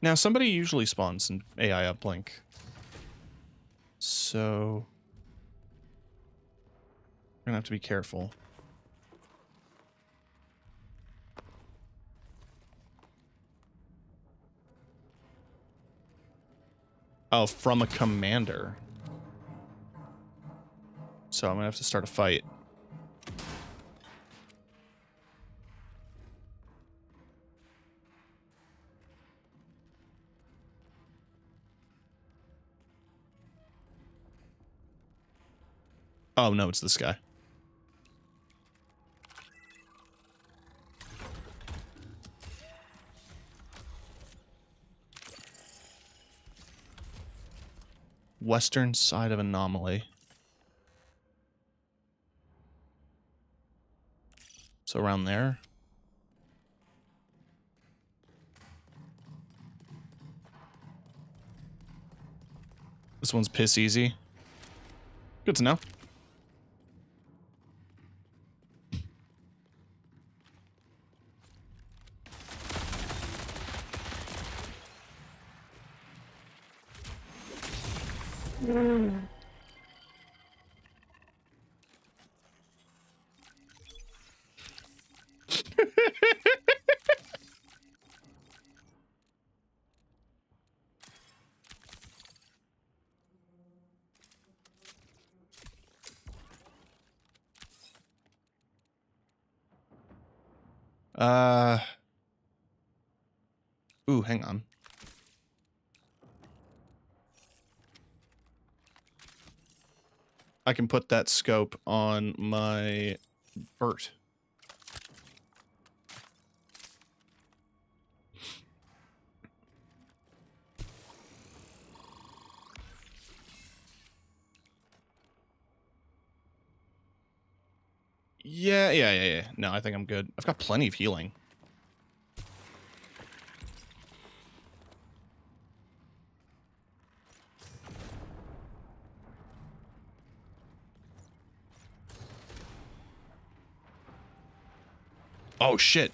Now, somebody usually spawns in AI uplink. So we're gonna have to be careful. Oh, from a commander. So I'm gonna have to start a fight. Oh no, it's this guy. Western side of Anomaly. So around there. This one's piss easy. Good to know. Ooh, hang on. I can put that scope on my Burt. Yeah. No, I think I'm good. I've got plenty of healing. Oh, shit.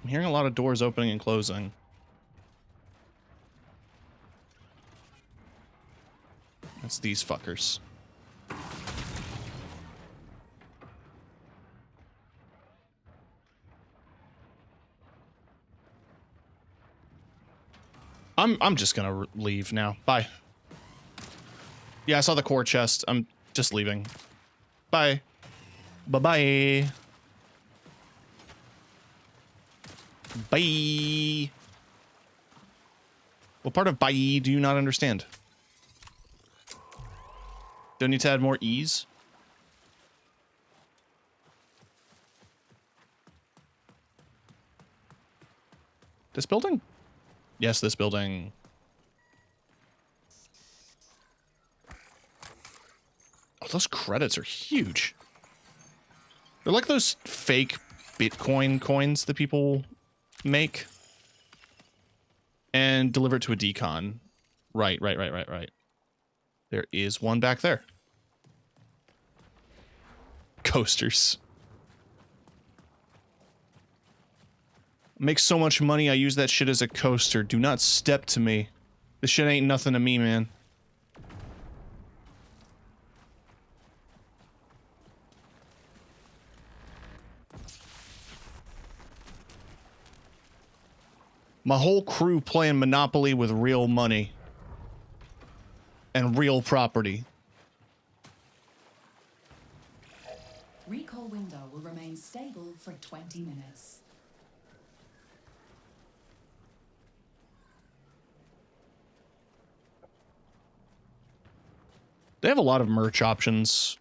I'm hearing a lot of doors opening and closing. That's these fuckers. I'm just gonna leave now. Bye. Yeah, I saw the core chest. I'm just leaving. Bye. Bye-bye. Bye. What part of bye do you not understand? Do I need to add more E's? This building? Yes, this building. Oh, those credits are huge. They're like those fake Bitcoin coins that people make and deliver it to a decon. Right. There is one back there. Coasters. Make so much money, I use that shit as a coaster. Do not step to me. This shit ain't nothing to me, man. My whole crew playing Monopoly with real money. And real property. Recall window will remain stable for 20 minutes. They have a lot of merch options.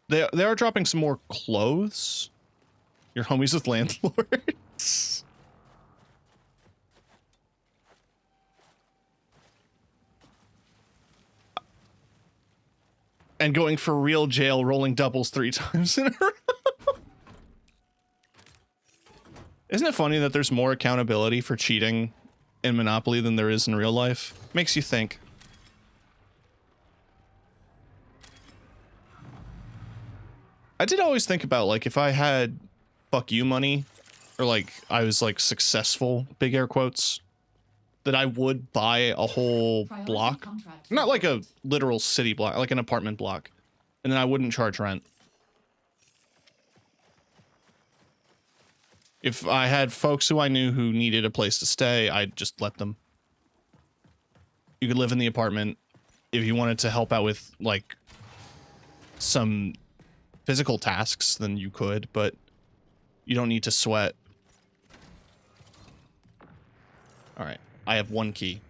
They are dropping some more clothes. Your homies with landlords. And going for real jail, rolling doubles 3 times in a row. Isn't it funny that there's more accountability for cheating in Monopoly than there is in real life? Makes you think. I did always think about, like, if I had fuck you money, or, like, I was, like, successful, big air quotes, that I would buy a whole block. Not like a literal city block, like an apartment block. And then I wouldn't charge rent. If I had folks who I knew who needed a place to stay, I'd just let them. You could live in the apartment. If you wanted to help out with, like, some physical tasks, then you could, but you don't need to sweat. All right, I have 1 key.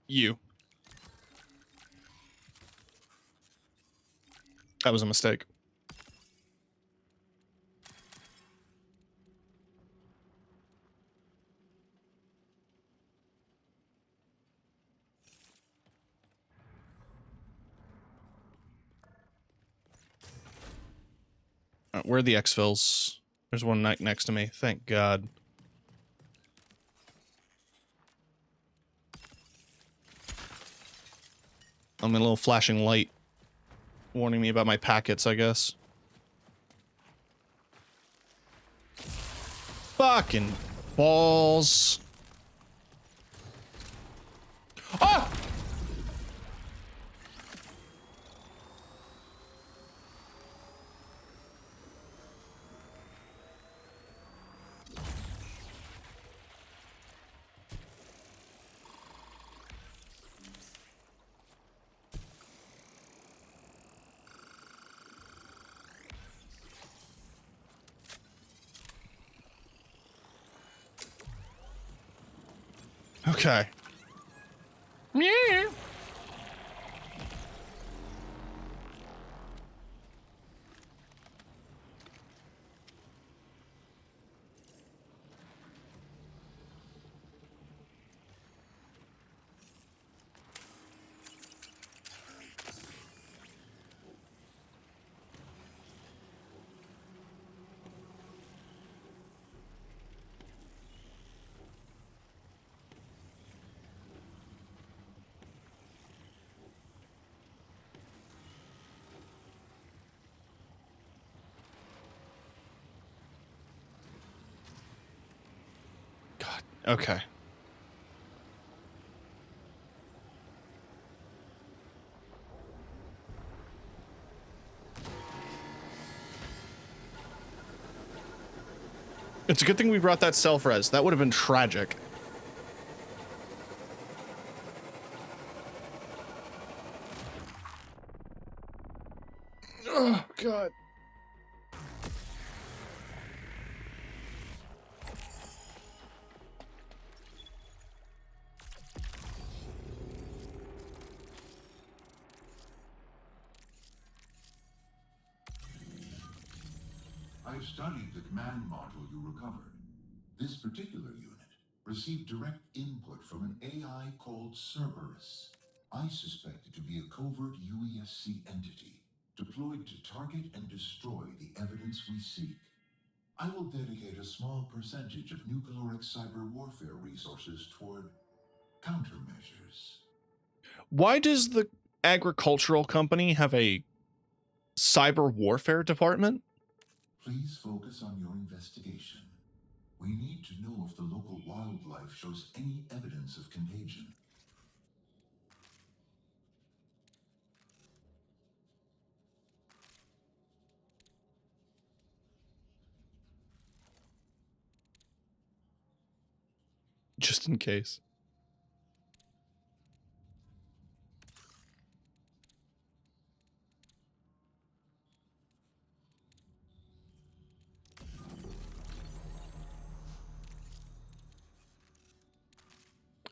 You. That was a mistake. Where are the exfils? There's one next to me. Thank God. I'm in a little flashing light warning me about my packets, I guess. Fucking balls. Ah! Okay. Meow. God. Okay. It's a good thing we brought that self-res. That would have been tragic. Oh, God. I've studied the command module you recovered. This particular unit received direct input from an AI called Cerberus. I suspect it to be a covert UESC entity, deployed to target and destroy the evidence we seek. I will dedicate a small percentage of nuclearic cyber warfare resources toward countermeasures. Why does the agricultural company have a cyber warfare department? Please focus on your investigation. We need to know if the local wildlife shows any evidence of contagion. Just in case.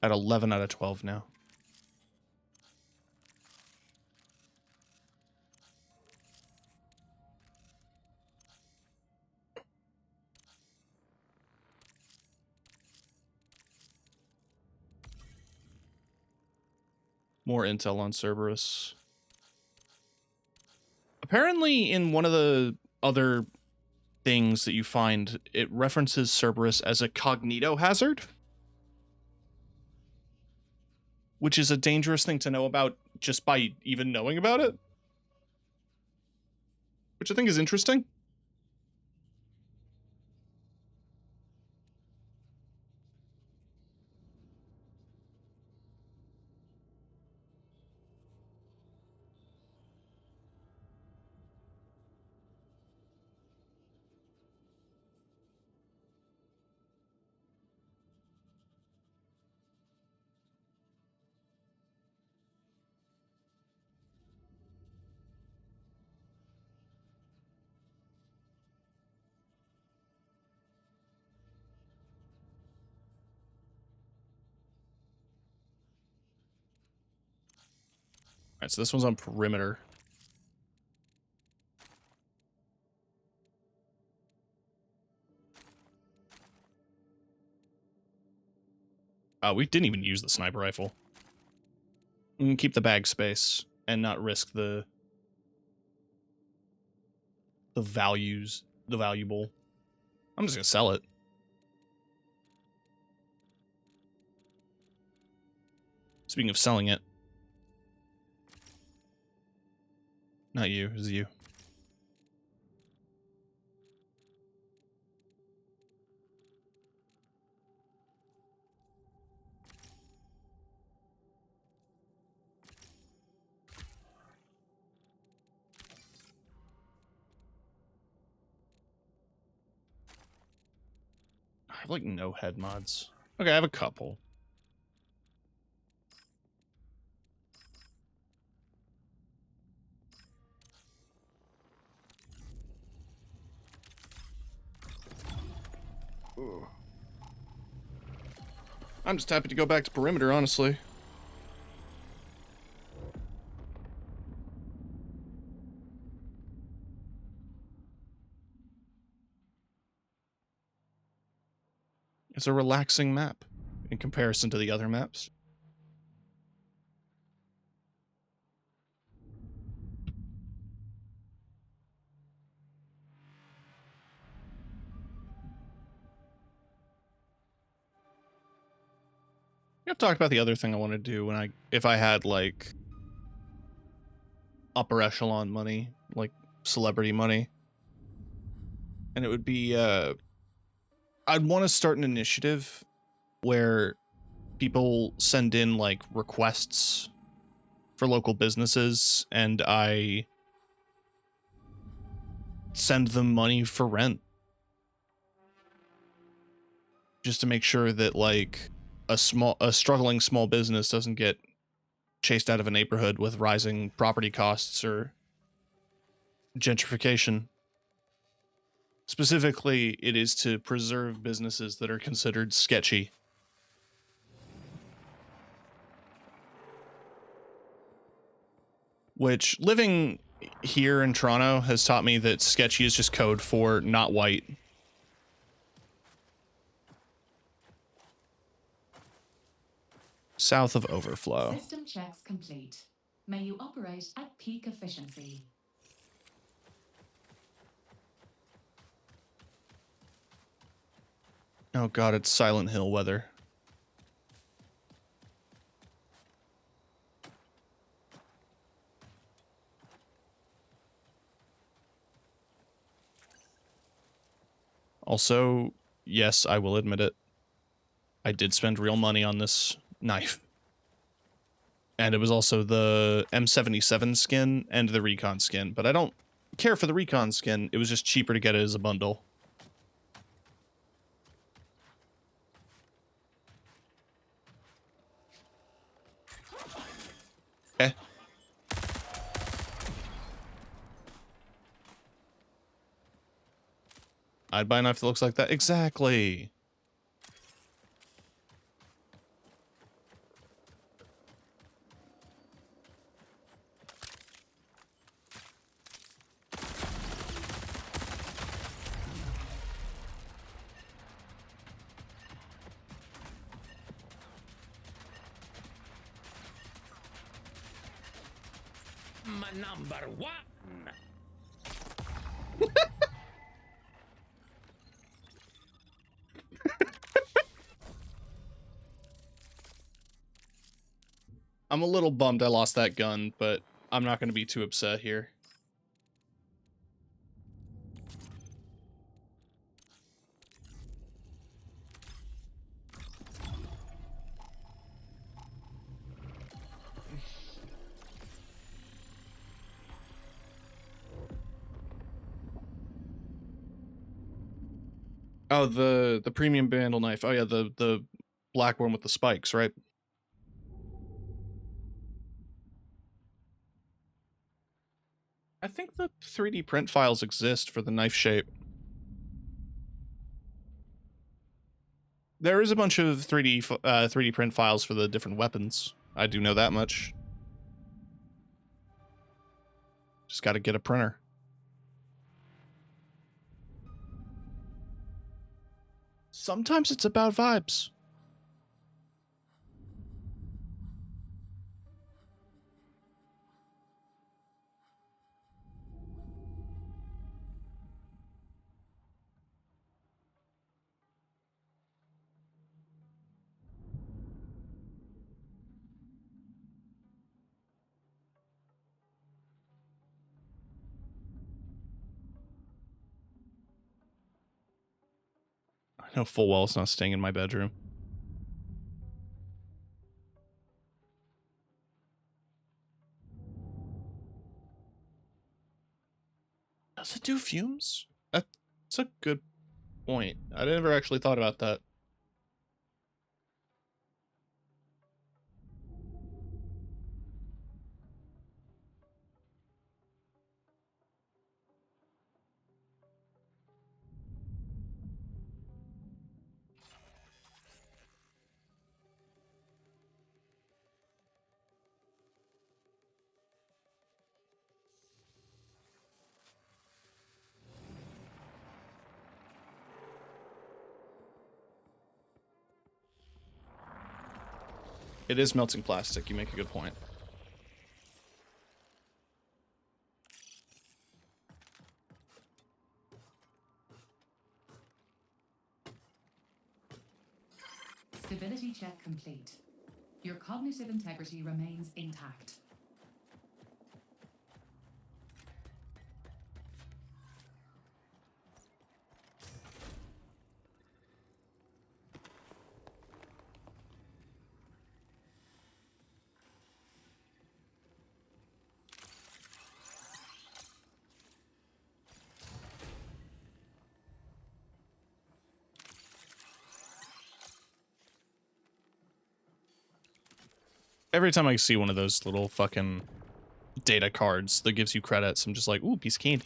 At 11 out of 12 now. More intel on Cerberus. Apparently, in one of the other things that you find, it references Cerberus as a cognito hazard, which is a dangerous thing to know about just by even knowing about it, which I think is interesting. Alright, so this one's on perimeter. We didn't even use the sniper rifle. We can keep the bag space and not risk the valuable. I'm just gonna sell it. Speaking of selling it. Not you, it was you. I have like no head mods. Okay, I have a couple. Ugh. I'm just happy to go back to perimeter, honestly. It's a relaxing map in comparison to the other maps. I've talked about the other thing I want to do if I had like upper echelon money, like celebrity money. And it would be I'd want to start an initiative where people send in like requests for local businesses and I send them money for rent. Just to make sure that like a struggling small business doesn't get chased out of a neighborhood with rising property costs or gentrification. Specifically, it is to preserve businesses that are considered sketchy. Which, living here in Toronto has taught me that sketchy is just code for not white. South of Overflow. System checks complete. May you operate at peak efficiency. Oh god, it's Silent Hill weather. Also, yes, I will admit it. I did spend real money on this knife. And it was also the M77 skin and the Recon skin, but I don't care for the Recon skin. It was just cheaper to get it as a bundle. Okay. I'd buy a knife that looks like that. Exactly. My number one. I'm a little bummed I lost that gun, but I'm not going to be too upset here. Oh, the premium bandle knife. Oh yeah, the black one with the spikes, right? I think the 3D print files exist for the knife shape. There is a bunch of 3D print files for the different weapons. I do know that much. Just got to get a printer. Sometimes it's about vibes. I know full well it's not staying in my bedroom. Does it do fumes? That's a good point. I never actually thought about that. It is melting plastic. You make a good point. Stability check complete. Your cognitive integrity remains intact. Every time I see one of those little fucking data cards that gives you credits, I'm just like, ooh, piece of candy.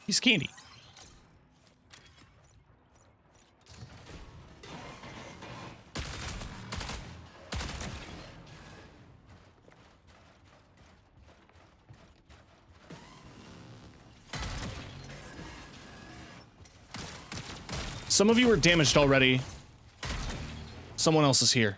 He's candy. Some of you are damaged already. Someone else is here.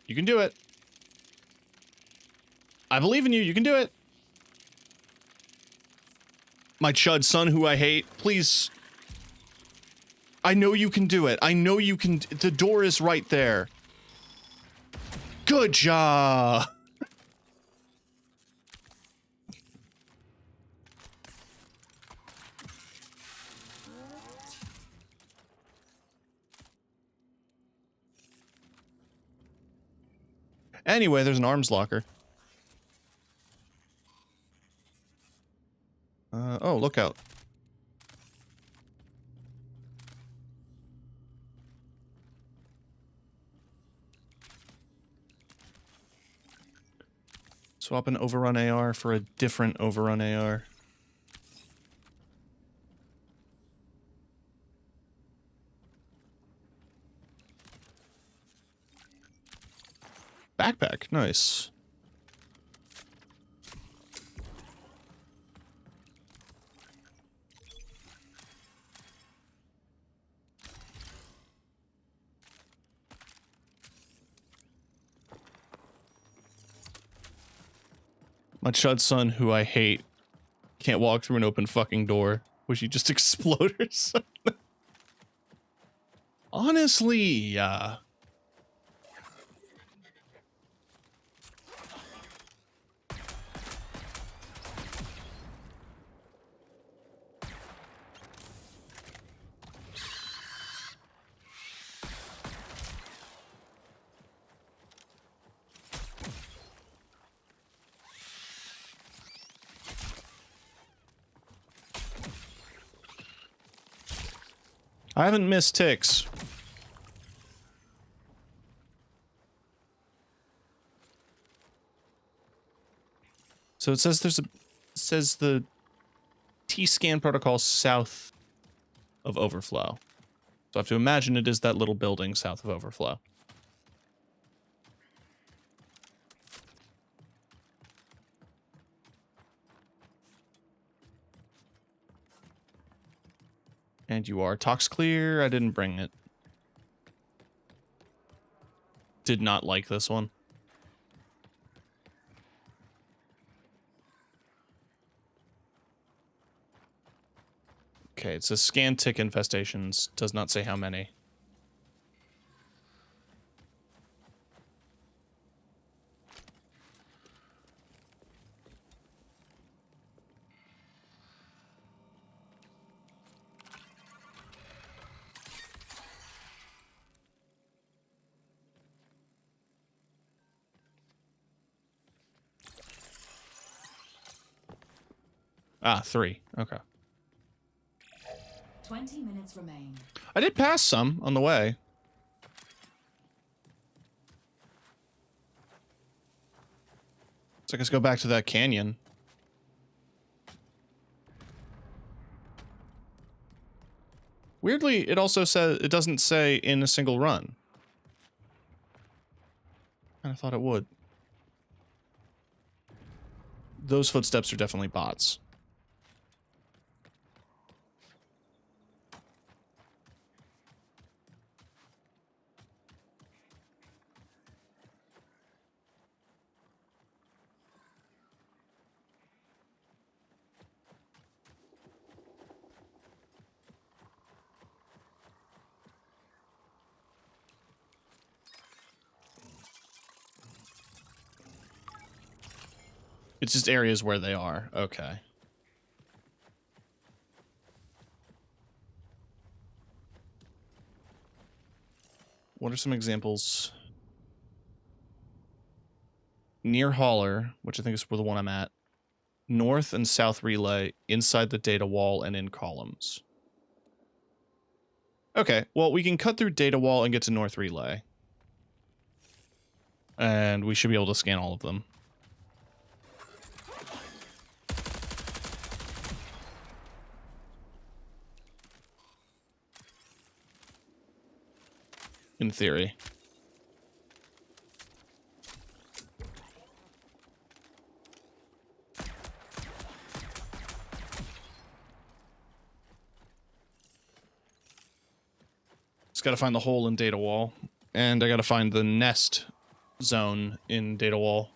You can do it. I believe in you. You can do it. My chud son who I hate, please. I know you can do it. I know you can. The door is right there. Good job. Anyway, there's an arms locker. Oh, look out. Swap an overrun AR for a different overrun AR. Backpack, nice. My chud son, who I hate, can't walk through an open fucking door. Wish he just explode or something. Honestly, yeah. I haven't missed ticks. So it says the T-scan protocol south of Overflow. So I have to imagine it is that little building south of Overflow. And you are tox clear. I didn't bring it. Did not like this one. Okay, it says scan tick infestations. Does not say how many. Ah, 3. Okay. 20 minutes remain. I did pass some on the way. So I guess go back to that canyon. Weirdly, it also says it doesn't say in a single run. I thought it would. Those footsteps are definitely bots. It's just areas where they are. Okay. What are some examples? Near Hauler, which I think is the one I'm at. north and south relay inside the data wall and in columns. Okay, well, we can cut through data wall and get to north relay. And we should be able to scan all of them. In theory. Just gotta find the hole in data wall. And I gotta find the nest zone in data wall.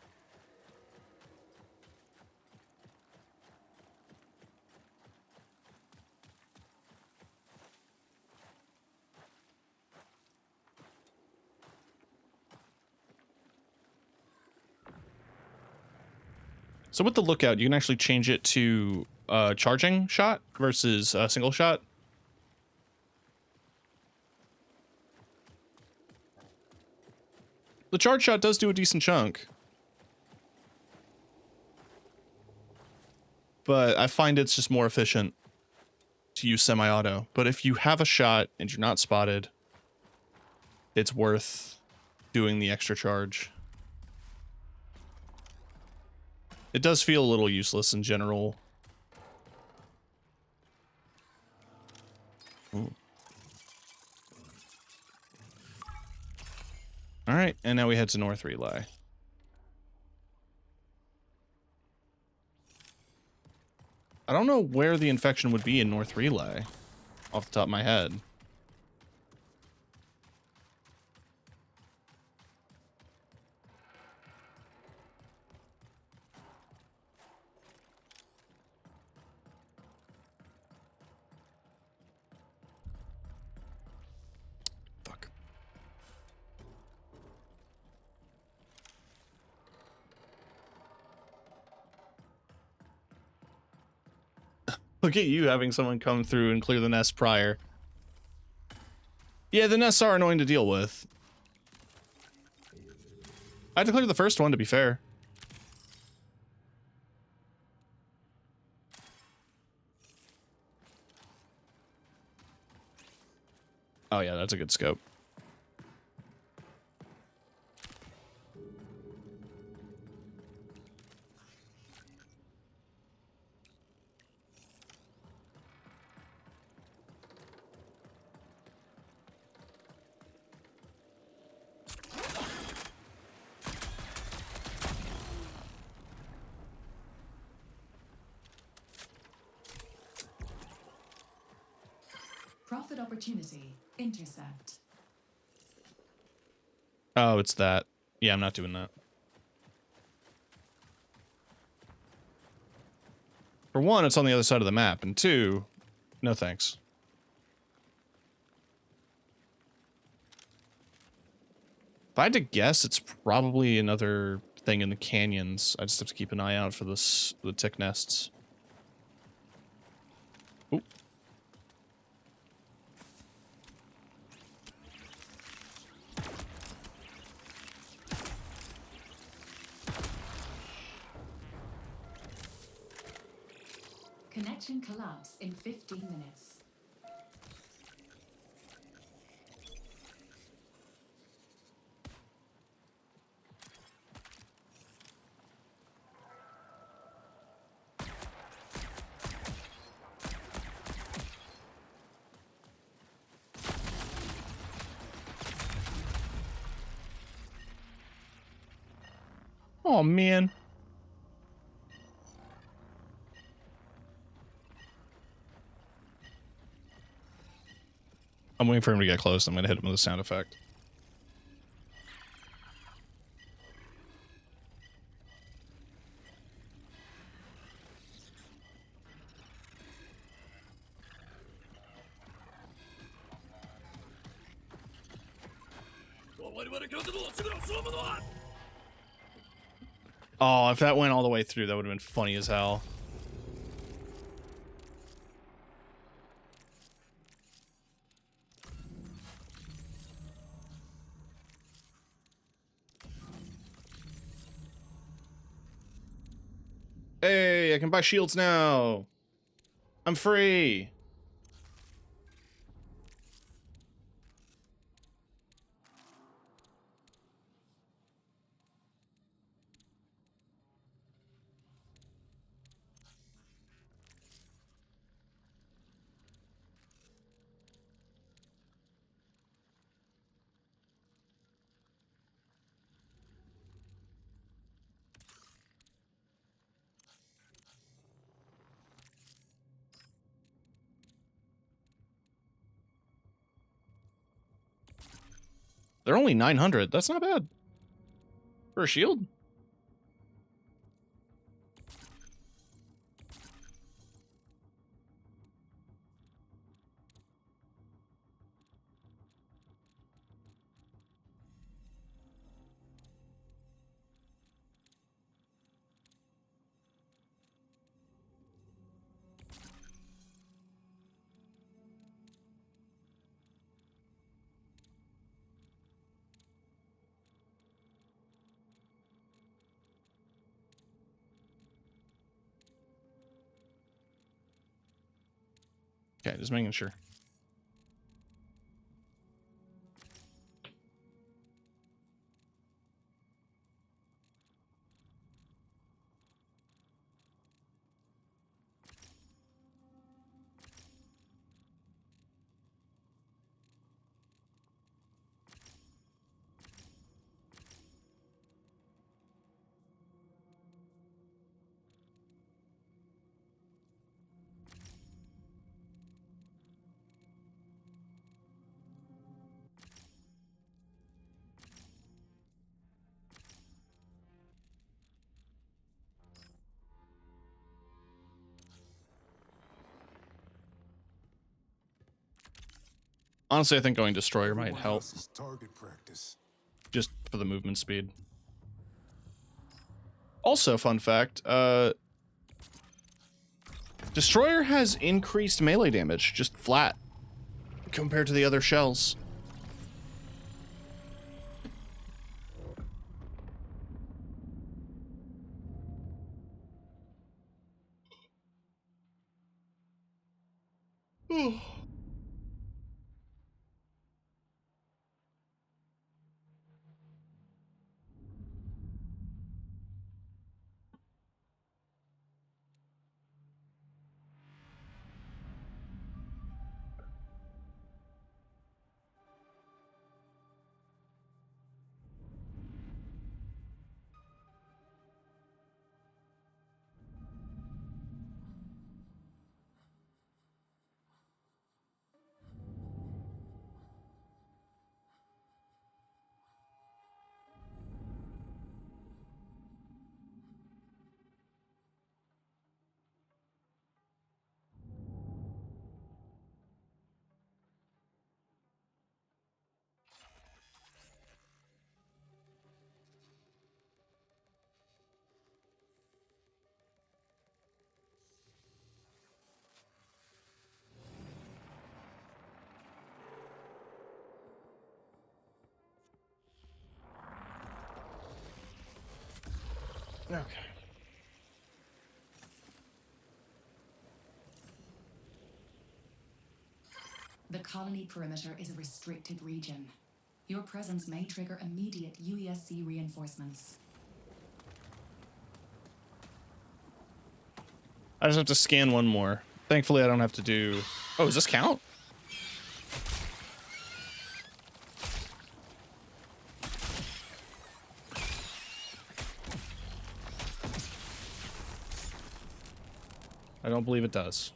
So with the lookout, you can actually change it to charging shot versus single shot. The charge shot does do a decent chunk. But I find it's just more efficient to use semi-auto. But if you have a shot and you're not spotted, it's worth doing the extra charge. It does feel a little useless in general. Ooh. All right, and now we head to North Relay. I don't know where the infection would be in North Relay, off the top of my head. Fuck. Look at you having someone come through and clear the nest prior. Yeah, the nests are annoying to deal with. I had to clear the first one, to be fair. Oh yeah, that's a good scope. Profit opportunity. Intercept. Oh, it's that. Yeah, I'm not doing that. For one, it's on the other side of the map, and two, no thanks. If I had to guess, it's probably another thing in the canyons. I just have to keep an eye out for this, the tick nests. Ooh. Connection collapse in 15 minutes. Oh man. I'm waiting for him to get close. I'm going to hit him with a sound effect. Oh, if that went all the way through, that would have been funny as hell. Hey. Yay, I can buy shields now. I'm free. They're only 900. That's not bad. For a shield. Okay, just making sure. Honestly, I think going Destroyer might help. Target practice. Just for the movement speed. Also, fun fact, Destroyer has increased melee damage, just flat, compared to the other shells. Okay. The colony perimeter is a restricted region. Your presence may trigger immediate UESC reinforcements. I just have to scan one more. Thankfully, I don't have to do... Oh, does this count? I don't believe it does.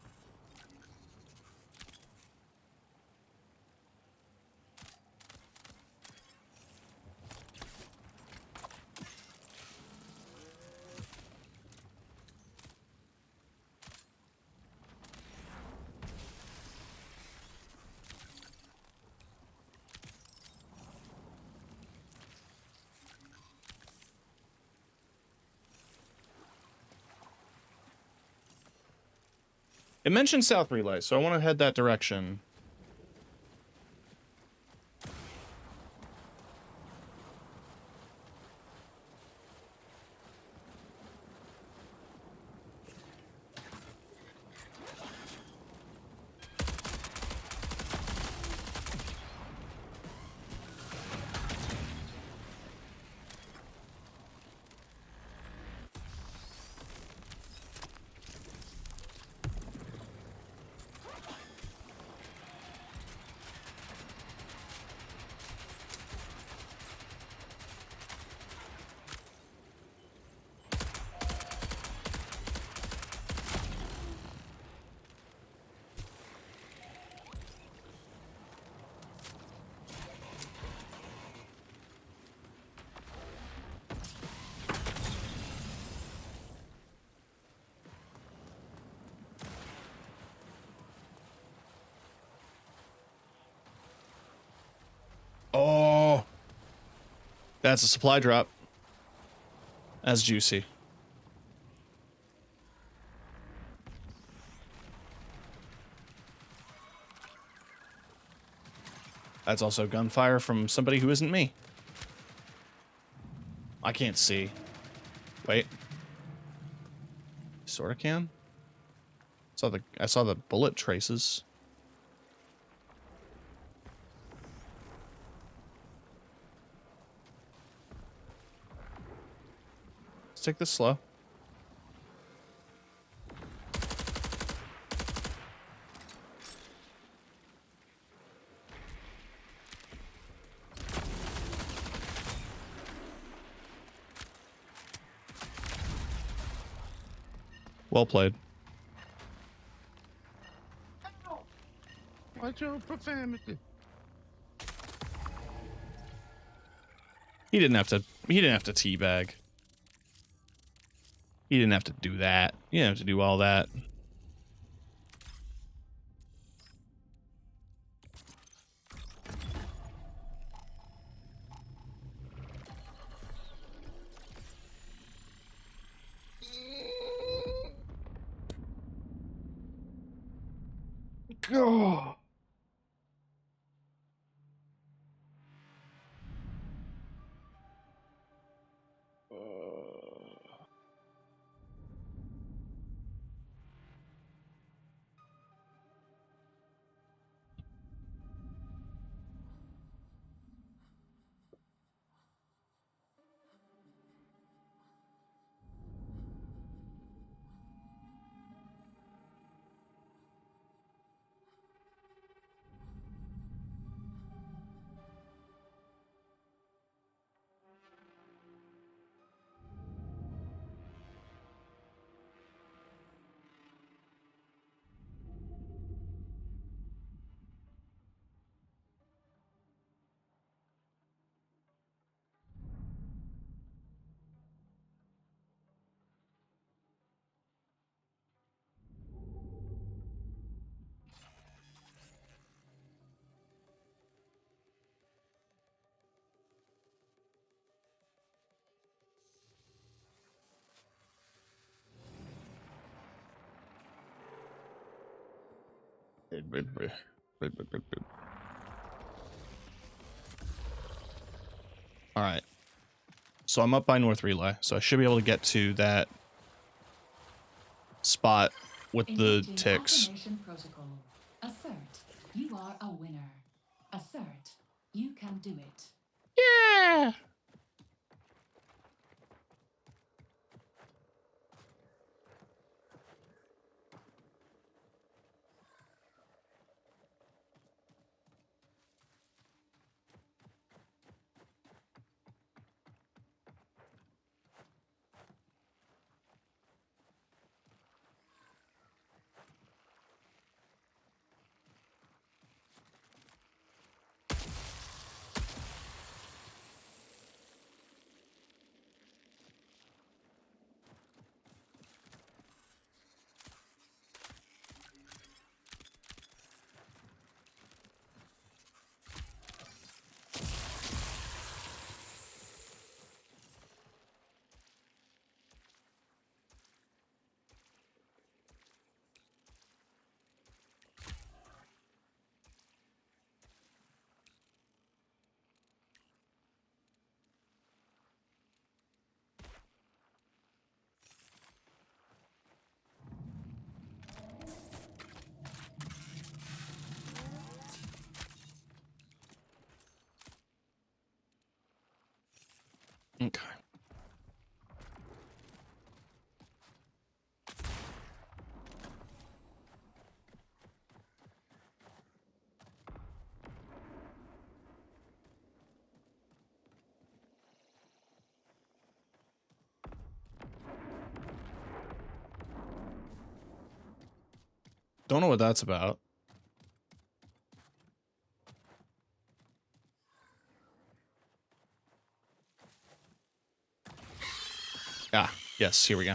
It mentioned South Relay, so I want to head that direction. That's a supply drop. That's juicy. That's also gunfire from somebody who isn't me. I can't see. Wait. Sorta can? I saw the bullet traces. Let's take this slow. Well played. What's your profanity? He didn't have to teabag. He didn't have to do that. He didn't have to do all that. Oh. All right. So I'm up by North Relay, so I should be able to get to that spot with the Engaging ticks. Automation Protocol. Assert, you are a winner. Assert, you can do it. Yeah. Okay. Don't know what that's about. Ah, yes, here we go.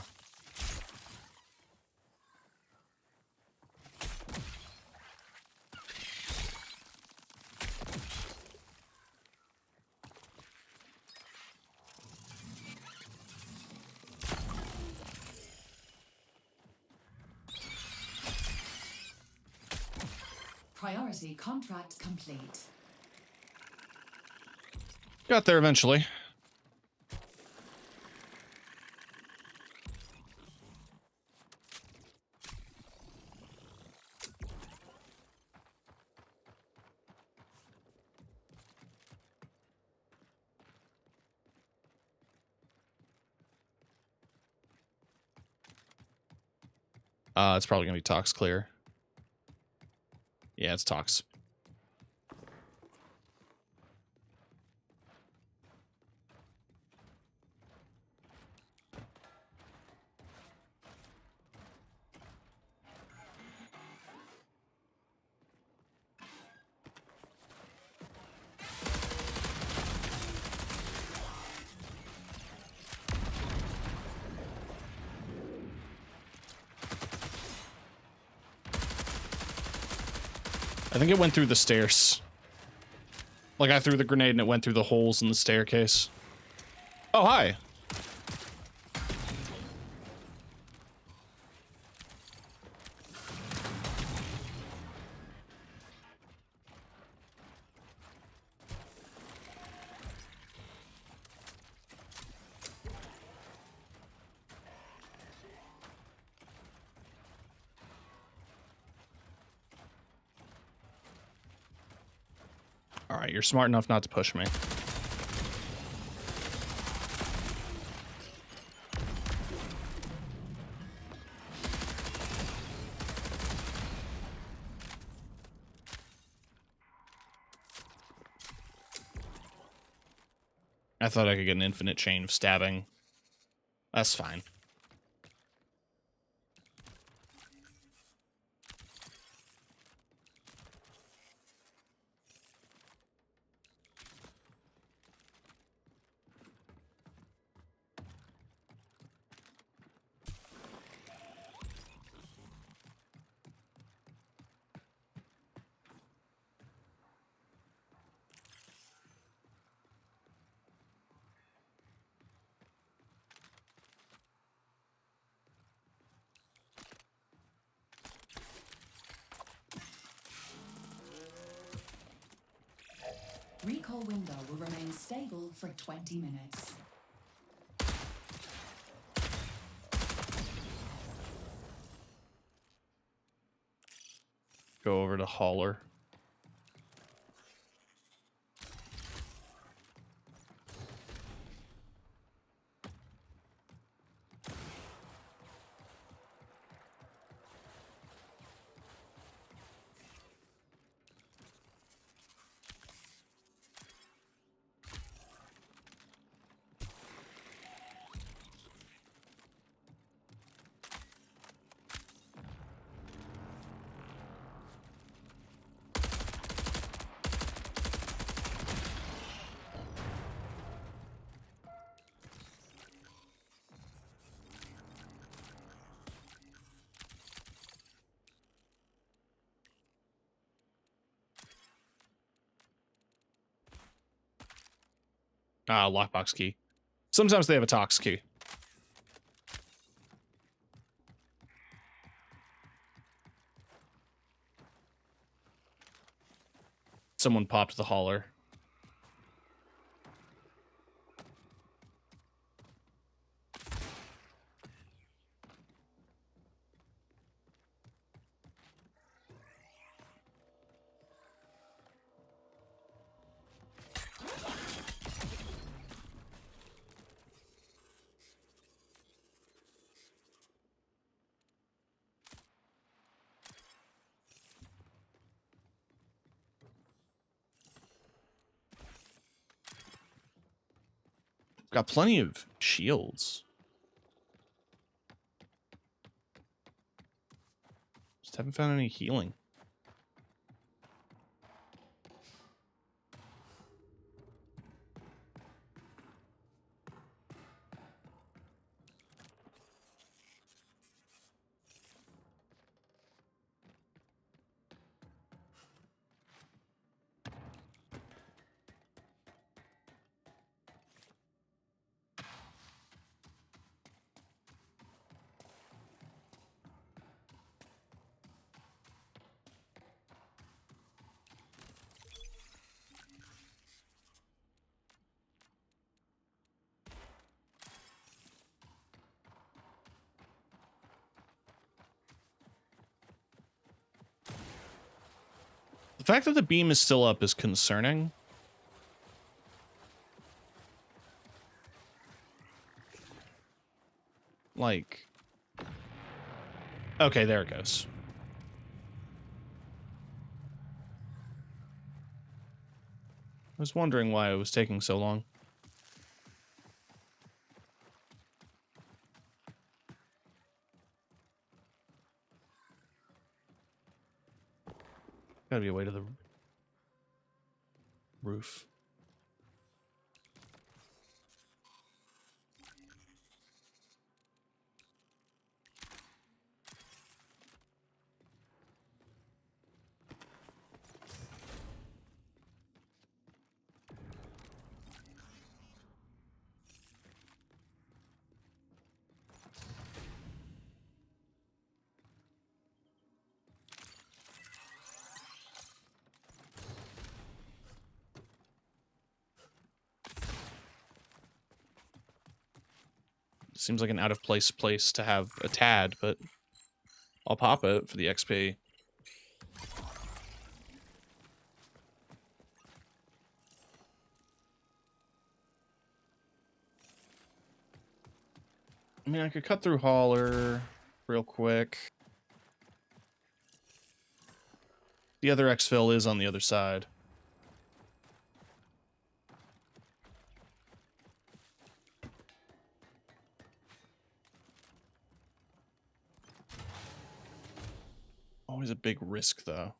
Priority contract complete. Got there eventually. It's probably gonna be Tox clear. Yeah, it's Tox. I think it went through the stairs. Like I threw the grenade and it went through the holes in the staircase. Oh, hi. All right, you're smart enough not to push me. I thought I could get an infinite chain of stabbing. That's fine. Recall window will remain stable for 20 minutes. Go over to Hauler. Lockbox key. Sometimes they have a Tox key. Someone popped the Hauler. Got plenty of shields. Just haven't found any healing. fact that the beam is still up is concerning. Like, okay, there it goes. I was wondering why it was taking so long. Gotta be a way to the roof. Seems like an out of place to have a tad, but I'll pop it for the XP. I mean, I could cut through Hauler real quick. The other exfil is on the other side. Always a big risk, though.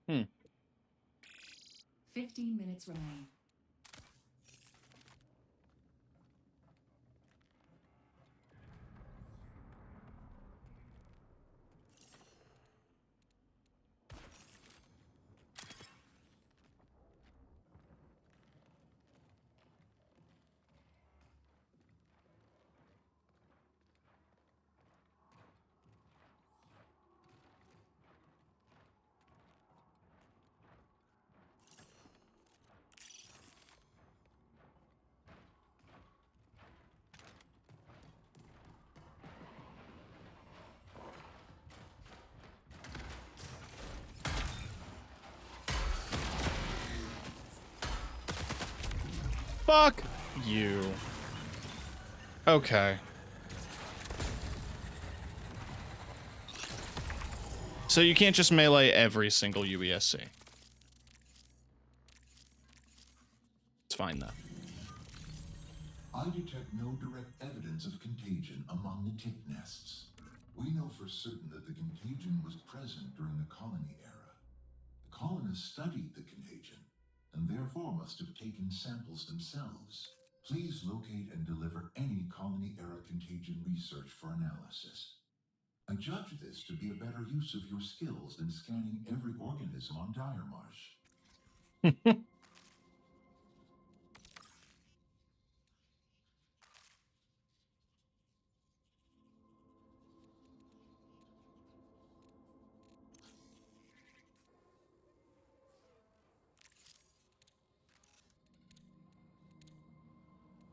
Hmm. 15 minutes remain. Fuck you. Okay. So you can't just melee every single UESC. It's fine, though. I detect no direct evidence of contagion among the tick nests. We know for certain that the contagion was present during the colony era. The colonists studied the contagion, and therefore must have taken samples themselves. Please locate and deliver any colony-era contagion research for analysis. I judge this to be a better use of your skills than scanning every organism on Dire Marsh.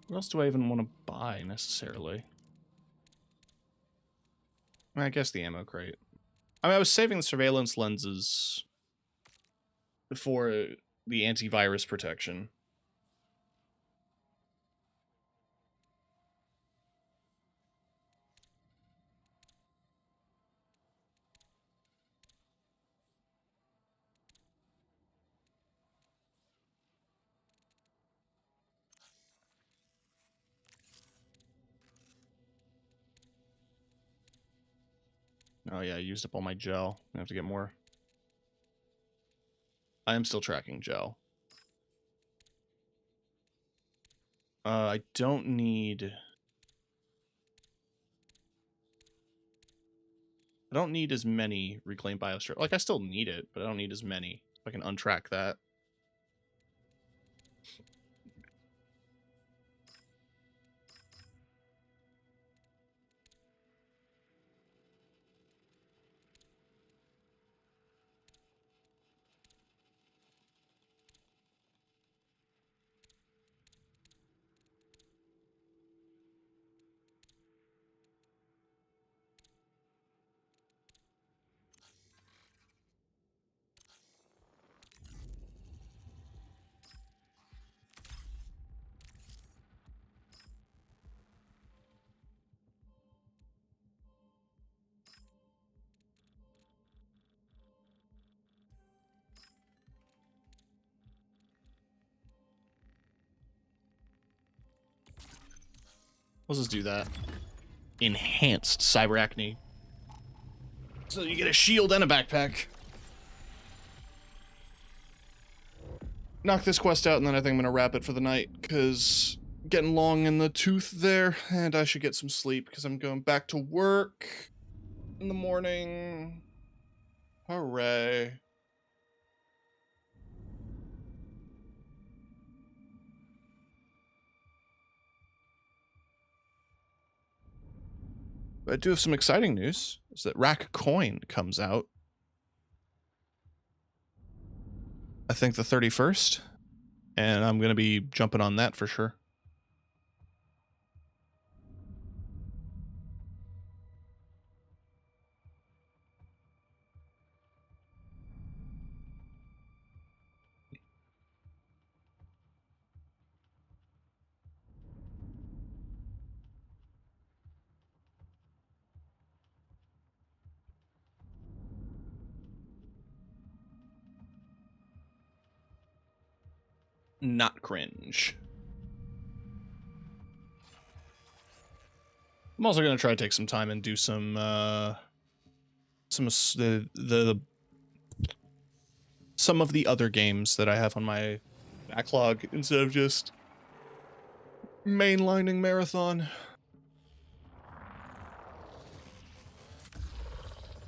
What else do I even want to buy, necessarily? I guess the ammo crate. I mean, I was saving the surveillance lenses for the antivirus protection. Oh yeah, I used up all my gel. I have to get more. I am still tracking gel. I don't need... I don't need as many reclaimed biostrip. Like, I still need it, but I don't need as many. I can untrack that. Let's just do that. Enhanced cyber acne. So you get a shield and a backpack. Knock this quest out, and then I think I'm gonna wrap it for the night, because getting long in the tooth there, and I should get some sleep because I'm going back to work in the morning. Hooray. But I do have some exciting news. Is that Rack Coin comes out, I think, the 31st, and I'm going to be jumping on that for sure. Not cringe. I'm also gonna try to take some time and do some of the other games that I have on my backlog instead of just mainlining Marathon.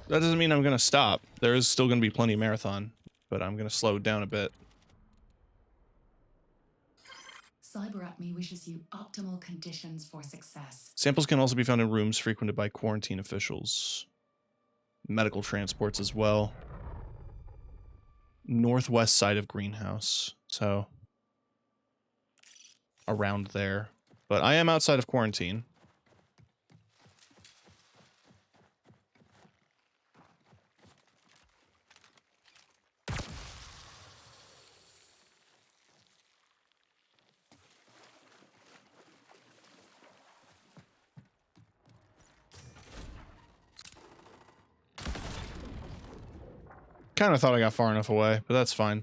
That doesn't mean I'm gonna stop. There is still gonna be plenty of Marathon, but I'm gonna slow it down a bit. CyberAtme wishes you optimal conditions for success. Samples can also be found in rooms frequented by quarantine officials. Medical transports as well. Northwest side of Greenhouse. So, around there. But I am outside of quarantine. Kind of thought I got far enough away, but that's fine.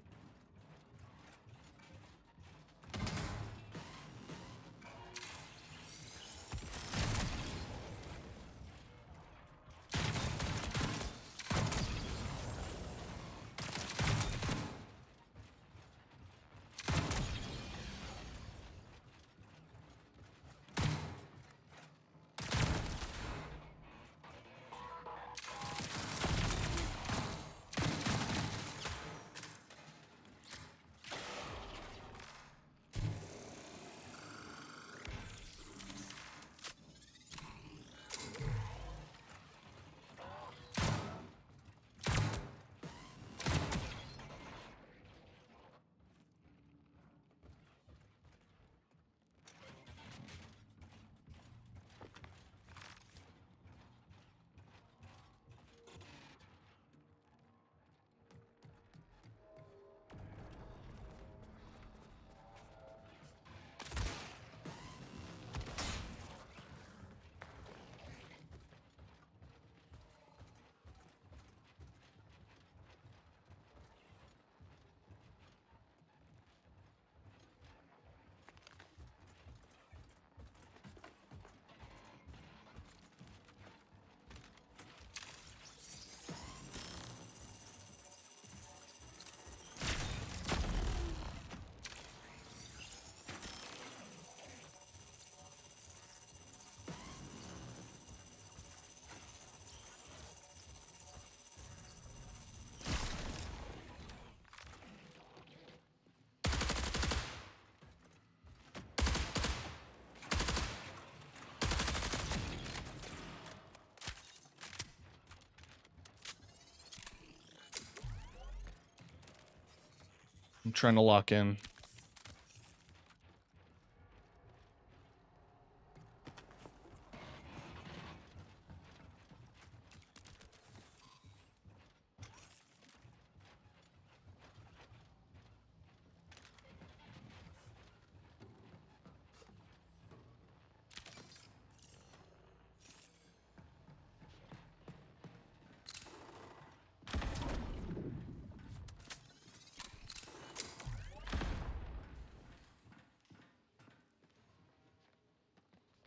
I'm trying to lock in.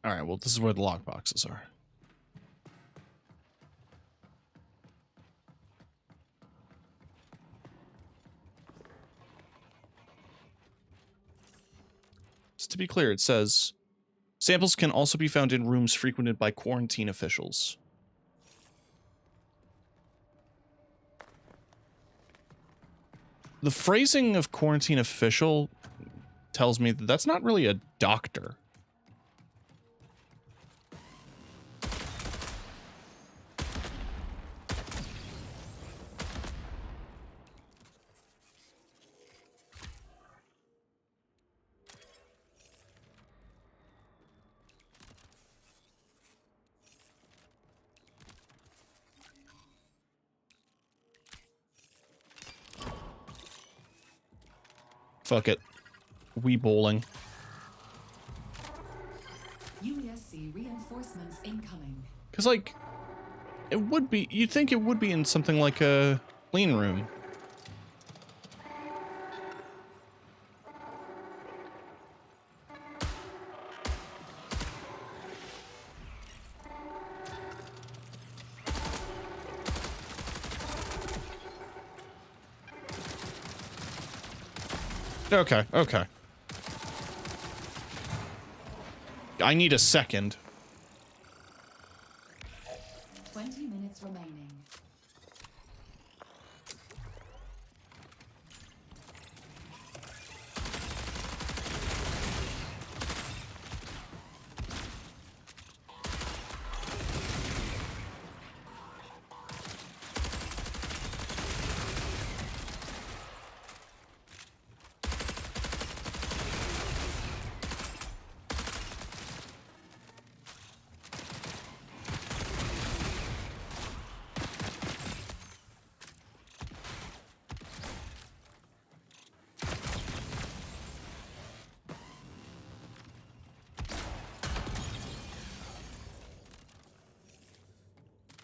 All right, well, this is where the lock boxes are. Just to be clear, it says, samples can also be found in rooms frequented by quarantine officials. The phrasing of quarantine official tells me that that's not really a doctor. Fuck it. We bowling. UESC reinforcements incoming. Because, like, it would be, you'd think it would be in something like a clean room. Okay, okay. I need a second. 20 minutes remaining.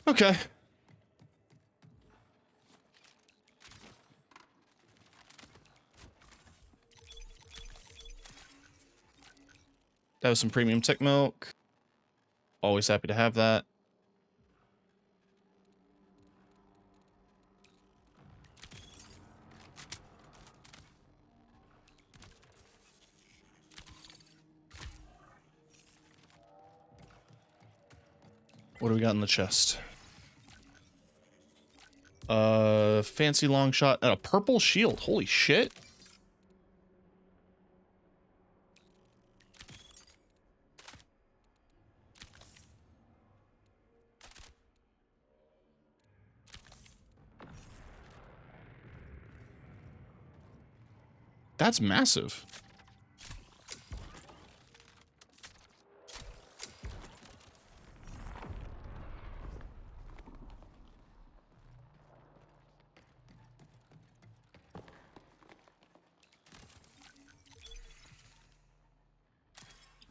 Okay. That was some premium tick milk. Always happy to have that. What do we got in the chest? Fancy long shot and a purple shield. Holy shit. That's massive.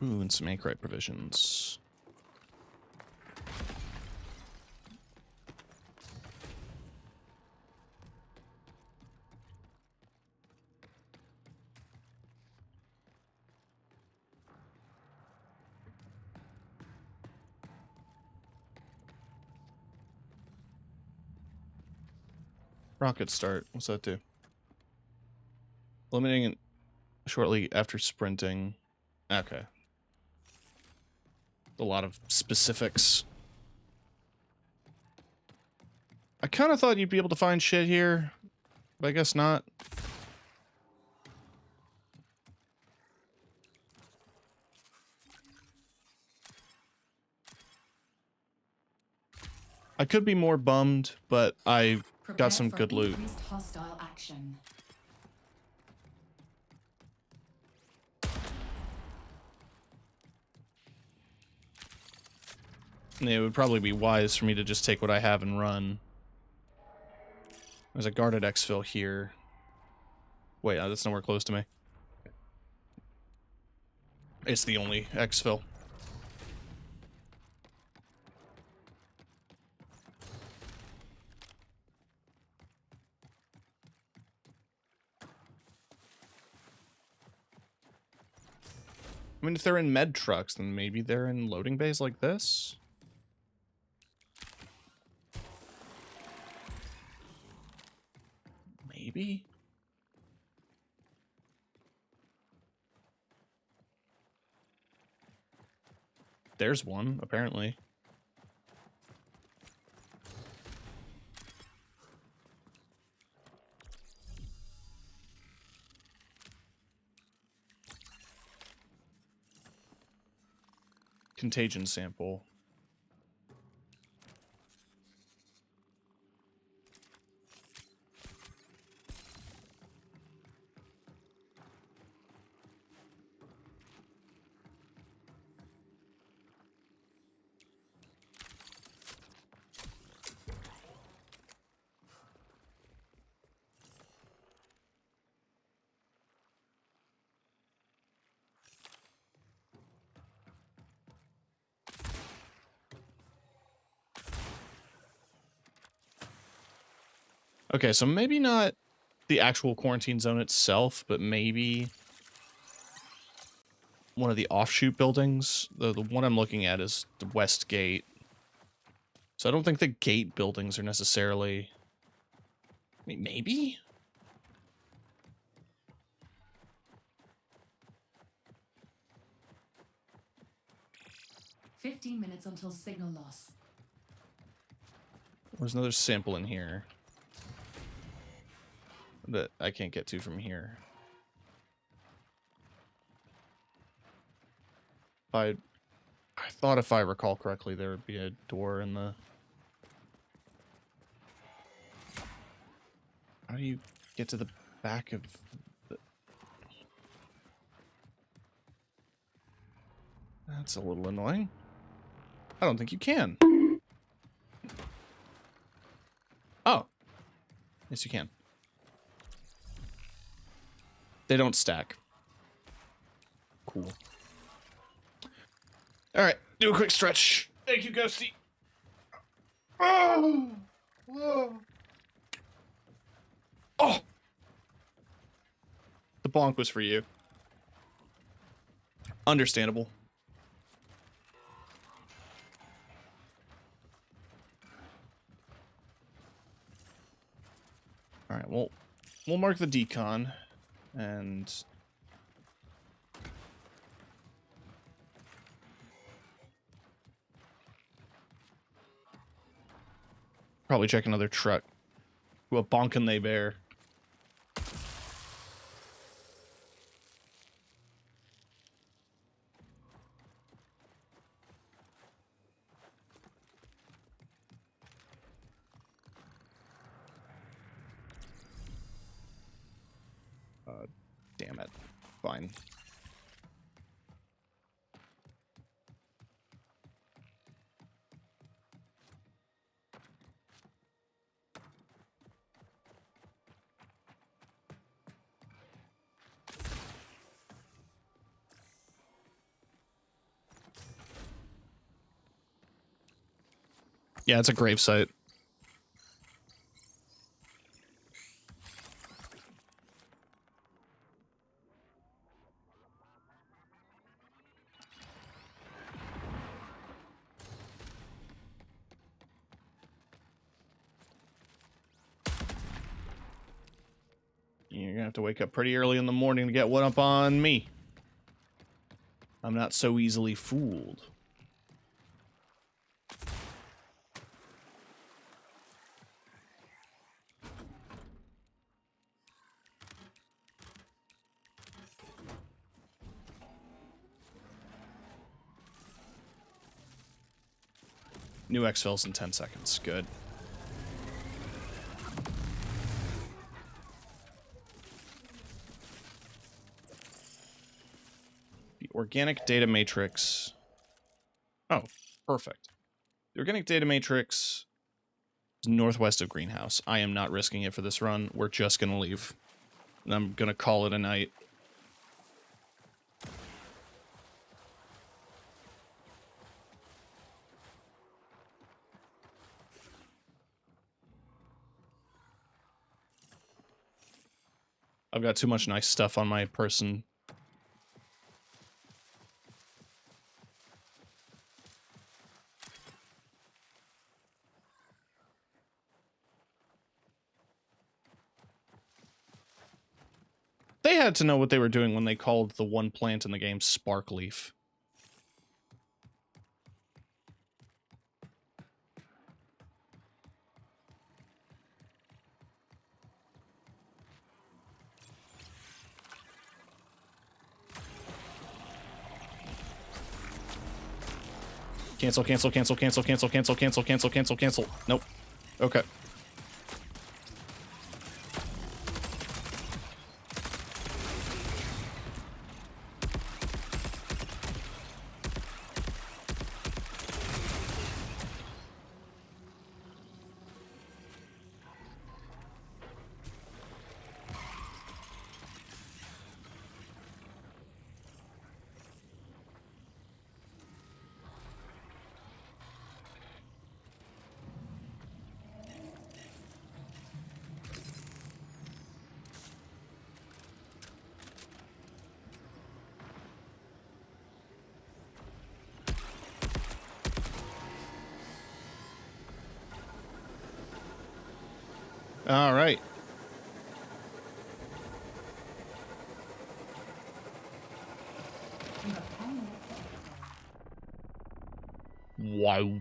Ooh, and some anchorite provisions. Rocket start. What's that do? Eliminating it shortly after sprinting. Okay. A lot of specifics. I kind of thought you'd be able to find shit here, but I guess not. I could be more bummed, but I got some good loot. Hostile action. It would probably be wise for me to just take what I have and run. There's a guarded exfil here. Wait, that's nowhere close to me. It's the only exfil. I mean, if they're in med trucks, then maybe they're in loading bays like this? Maybe? There's one, apparently. Contagion sample. Okay, so maybe not the actual quarantine zone itself, but maybe one of the offshoot buildings. The one I'm looking at is the West Gate. So I don't think the gate buildings are necessarily... I mean, maybe? 15 minutes until signal loss. There's another sample in here that I can't get to from here. I thought if I recall correctly, there would be a door in the... How do you get to the back of the... That's a little annoying. I don't think you can. Oh. Yes, you can. They don't stack. Cool. Alright, do a quick stretch. Thank you, Ghosty. Oh! Whoa. Oh! The bonk was for you. Understandable. Alright, well, we'll mark the decon, and... probably check another truck. Who a bonkin' they bear. Damn it. Fine. Yeah, it's a gravesite. You're gonna have to wake up pretty early in the morning to get one up on me. I'm not so easily fooled. New exfils in 10 seconds. Good. The organic data matrix. Oh, perfect. The organic data matrix is northwest of Greenhouse. I am not risking it for this run. We're just going to leave. And I'm going to call it a night. I've got too much nice stuff on my person. They had to know what they were doing when they called the one plant in the game Sparkleaf. Cancel, cancel, cancel, cancel, cancel, cancel, cancel, cancel, cancel, cancel. Nope. Okay. All right. Wow.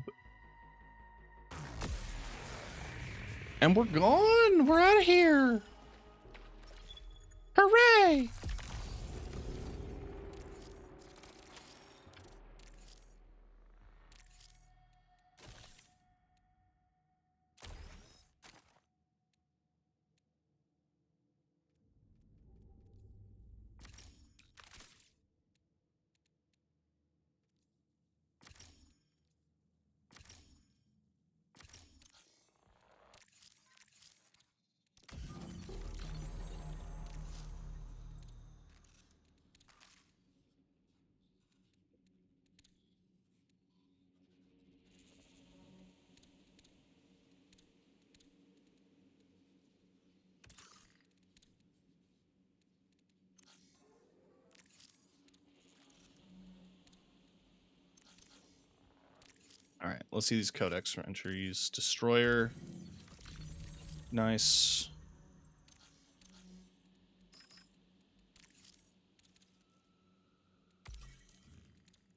And we're gone. We're out of here. Hooray! All right, let's see these codex entries. Destroyer. Nice.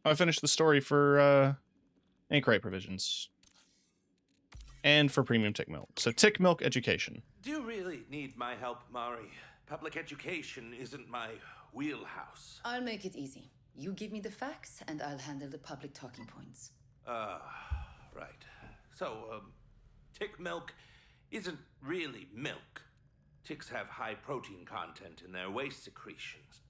Oh, I finished the story for Anchorite Provisions. And for Premium Tick Milk. So Tick Milk Education. Do you really need my help, Mari? Public education isn't my wheelhouse. I'll make it easy. You give me the facts, and I'll handle the public talking points. Right. So, tick milk isn't really milk. Ticks have high protein content in their waste secretions.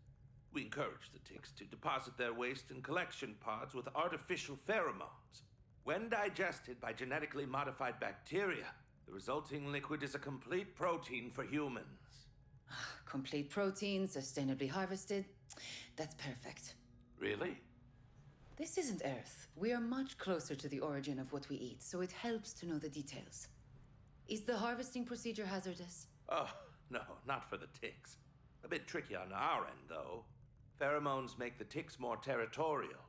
We encourage the ticks to deposit their waste in collection pods with artificial pheromones. When digested by genetically modified bacteria, the resulting liquid is a complete protein for humans. Complete protein, sustainably harvested. That's perfect. Really? This isn't Earth. We are much closer to the origin of what we eat, so it helps to know the details. Is the harvesting procedure hazardous? Oh, no, not for the ticks. A bit tricky on our end, though. Pheromones make the ticks more territorial.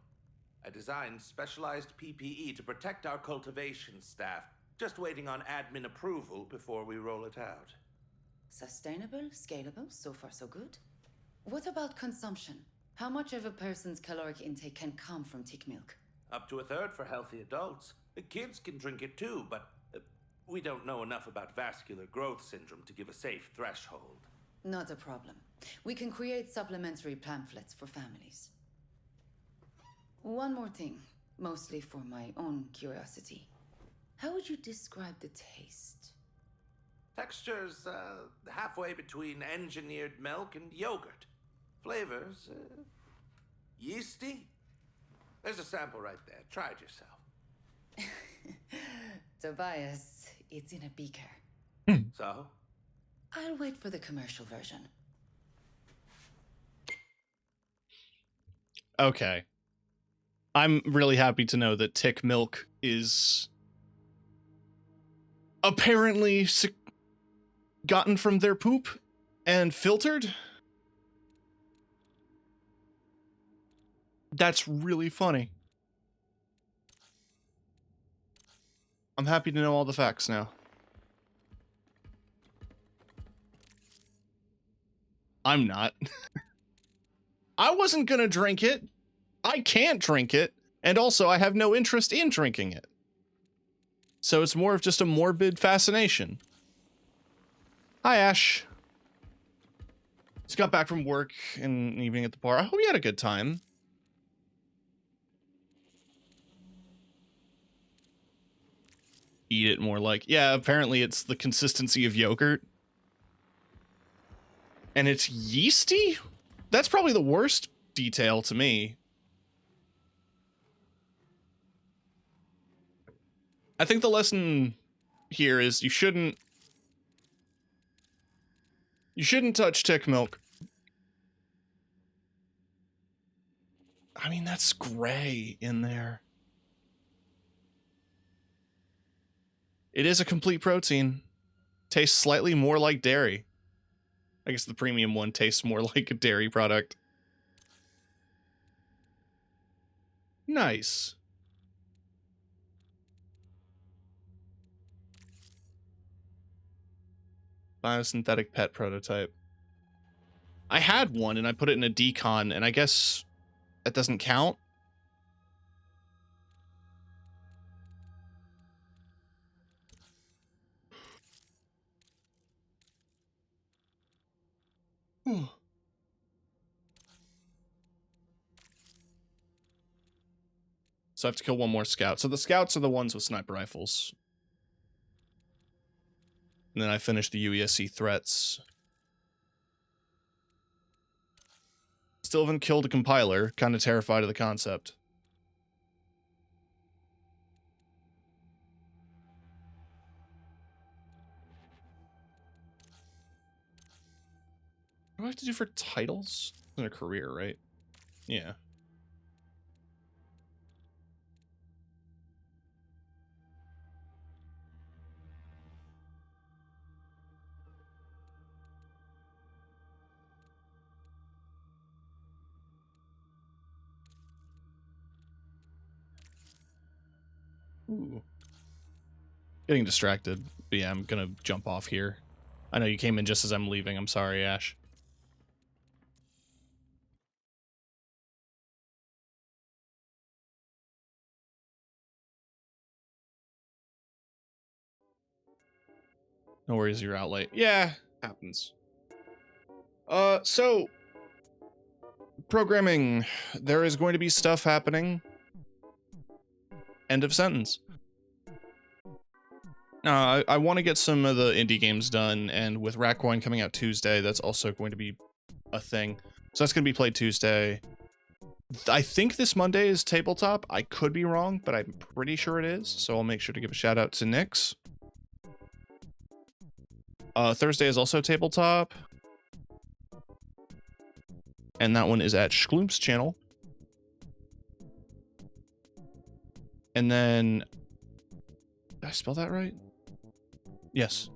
I designed specialized PPE to protect our cultivation staff, just waiting on admin approval before we roll it out. Sustainable, scalable, so far so good. What about consumption? How much of a person's caloric intake can come from tick milk? Up to a third for healthy adults. The kids can drink it too, but we don't know enough about vascular growth syndrome to give a safe threshold. Not a problem. We can create supplementary pamphlets for families. One more thing, mostly for my own curiosity. How would you describe the taste? Textures, halfway between engineered milk and yogurt. Flavors, yeasty? There's a sample right there. Try it yourself. Tobias, it's in a beaker. So? I'll wait for the commercial version. Okay. I'm really happy to know that tick milk is apparently gotten from their poop and filtered. That's really funny. I'm happy to know all the facts now. I'm not. I wasn't gonna drink it. I can't drink it. And also, I have no interest in drinking it. So it's more of just a morbid fascination. Hi, Ash. Just got back from work and an evening at the bar. I hope you had a good time. Eat it more like... Yeah, apparently it's the consistency of yogurt. And it's yeasty? That's probably the worst detail to me. I think the lesson here is you shouldn't touch tick milk. I mean, that's gray in there. It is a complete protein. Tastes slightly more like dairy. I guess the premium one tastes more like a dairy product. Nice. Biosynthetic pet prototype. I had one and I put it in a decon, and I guess that doesn't count. So I have to kill one more scout. So the scouts are the ones with sniper rifles. And then I finish the UESC threats. Still haven't killed a compiler. Kind of terrified of the concept. What do I have to do for titles? In a career, right? Yeah. Ooh. Getting distracted. But yeah, I'm gonna jump off here. I know you came in just as I'm leaving. I'm sorry, Ash. No worries, you're out late. Yeah, happens. So programming. There is going to be stuff happening. End of sentence. I want to get some of the indie games done, and with Ratcoin coming out Tuesday, that's also going to be a thing. So that's going to be played Tuesday. I think this Monday is tabletop. I could be wrong, but I'm pretty sure it is. So I'll make sure to give a shout out to Nyx. Thursday is also tabletop. And that one is at Schloom's channel. And then... Did I spell that right? Yes.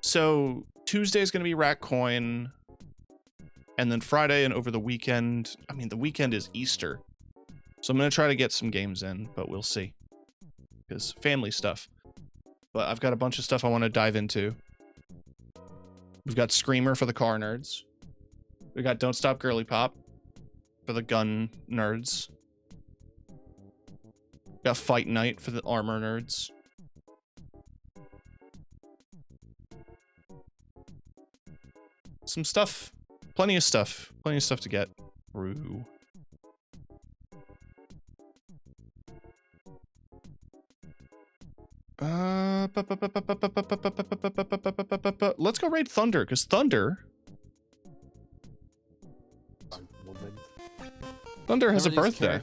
So Tuesday is going to be Ratcoin. And then Friday and over the weekend... I mean, the weekend is Easter. So I'm going to try to get some games in, but we'll see. Because family stuff. But I've got a bunch of stuff I want to dive into. We've got Screamer for the car nerds. We got Don't Stop Girly Pop for the gun nerds. We got Fight Night for the armor nerds. Some stuff. Plenty of stuff. Plenty of stuff to get through. Let's go raid Thunder, because Thunder has a birthday.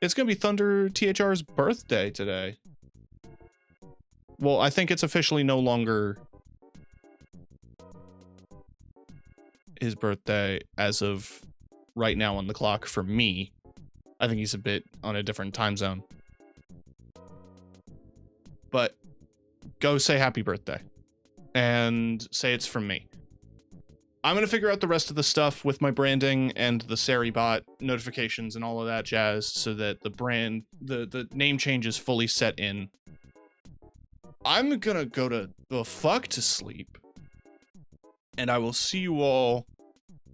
It's gonna be Thunder THR's birthday today. Well, I think it's officially no longer his birthday as of right now on the clock for me. I think he's a bit on a different time zone. But go say happy birthday and say it's from me. I'm going to figure out the rest of the stuff with my branding and the Sari bot notifications and all of that jazz so that the name change is fully set in. I'm going to go to the fuck to sleep. And I will see you all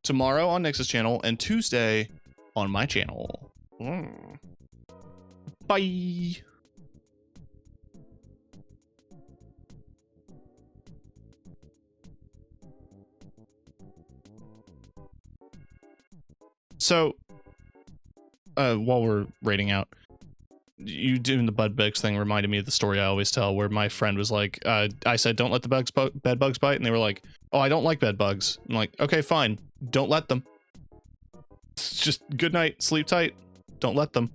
tomorrow on Nexus channel and Tuesday on my channel. Bye. So, while we're raiding out, you doing the bed bugs thing reminded me of the story I always tell where my friend was like, I said, don't let the bed bugs bite. And they were like, oh, I don't like bed bugs. I'm like, okay, fine. Don't let them. It's just good night. Sleep tight. Don't let them.